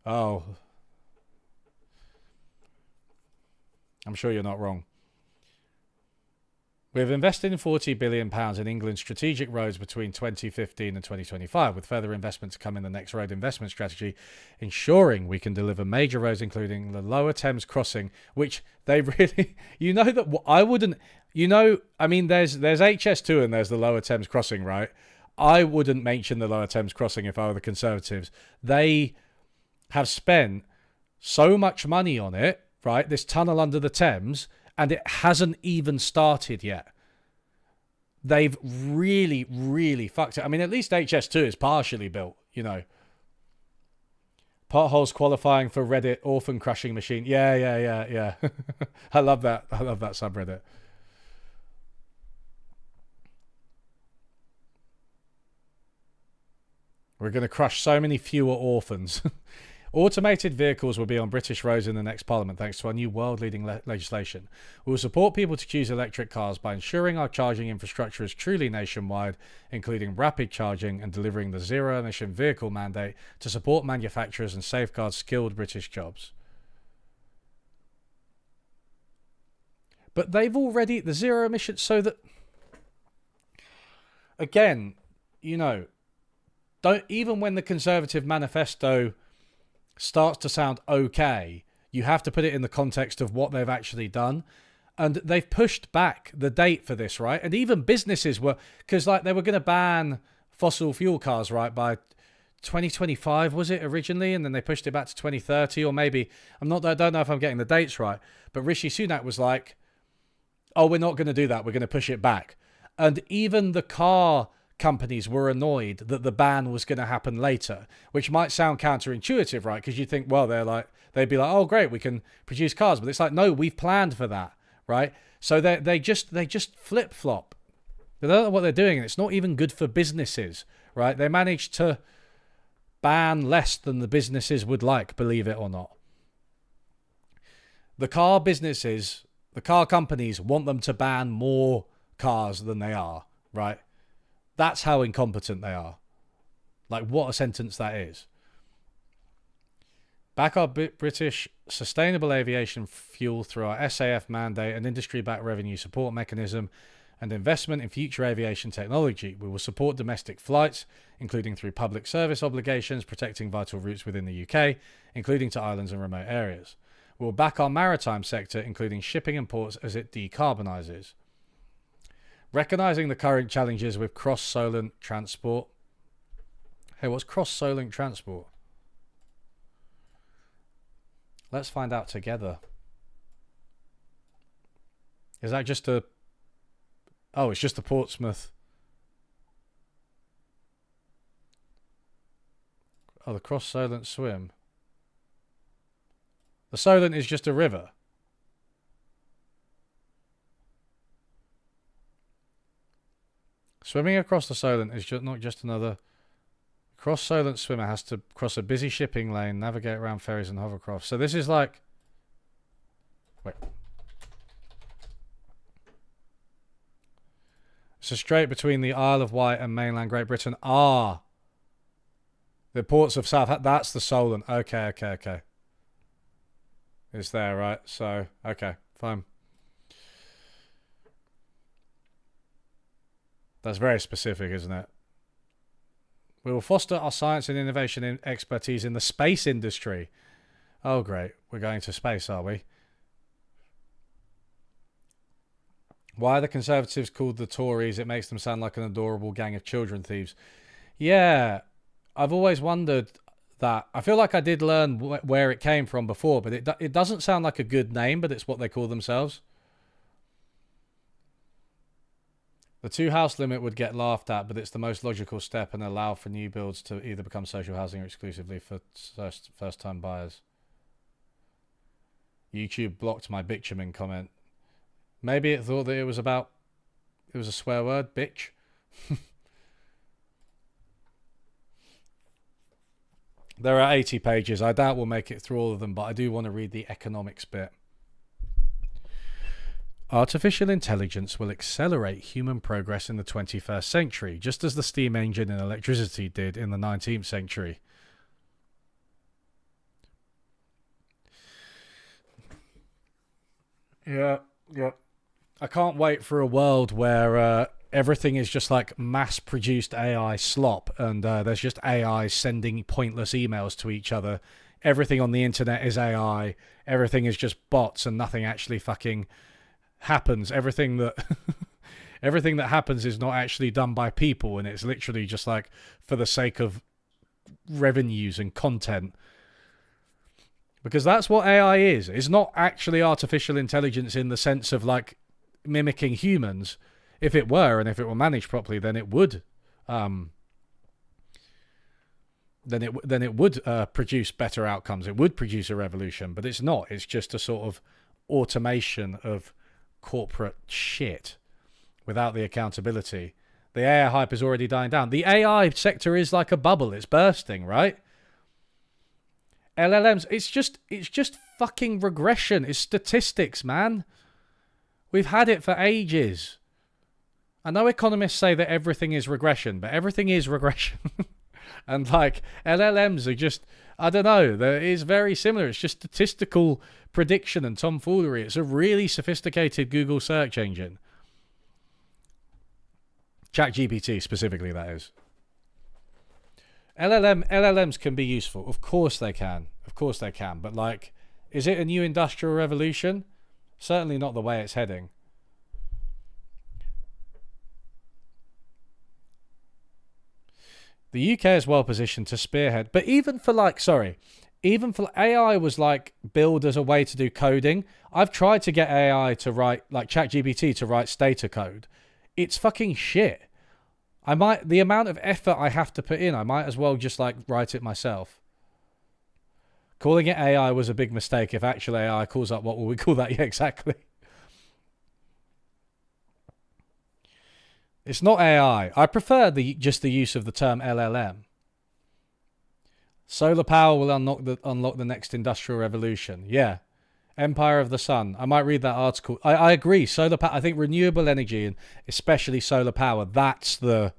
Oh. I'm sure you're not wrong. We've invested in £40 billion in England's strategic roads between 2015 and 2025, with further investment to come in the next road investment strategy, ensuring we can deliver major roads, including the Lower Thames Crossing, which they really... You know that I wouldn't... You know, I mean, there's HS2 and there's the Lower Thames Crossing, right? I wouldn't mention the Lower Thames Crossing if I were the Conservatives. They have spent so much money on it, right? This tunnel under the Thames... and it hasn't even started yet. They've really, really fucked it. I mean, at least HS2 is partially built, you know. Potholes qualifying for Reddit orphan crushing machine. Yeah. I love that. I love that subreddit. We're going to crush so many fewer orphans. Automated vehicles will be on British roads in the next Parliament thanks to our new world-leading legislation. We will support people to choose electric cars by ensuring our charging infrastructure is truly nationwide, including rapid charging and delivering the zero-emission vehicle mandate to support manufacturers and safeguard skilled British jobs. But they've already... The zero-emission... So that... Again, you know, don't even when the Conservative manifesto... starts to sound okay, you have to put it in the context of what they've actually done. And they've pushed back the date for this, right? And even businesses were, because like they were going to ban fossil fuel cars, right, by 2025, was it originally? And then they pushed it back to 2030, or maybe, I don't know if I'm getting the dates right, but Rishi Sunak was like, oh, we're not going to do that, we're going to push it back. And even the car companies were annoyed that the ban was going to happen later, which might sound counterintuitive, right? Because you think, well, they'd be like, oh, great, we can produce cars. But it's like, no, we've planned for that, right? So they just flip-flop. They don't know what they're doing, and it's not even good for businesses, right? They managed to ban less than the businesses would like, believe it or not. The car businesses, the car companies want them to ban more cars than they are, right? That's how incompetent they are. Like, what a sentence that is. Back our British sustainable aviation fuel through our SAF mandate and industry-backed revenue support mechanism and investment in future aviation technology. We will support domestic flights, including through public service obligations, protecting vital routes within the UK, including to islands and remote areas. We will back our maritime sector, including shipping and ports, as it decarbonises. Recognising the current challenges with cross-Solent transport. Hey, what's cross-Solent transport? Let's find out together. Is that just a... Oh, it's just a Portsmouth. Oh, the cross-Solent swim. The Solent is just a river. Swimming across the Solent is not just another... Cross-Solent swimmer has to cross a busy shipping lane, navigate around ferries and hovercrafts. So this is like... Wait. It's a strait between the Isle of Wight and mainland Great Britain. Ah! The ports of South... That's the Solent. Okay. It's there, right? So, okay, fine. That's very specific, isn't it? We will foster our science and innovation and expertise in the space industry. Oh, great. We're going to space, are we? Why are the Conservatives called the Tories? It makes them sound like an adorable gang of children thieves. Yeah, I've always wondered that. I feel like I did learn where it came from before, but it doesn't sound like a good name, but it's what they call themselves. The two-house limit would get laughed at, but it's the most logical step and allow for new builds to either become social housing or exclusively for first-time buyers. YouTube blocked my bitumen comment. Maybe it thought that it was a swear word, bitch. There are 80 pages. I doubt we'll make it through all of them, but I do want to read the economics bit. Artificial intelligence will accelerate human progress in the 21st century, just as the steam engine and electricity did in the 19th century. Yeah. I can't wait for a world where everything is just like mass-produced AI slop, and there's just AI sending pointless emails to each other. Everything on the internet is AI. Everything is just bots, and nothing actually fucking happens. Everything that happens is not actually done by people, and it's literally just like for the sake of revenues and content. Because that's what AI is. It's not actually artificial intelligence in the sense of like mimicking humans. If it were, and if it were managed properly, then it would produce better outcomes. It would produce a revolution, but it's not. It's just a sort of automation of corporate shit without the accountability. The AI hype is already dying down. The AI sector is like a bubble. It's bursting, right? LLMs, it's just fucking regression. It's statistics, man. We've had it for ages. I know economists say that everything is regression, but everything is regression. And like LLMs are just, I don't know, it is very similar. It's just statistical prediction and tomfoolery. It's a really sophisticated Google search engine. ChatGPT specifically, that is. LLMs can be useful. Of course they can. But like, is it a new industrial revolution? Certainly not the way it's heading. The UK is well positioned to spearhead, but even for AI was like build as a way to do coding. I've tried to get AI to write, like ChatGPT to write Stata code. It's fucking shit. The amount of effort I have to put in, I might as well just like write it myself. Calling it AI was a big mistake. If actual AI calls up, what will we call that? Yeah, exactly. It's not AI. I prefer just the use of the term LLM. Solar power will unlock the next industrial revolution. Yeah. Empire of the Sun. I might read that article. I agree. Solar power. I think renewable energy, and especially solar power, that's the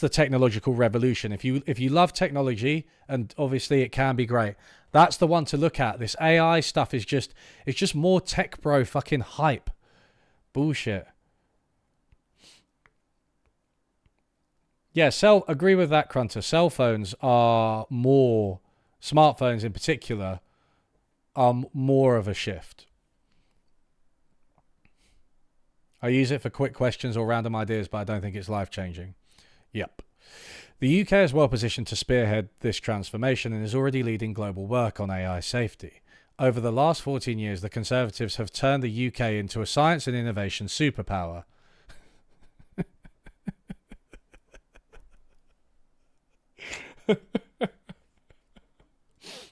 technological revolution. If you love technology, and obviously it can be great, that's the one to look at. This AI stuff is just more tech bro fucking hype. Bullshit. Yeah, agree with that, Crunter. Cell phones are more, smartphones in particular, are more of a shift. I use it for quick questions or random ideas, but I don't think it's life-changing. Yep. The UK is well positioned to spearhead this transformation and is already leading global work on AI safety. Over the last 14 years, the Conservatives have turned the UK into a science and innovation superpower.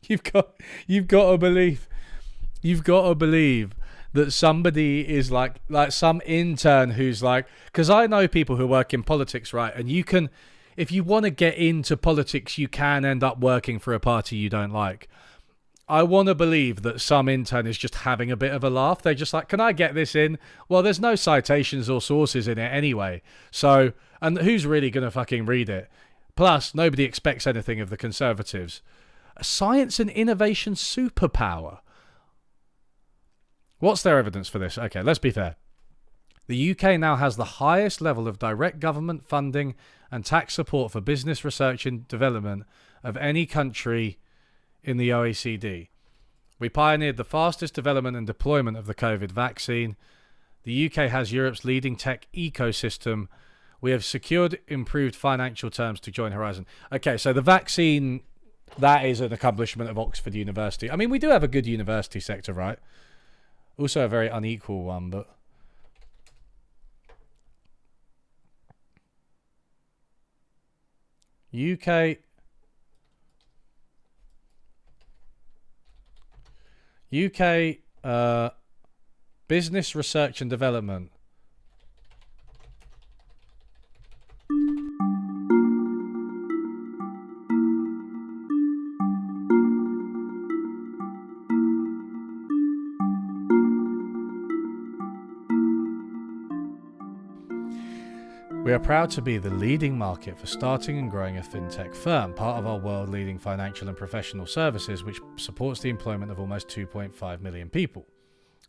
You've got to believe that somebody is like some intern who's like, because I know people who work in politics, right? And you can, if you want to get into politics, you can end up working for a party you don't like. I want to believe that some intern is just having a bit of a laugh. They're just like, can I get this in? Well, there's no citations or sources in it anyway. So, and who's really going to fucking read it? Plus, nobody expects anything of the Conservatives. A science and innovation superpower. What's their evidence for this? Okay, let's be fair. The UK now has the highest level of direct government funding and tax support for business research and development of any country in the OECD. We pioneered the fastest development and deployment of the COVID vaccine. The UK has Europe's leading tech ecosystem. We have secured improved financial terms to join Horizon. Okay, so the vaccine, that is an accomplishment of Oxford University. I mean, we do have a good university sector, right? Also a very unequal one, but... UK business research and development. We are proud to be the leading market for starting and growing a fintech firm, part of our world-leading financial and professional services, which supports the employment of almost 2.5 million people.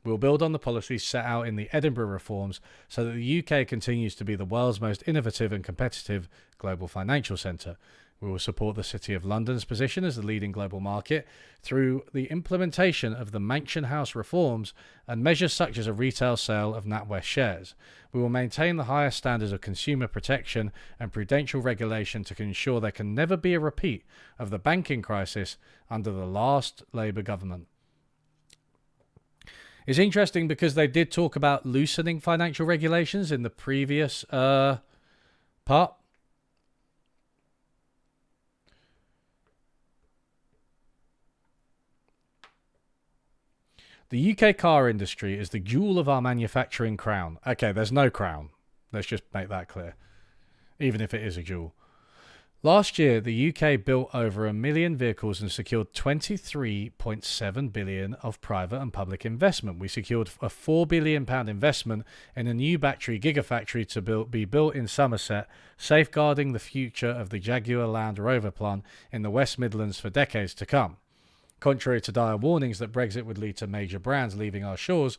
We will build on the policies set out in the Edinburgh Reforms so that the UK continues to be the world's most innovative and competitive global financial centre. We will support the City of London's position as the leading global market through the implementation of the Mansion House reforms and measures such as a retail sale of NatWest shares. We will maintain the highest standards of consumer protection and prudential regulation to ensure there can never be a repeat of the banking crisis under the last Labour government. It's interesting because they did talk about loosening financial regulations in the previous part. The UK car industry is the jewel of our manufacturing crown. Okay, there's no crown. Let's just make that clear. Even if it is a jewel. Last year, the UK built over 1 million vehicles and secured 23.7 billion of private and public investment. We secured a £4 billion investment in a new battery gigafactory to be built in Somerset, safeguarding the future of the Jaguar Land Rover plant in the West Midlands for decades to come. Contrary to dire warnings that Brexit would lead to major brands leaving our shores,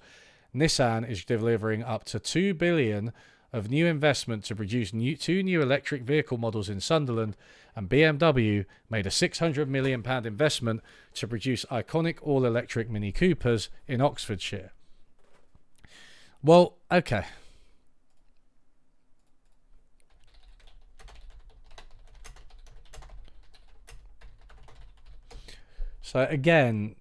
Nissan is delivering up to 2 billion of new investment to produce two new electric vehicle models in Sunderland, and BMW made a £600 million investment to produce iconic all-electric Mini Coopers in Oxfordshire. Well, okay. So again,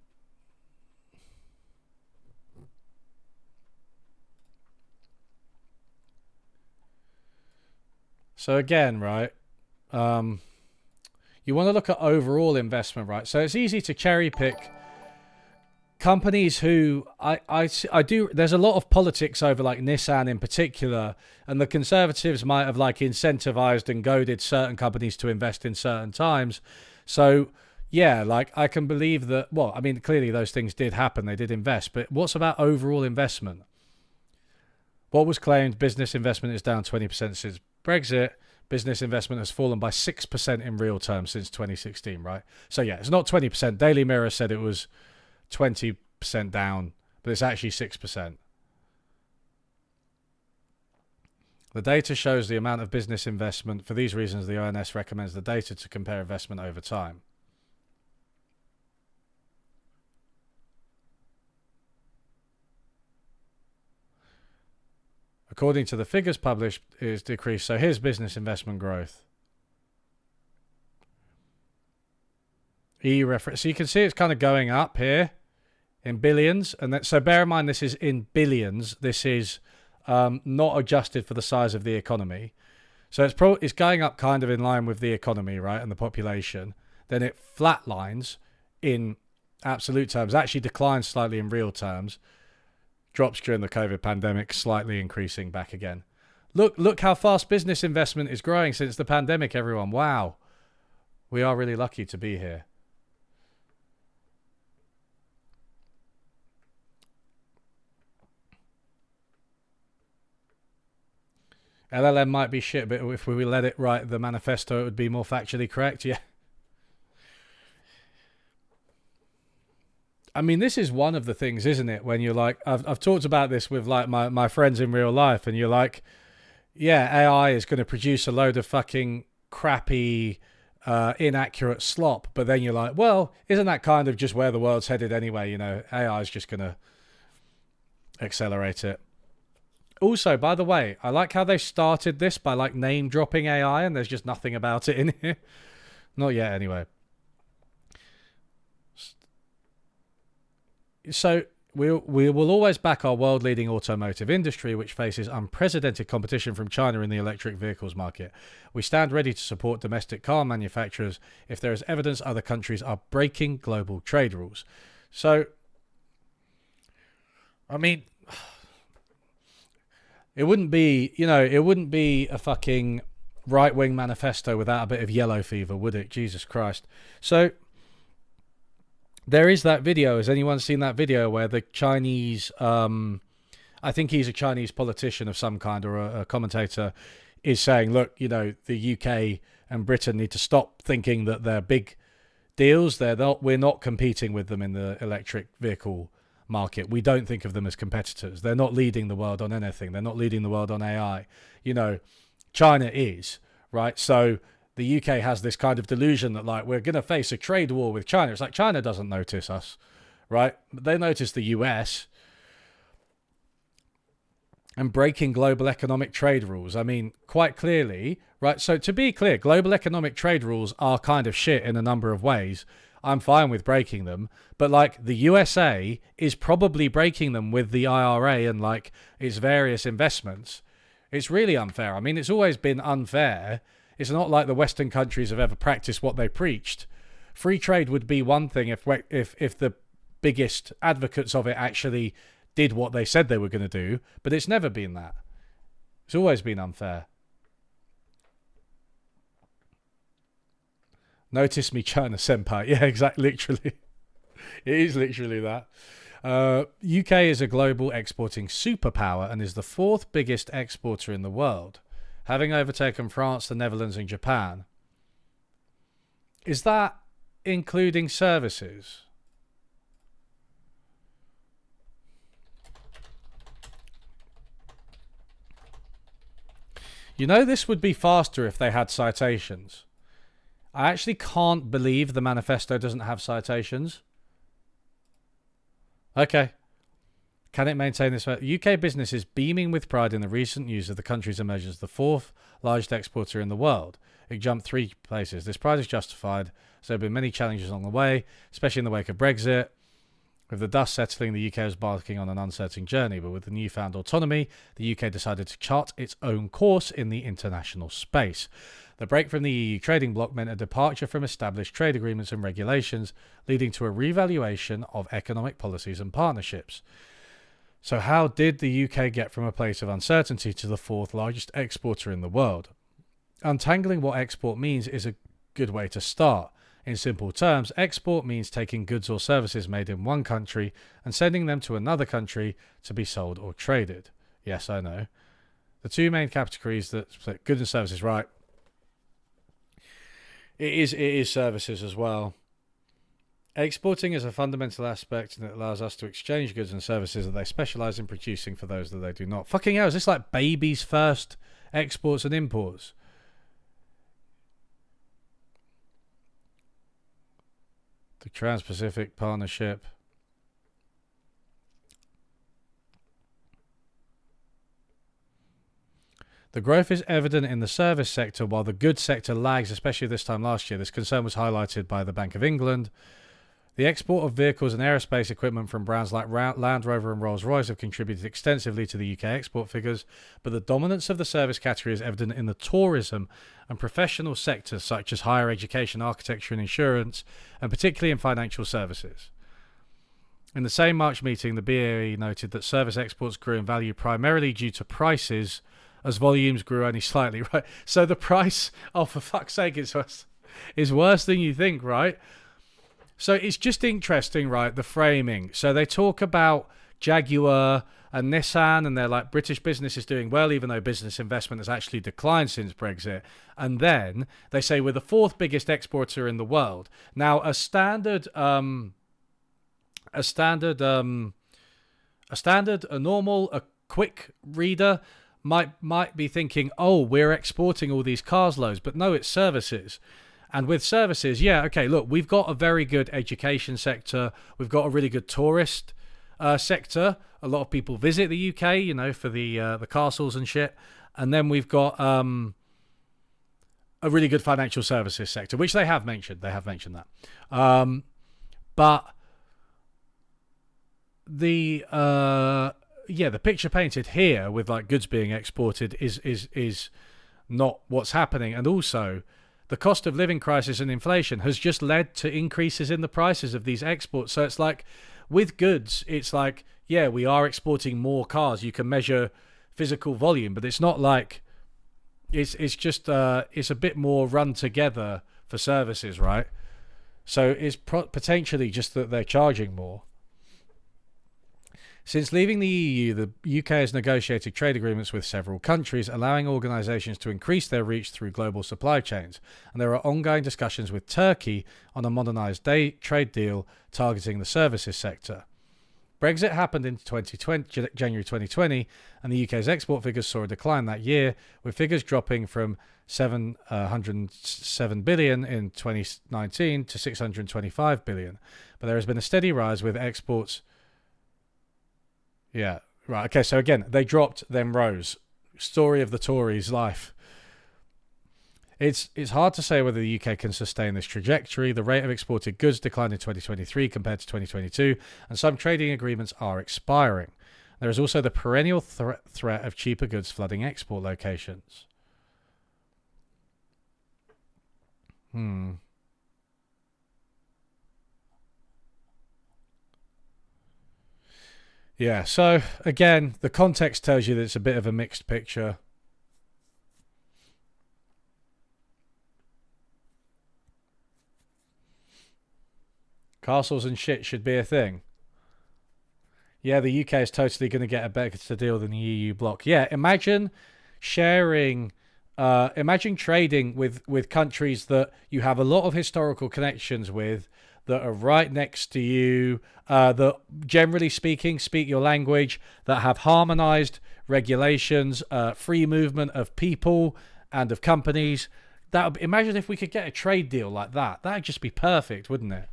So again, right, you want to look at overall investment, right? So it's easy to cherry pick companies who I do. There's a lot of politics over like Nissan in particular, and the Conservatives might have like incentivized and goaded certain companies to invest in certain times. So yeah, like I can believe that. Well, I mean, clearly those things did happen. They did invest, but what's about overall investment? What was claimed? Business investment is down 20% since Brexit. Business investment has fallen by 6% in real terms since 2016, right? So yeah, it's not 20%. Daily Mirror said it was 20% down, but it's actually 6%. The data shows the amount of business investment. For these reasons, the ONS recommends the data to compare investment over time. According to the figures published, it is decreased. So here's business investment growth. EU reference. So you can see it's kind of going up here in billions, and that, so bear in mind this is in billions. This is not adjusted for the size of the economy. So it's going up kind of in line with the economy, right, and the population. Then it flatlines in absolute terms, actually declines slightly in real terms. Drops during the COVID pandemic, slightly increasing back again. Look how fast business investment is growing since the pandemic, everyone. Wow. We are really lucky to be here. LLM might be shit, but if we let it write the manifesto, it would be more factually correct. Yeah. I mean, this is one of the things, isn't it? When you're like, I've talked about this with like my friends in real life, and you're like, yeah, AI is going to produce a load of fucking crappy, inaccurate slop. But then you're like, well, isn't that kind of just where the world's headed anyway? You know, AI is just going to accelerate it. Also, by the way, I like how they started this by like name dropping AI, and there's just nothing about it in here. Not yet, anyway. So we will always back our world-leading automotive industry, which faces unprecedented competition from China in the electric vehicles market. We stand ready to support domestic car manufacturers if there is evidence other countries are breaking global trade rules. So, I mean, it wouldn't be a fucking right-wing manifesto without a bit of yellow fever, would it? Jesus Christ. So there is that video. Has anyone seen that video where the Chinese, I think he's a Chinese politician of some kind or a commentator, is saying, look, you know, the UK and Britain need to stop thinking that they're big deals. We're not competing with them in the electric vehicle market. We don't think of them as competitors. They're not leading the world on anything. They're not leading the world on AI. You know, China is, right? So the UK has this kind of delusion that like we're going to face a trade war with China. It's like China doesn't notice us, right? But they notice the US and breaking global economic trade rules. I mean, quite clearly, right? So to be clear, global economic trade rules are kind of shit in a number of ways. I'm fine with breaking them, but like the USA is probably breaking them with the IRA and like its various investments. It's really unfair. I mean, it's always been unfair. It's not like the Western countries have ever practiced what they preached. Free trade would be one thing if the biggest advocates of it actually did what they said they were going to do, but it's never been that. It's always been unfair. Notice me, China senpai. Yeah, exactly. Literally. It is literally that. UK is a global exporting superpower and is the fourth biggest exporter in the world, having overtaken France, the Netherlands, and Japan. Is that including services? You know, this would be faster if they had citations. I actually can't believe the manifesto doesn't have citations. Okay. Can it maintain this? UK business is beaming with pride in the recent news of the country's emergence as the fourth largest exporter in the world. It jumped 3 places. This pride is justified, as there have been many challenges along the way, especially in the wake of Brexit. With the dust settling, the UK was embarking on an uncertain journey, but with the newfound autonomy, the UK decided to chart its own course in the international space. The break from the EU trading bloc meant a departure from established trade agreements and regulations, leading to a revaluation of economic policies and partnerships. So how did the UK get from a place of uncertainty to the fourth largest exporter in the world? Untangling what export means is a good way to start. In simple terms, export means taking goods or services made in one country and sending them to another country to be sold or traded. Yes, I know. The two main categories that split goods and services, right? It is services as well. Exporting is a fundamental aspect and it allows us to exchange goods and services that they specialise in producing for those that they do not. Fucking hell, is this like baby's first exports and imports? The Trans-Pacific Partnership. The growth is evident in the service sector while the goods sector lags, especially this time last year. This concern was highlighted by the Bank of England. The export of vehicles and aerospace equipment from brands like Land Rover and Rolls-Royce have contributed extensively to the UK export figures, but the dominance of the service category is evident in the tourism and professional sectors such as higher education, architecture and insurance, and particularly in financial services. In the same March meeting, the BAE noted that service exports grew in value primarily due to prices, as volumes grew only slightly, right? So the price, oh, for fuck's sake, is worse than you think, right? So it's just interesting, right, the framing. So they talk about Jaguar and Nissan, and they're like, British business is doing well, even though business investment has actually declined since Brexit. And then they say we're the fourth biggest exporter in the world. Now, a quick reader might be thinking, oh, we're exporting all these cars loads, but no, it's services. And with services, yeah, okay, look, we've got a very good education sector. We've got a really good tourist sector. A lot of people visit the UK, you know, for the castles and shit. And then we've got a really good financial services sector, which they have mentioned. They have mentioned that. But the picture painted here with like goods being exported is not what's happening. And also, the cost of living crisis and inflation has just led to increases in the prices of these exports. So it's like with goods, it's like, yeah, we are exporting more cars. You can measure physical volume, but it's not like it's just it's a bit more run together for services, right? So it's potentially just that they're charging more. Since leaving the EU, the UK has negotiated trade agreements with several countries, allowing organisations to increase their reach through global supply chains. And there are ongoing discussions with Turkey on a modernised trade deal targeting the services sector. Brexit happened in January 2020, and the UK's export figures saw a decline that year, with figures dropping from 707 billion in 2019 to 625 billion. But there has been a steady rise with exports. Yeah, right. Okay, so again, they dropped, then rose. Story of the Tories' life. It's hard to say whether the UK can sustain this trajectory. The rate of exported goods declined in 2023 compared to 2022, and some trading agreements are expiring. There is also the perennial threat of cheaper goods flooding export locations. Yeah, so again, the context tells you that it's a bit of a mixed picture. Castles and shit should be a thing. Yeah, the UK is totally going to get a better deal than the EU bloc. Yeah, imagine sharing, imagine trading with countries that you have a lot of historical connections with, that are right next to you, that generally speaking speak your language, that have harmonized regulations, free movement of people and of companies. Imagine if we could get a trade deal like that. That'd just be perfect, wouldn't it?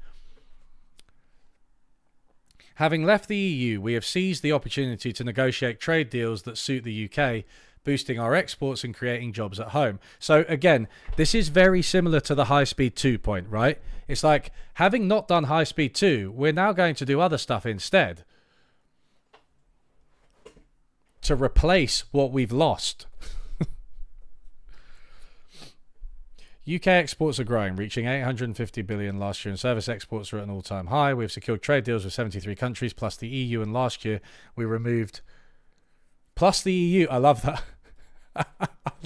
Having left the EU, we have seized the opportunity to negotiate trade deals that suit the UK, boosting our exports and creating jobs at home. So again, this is very similar to the high speed 2 point, right? It's like, having not done high speed 2, we're now going to do other stuff instead to replace what we've lost. UK exports are growing, reaching 850 billion last year, and service exports are at an all-time high. We've secured trade deals with 73 countries plus the EU, and last year we removed plus the EU. I love that. I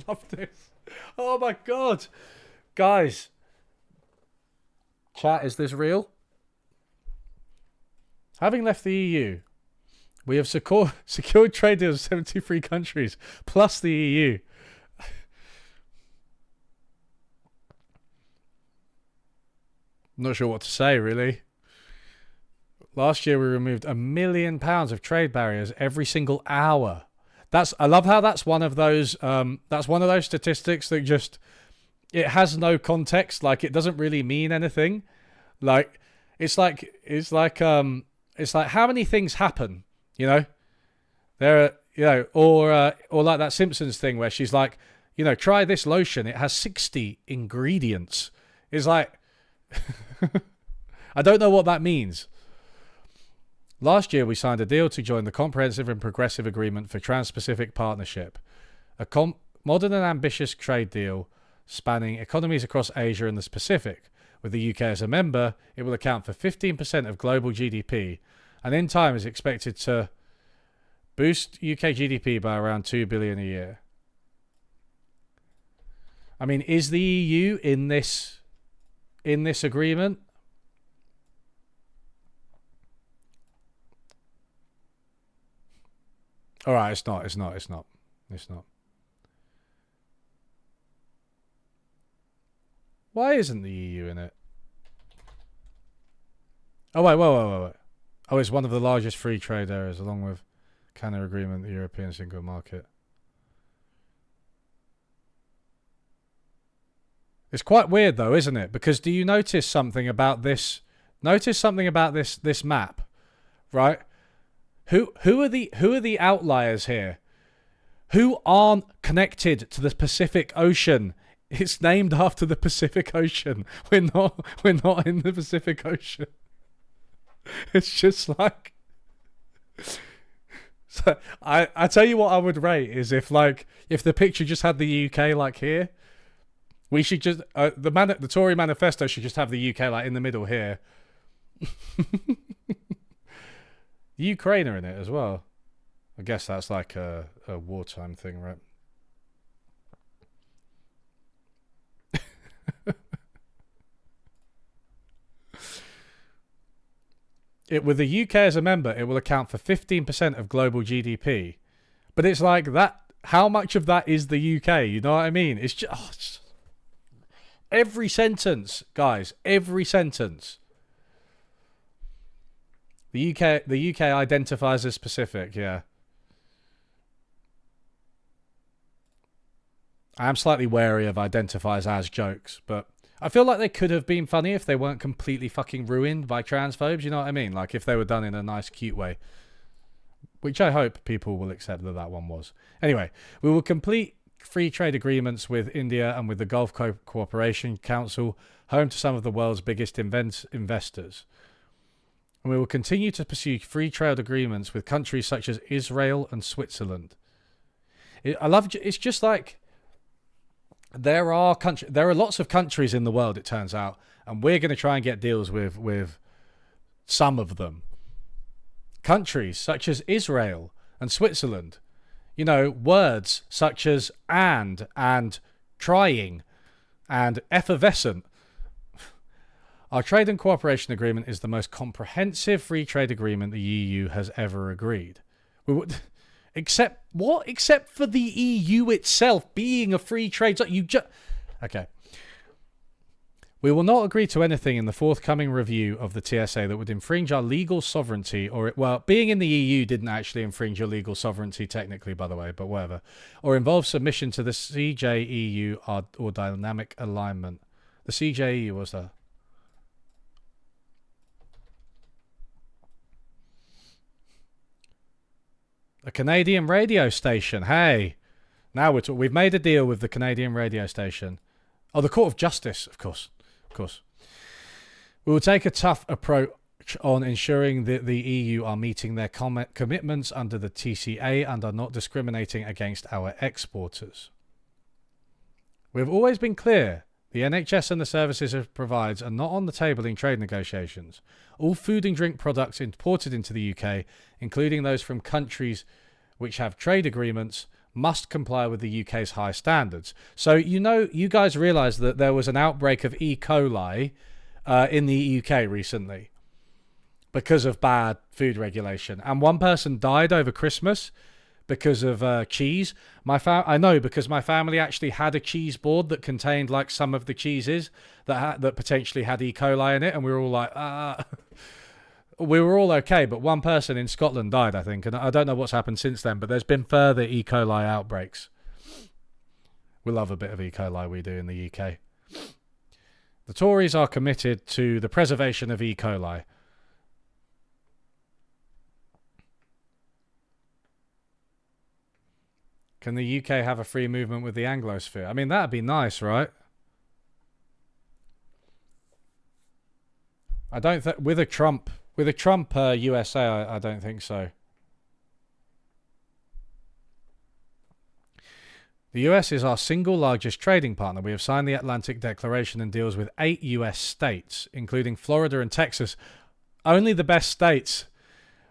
love this. Oh my god. Guys. Chat, is this real? Having left the EU, we have secured trade deals with 73 countries plus the EU. Not sure what to say, really. Last year we removed £1 million of trade barriers every single hour. I love how that's one of those statistics that just, it has no context. Like, it doesn't really mean anything. Like it's like how many things happen, you know? There are, you know, or like that Simpsons thing where she's like, you know, try this lotion, it has 60 ingredients. It's like, I don't know what that means. Last year, we signed a deal to join the Comprehensive and Progressive Agreement for Trans-Pacific Partnership, a modern and ambitious trade deal spanning economies across Asia and the Pacific. With the UK as a member, it will account for 15% of global GDP, and in time is expected to boost UK GDP by around $2 billion a year. I mean, is the EU in this agreement? All right, it's not. Why isn't the EU in it? Oh, wait. Oh, it's one of the largest free trade areas, along with Canada Agreement, the European Single Market. It's quite weird, though, isn't it? Because do you notice something about this? This map, right? Who are the outliers here? Who aren't connected to the Pacific Ocean? It's named after the Pacific Ocean. We're not in the Pacific Ocean. It's just like, so I tell you what I would rate is if the picture just had the UK like here. We should just the Tory manifesto should just have the UK like in the middle here. The Ukraine are in it as well. I guess that's like a wartime thing, right? With the UK as a member, it will account for 15% of global GDP. But it's like that. How much of that is the UK? You know what I mean? It's just every sentence, guys. Every sentence. The UK identifies as Pacific. Yeah. I am slightly wary of identifies as jokes, but I feel like they could have been funny if they weren't completely fucking ruined by transphobes, you know what I mean? Like if they were done in a nice, cute way. Which I hope people will accept that one was. Anyway, we will complete free trade agreements with India and with the Gulf Cooperation Council, home to some of the world's biggest investors. And we will continue to pursue free trade agreements with countries such as Israel and Switzerland. It's just like, there are lots of countries in the world, it turns out, and we're going to try and get deals with some of them. Countries such as Israel and Switzerland. You know, words such as and trying and effervescent. Our trade and cooperation agreement is the most comprehensive free trade agreement the EU has ever agreed. Except for the EU itself being a free trade zone. Okay. We will not agree to anything in the forthcoming review of the TSA that would infringe our legal sovereignty, being in the EU didn't actually infringe your legal sovereignty technically, by the way, but whatever, or involve submission to the CJEU or dynamic alignment. The CJEU was the... A Canadian radio station. Hey, Now we've made a deal with the Canadian radio station. Oh, the Court of Justice, of course. Of course. We will take a tough approach on ensuring that the EU are meeting their commitments under the TCA and are not discriminating against our exporters. We have always been clear. The NHS and the services it provides are not on the table in trade negotiations. All food and drink products imported into the UK, including those from countries which have trade agreements, must comply with the UK's high standards. So, you guys realise that there was an outbreak of E. coli in the UK recently because of bad food regulation. And one person died over Christmas because of cheese. I know, because my family actually had a cheese board that contained like some of the cheeses that potentially had E. coli in it, and we were all like, we were all okay, but one person in Scotland died, I think, and I don't know what's happened since then, but there's been further E. coli outbreaks. We love a bit of E. coli, we do in the UK. The Tories are committed to the preservation of E. coli. Can the UK have a free movement with the Anglosphere? I mean, that'd be nice, right? I don't think with a Trump USA, I don't think so. The US is our single largest trading partner. We have signed the Atlantic Declaration and deals with 8 US states, including Florida and Texas. Only the best states.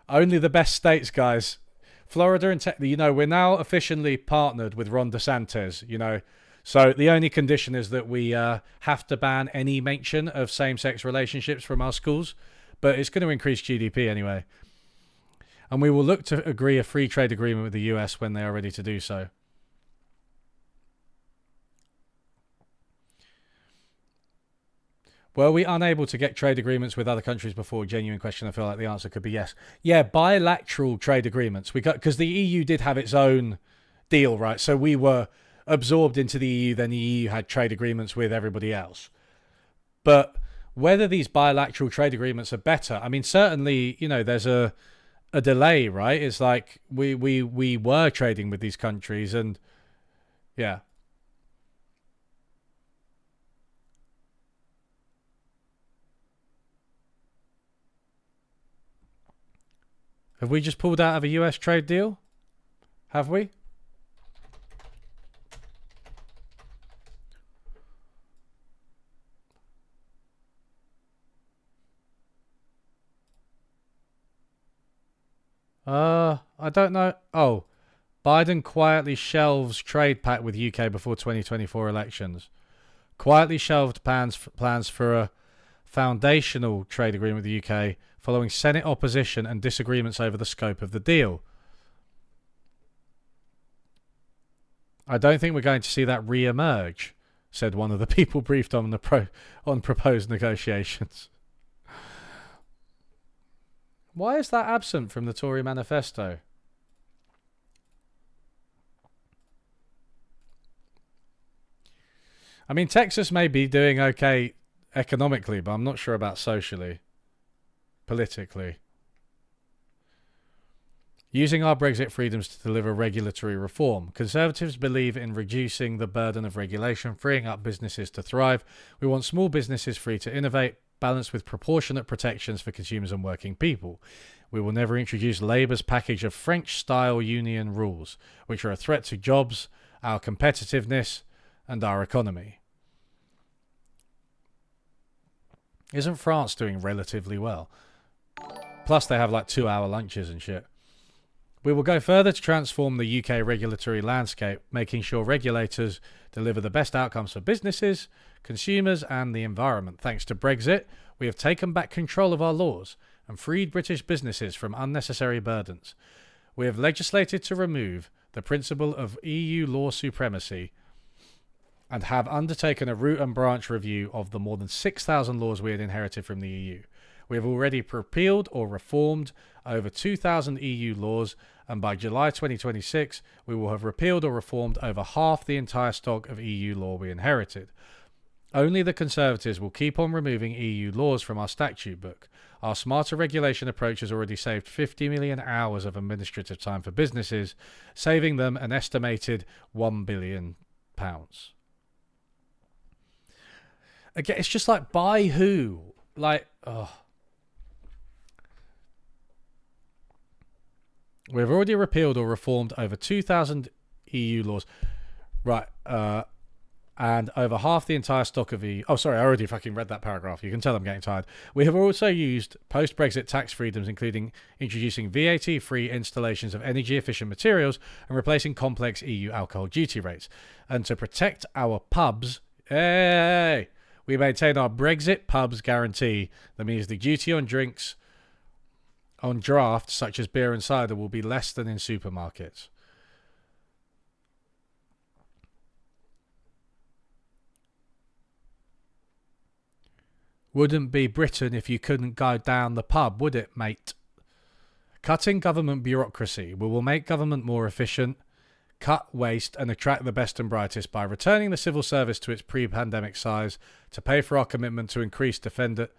Only the best states, guys. Florida and Texas, we're now officially partnered with Ron DeSantis, So the only condition is that we have to ban any mention of same-sex relationships from our schools. But it's going to increase GDP anyway. And we will look to agree a free trade agreement with the US when they are ready to do so. Were we unable to get trade agreements with other countries before? Genuine question. I feel like the answer could be yes. Yeah, bilateral trade agreements. Because the EU did have its own deal, right? So we were absorbed into the EU, then the EU had trade agreements with everybody else. But whether these bilateral trade agreements are better, I mean, certainly, there's a delay, right? It's like we were trading with these countries, and yeah. Have we just pulled out of a US trade deal? Have we? I don't know. Oh, Biden quietly shelves trade pact with UK before 2024 elections. Quietly shelved plans for a foundational trade agreement with the UK following Senate opposition and disagreements over the scope of the deal. I don't think we're going to see that re-emerge, said one of the people briefed on proposed negotiations. Why is that absent from the Tory manifesto? I mean, Texas may be doing okay economically, but I'm not sure about socially, politically. Using our Brexit freedoms to deliver regulatory reform. Conservatives believe in reducing the burden of regulation, freeing up businesses to thrive. We want small businesses free to innovate, balanced with proportionate protections for consumers and working people. We will never introduce Labour's package of French-style union rules, which are a threat to jobs, our competitiveness, and our economy. Isn't France doing relatively well? Plus, they have like 2-hour lunches and shit. We will go further to transform the UK regulatory landscape, making sure regulators deliver the best outcomes for businesses, consumers, and the environment. Thanks to Brexit, we have taken back control of our laws and freed British businesses from unnecessary burdens. We have legislated to remove the principle of EU law supremacy and have undertaken a root and branch review of the more than 6,000 laws we had inherited from the EU. We have already repealed or reformed over 2,000 EU laws, and by July 2026, we will have repealed or reformed over half the entire stock of EU law we inherited. Only the Conservatives will keep on removing EU laws from our statute book. Our smarter regulation approach has already saved 50 million hours of administrative time for businesses, saving them an estimated £1 billion. Again, it's just like, by who? Like, oh. We've already repealed or reformed over 2,000 EU laws. Right, and over half the entire stock of EU... Oh, sorry, I already fucking read that paragraph. You can tell I'm getting tired. We have also used post-Brexit tax freedoms, including introducing VAT-free installations of energy-efficient materials and replacing complex EU alcohol duty rates. And to protect our pubs... Hey! We maintain our Brexit pubs guarantee. That means the duty on drinks on draft, such as beer and cider, will be less than in supermarkets. Wouldn't be Britain if you couldn't go down the pub, would it, mate? Cutting government bureaucracy. We will make government more efficient, cut waste, and attract the best and brightest by returning the civil service to its pre-pandemic size to pay for our commitment to increase defense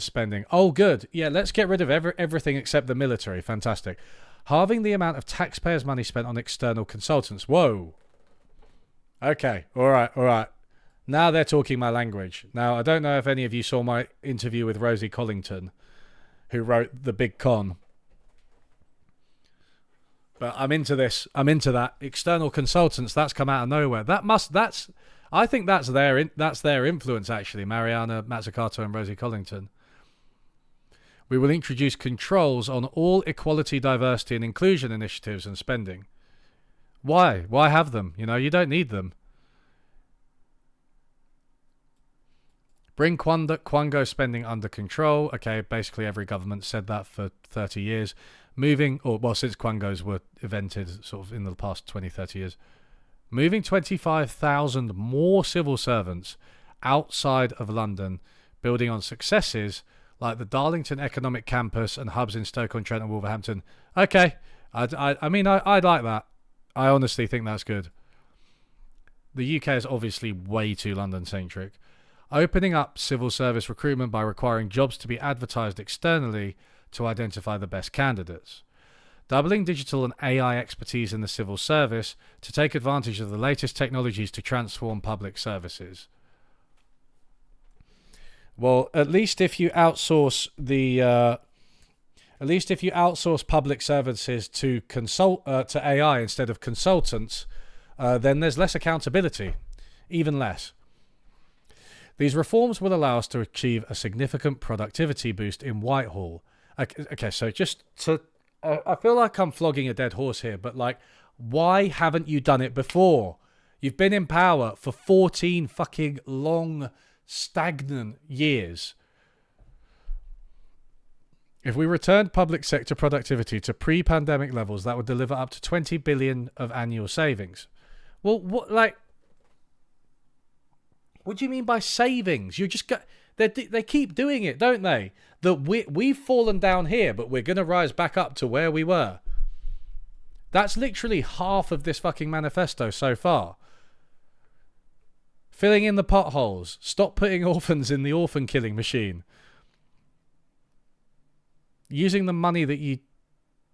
spending. Oh, good. Yeah, let's get rid of everything except the military. Fantastic. Halving the amount of taxpayers' money spent on external consultants. Whoa. Okay. All right. Now they're talking my language. Now, I don't know if any of you saw my interview with Rosie Collington, who wrote The Big Con. But I'm into this. I'm into that. External consultants, that's come out of nowhere. I think that's their influence, actually, Mariana Mazzucato and Rosie Collington. We will introduce controls on all equality, diversity and inclusion initiatives and spending. Why? Why have them? You don't need them. Bring Quango spending under control. Okay, basically every government said that for 30 years. Since Quangos were invented sort of in the past 20, 30 years. Moving 25,000 more civil servants outside of London, building on successes like the Darlington Economic Campus and hubs in Stoke-on-Trent and Wolverhampton. Okay, I mean, I'd like that. I honestly think that's good. The UK is obviously way too London-centric. Opening up civil service recruitment by requiring jobs to be advertised externally to identify the best candidates. Doubling digital and AI expertise in the civil service to take advantage of the latest technologies to transform public services. Well, at least if you outsource public services to to AI instead of consultants, then there's less accountability, even less. These reforms will allow us to achieve a significant productivity boost in Whitehall. Okay, so I feel like I'm flogging a dead horse here, but why haven't you done it before? You've been in power for 14 fucking long, stagnant years. If we returned public sector productivity to pre-pandemic levels, that would deliver up to 20 billion of annual savings. Well, what do you mean by savings? They keep doing it, don't they? That we've fallen down here, but we're going to rise back up to where we were. That's literally half of this fucking manifesto so far. Filling in the potholes. Stop putting orphans in the orphan killing machine. Using the money that you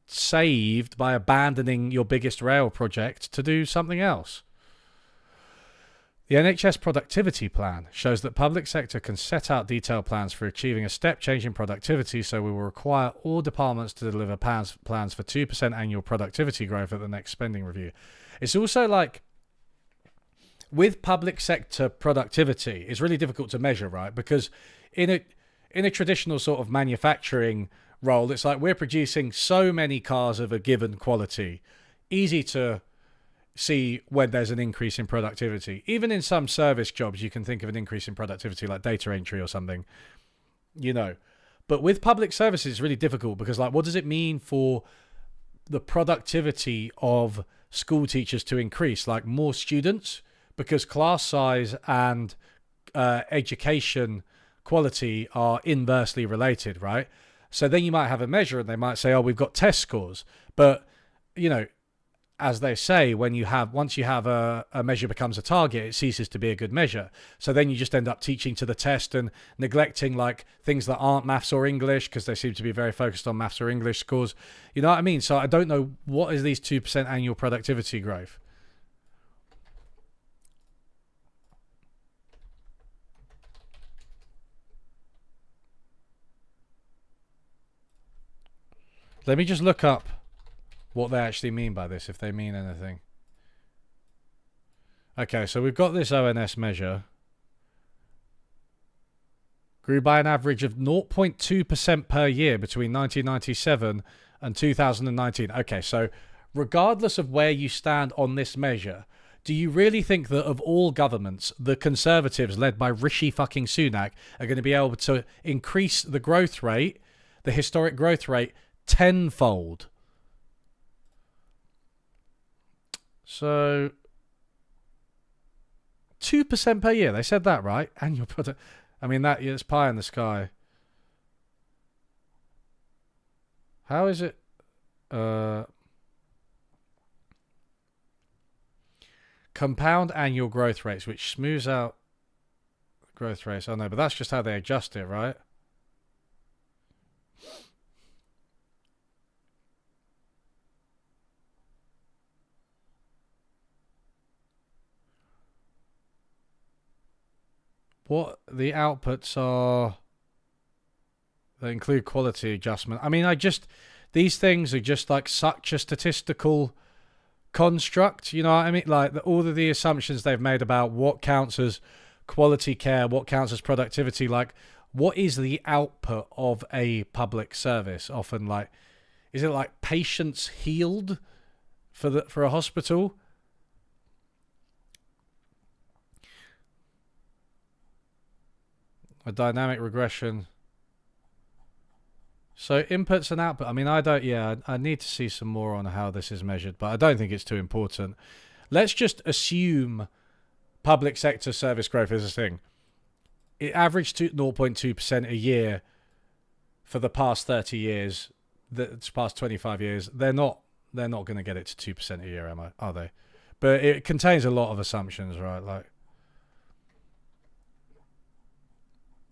saved by abandoning your biggest rail project to do something else. The NHS Productivity Plan shows that public sector can set out detailed plans for achieving a step change in productivity, so we will require all departments to deliver plans for 2% annual productivity growth at the next spending review. It's also with public sector productivity, it's really difficult to measure, right? Because in a traditional sort of manufacturing role, it's like we're producing so many cars of a given quality. Easy to see when there's an increase in productivity. Even in some service jobs, you can think of an increase in productivity, like data entry or something, But with public services, it's really difficult because, what does it mean for the productivity of school teachers to increase? More students? Because class size and education quality are inversely related, right? So then you might have a measure and they might say, oh, we've got test scores. But, as they say, once you have a measure becomes a target, it ceases to be a good measure. So then you just end up teaching to the test and neglecting like things that aren't maths or English, because they seem to be very focused on maths or English scores. You know what I mean? So I don't know, what is these 2% annual productivity growth? Let me just look up what they actually mean by this, if they mean anything. Okay, so we've got this ONS measure. Grew by an average of 0.2% per year between 1997 and 2019. Okay, so regardless of where you stand on this measure, do you really think that of all governments, the Conservatives led by Rishi fucking Sunak are going to be able to increase the growth rate, the historic growth rate, tenfold? So 2% per year. They said that, right? Annual product. I mean, that is pie in the sky. How is it? Compound annual growth rates, which smooths out growth rates. Oh no, but that's just how they adjust it, right? What the outputs are, they include quality adjustment. I mean, these things are just like such a statistical construct, you know what I mean? Like all of the assumptions they've made about what counts as quality care, what counts as productivity, like what is the output of a public service? Often, like, is it like patients healed for a hospital? A dynamic regression. So inputs and output. I mean, I need to see some more on how this is measured, but I don't think it's too important. Let's just assume public sector service growth is a thing. It averaged 0.2% a year for the past 30 years, the past 25 years. They're not going to get it to 2% a year, are they? But it contains a lot of assumptions, right? Like,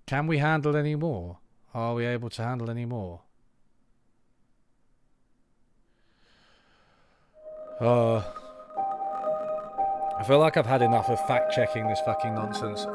can we handle any more? Are we able to handle any more? I feel like I've had enough of fact-checking this fucking nonsense.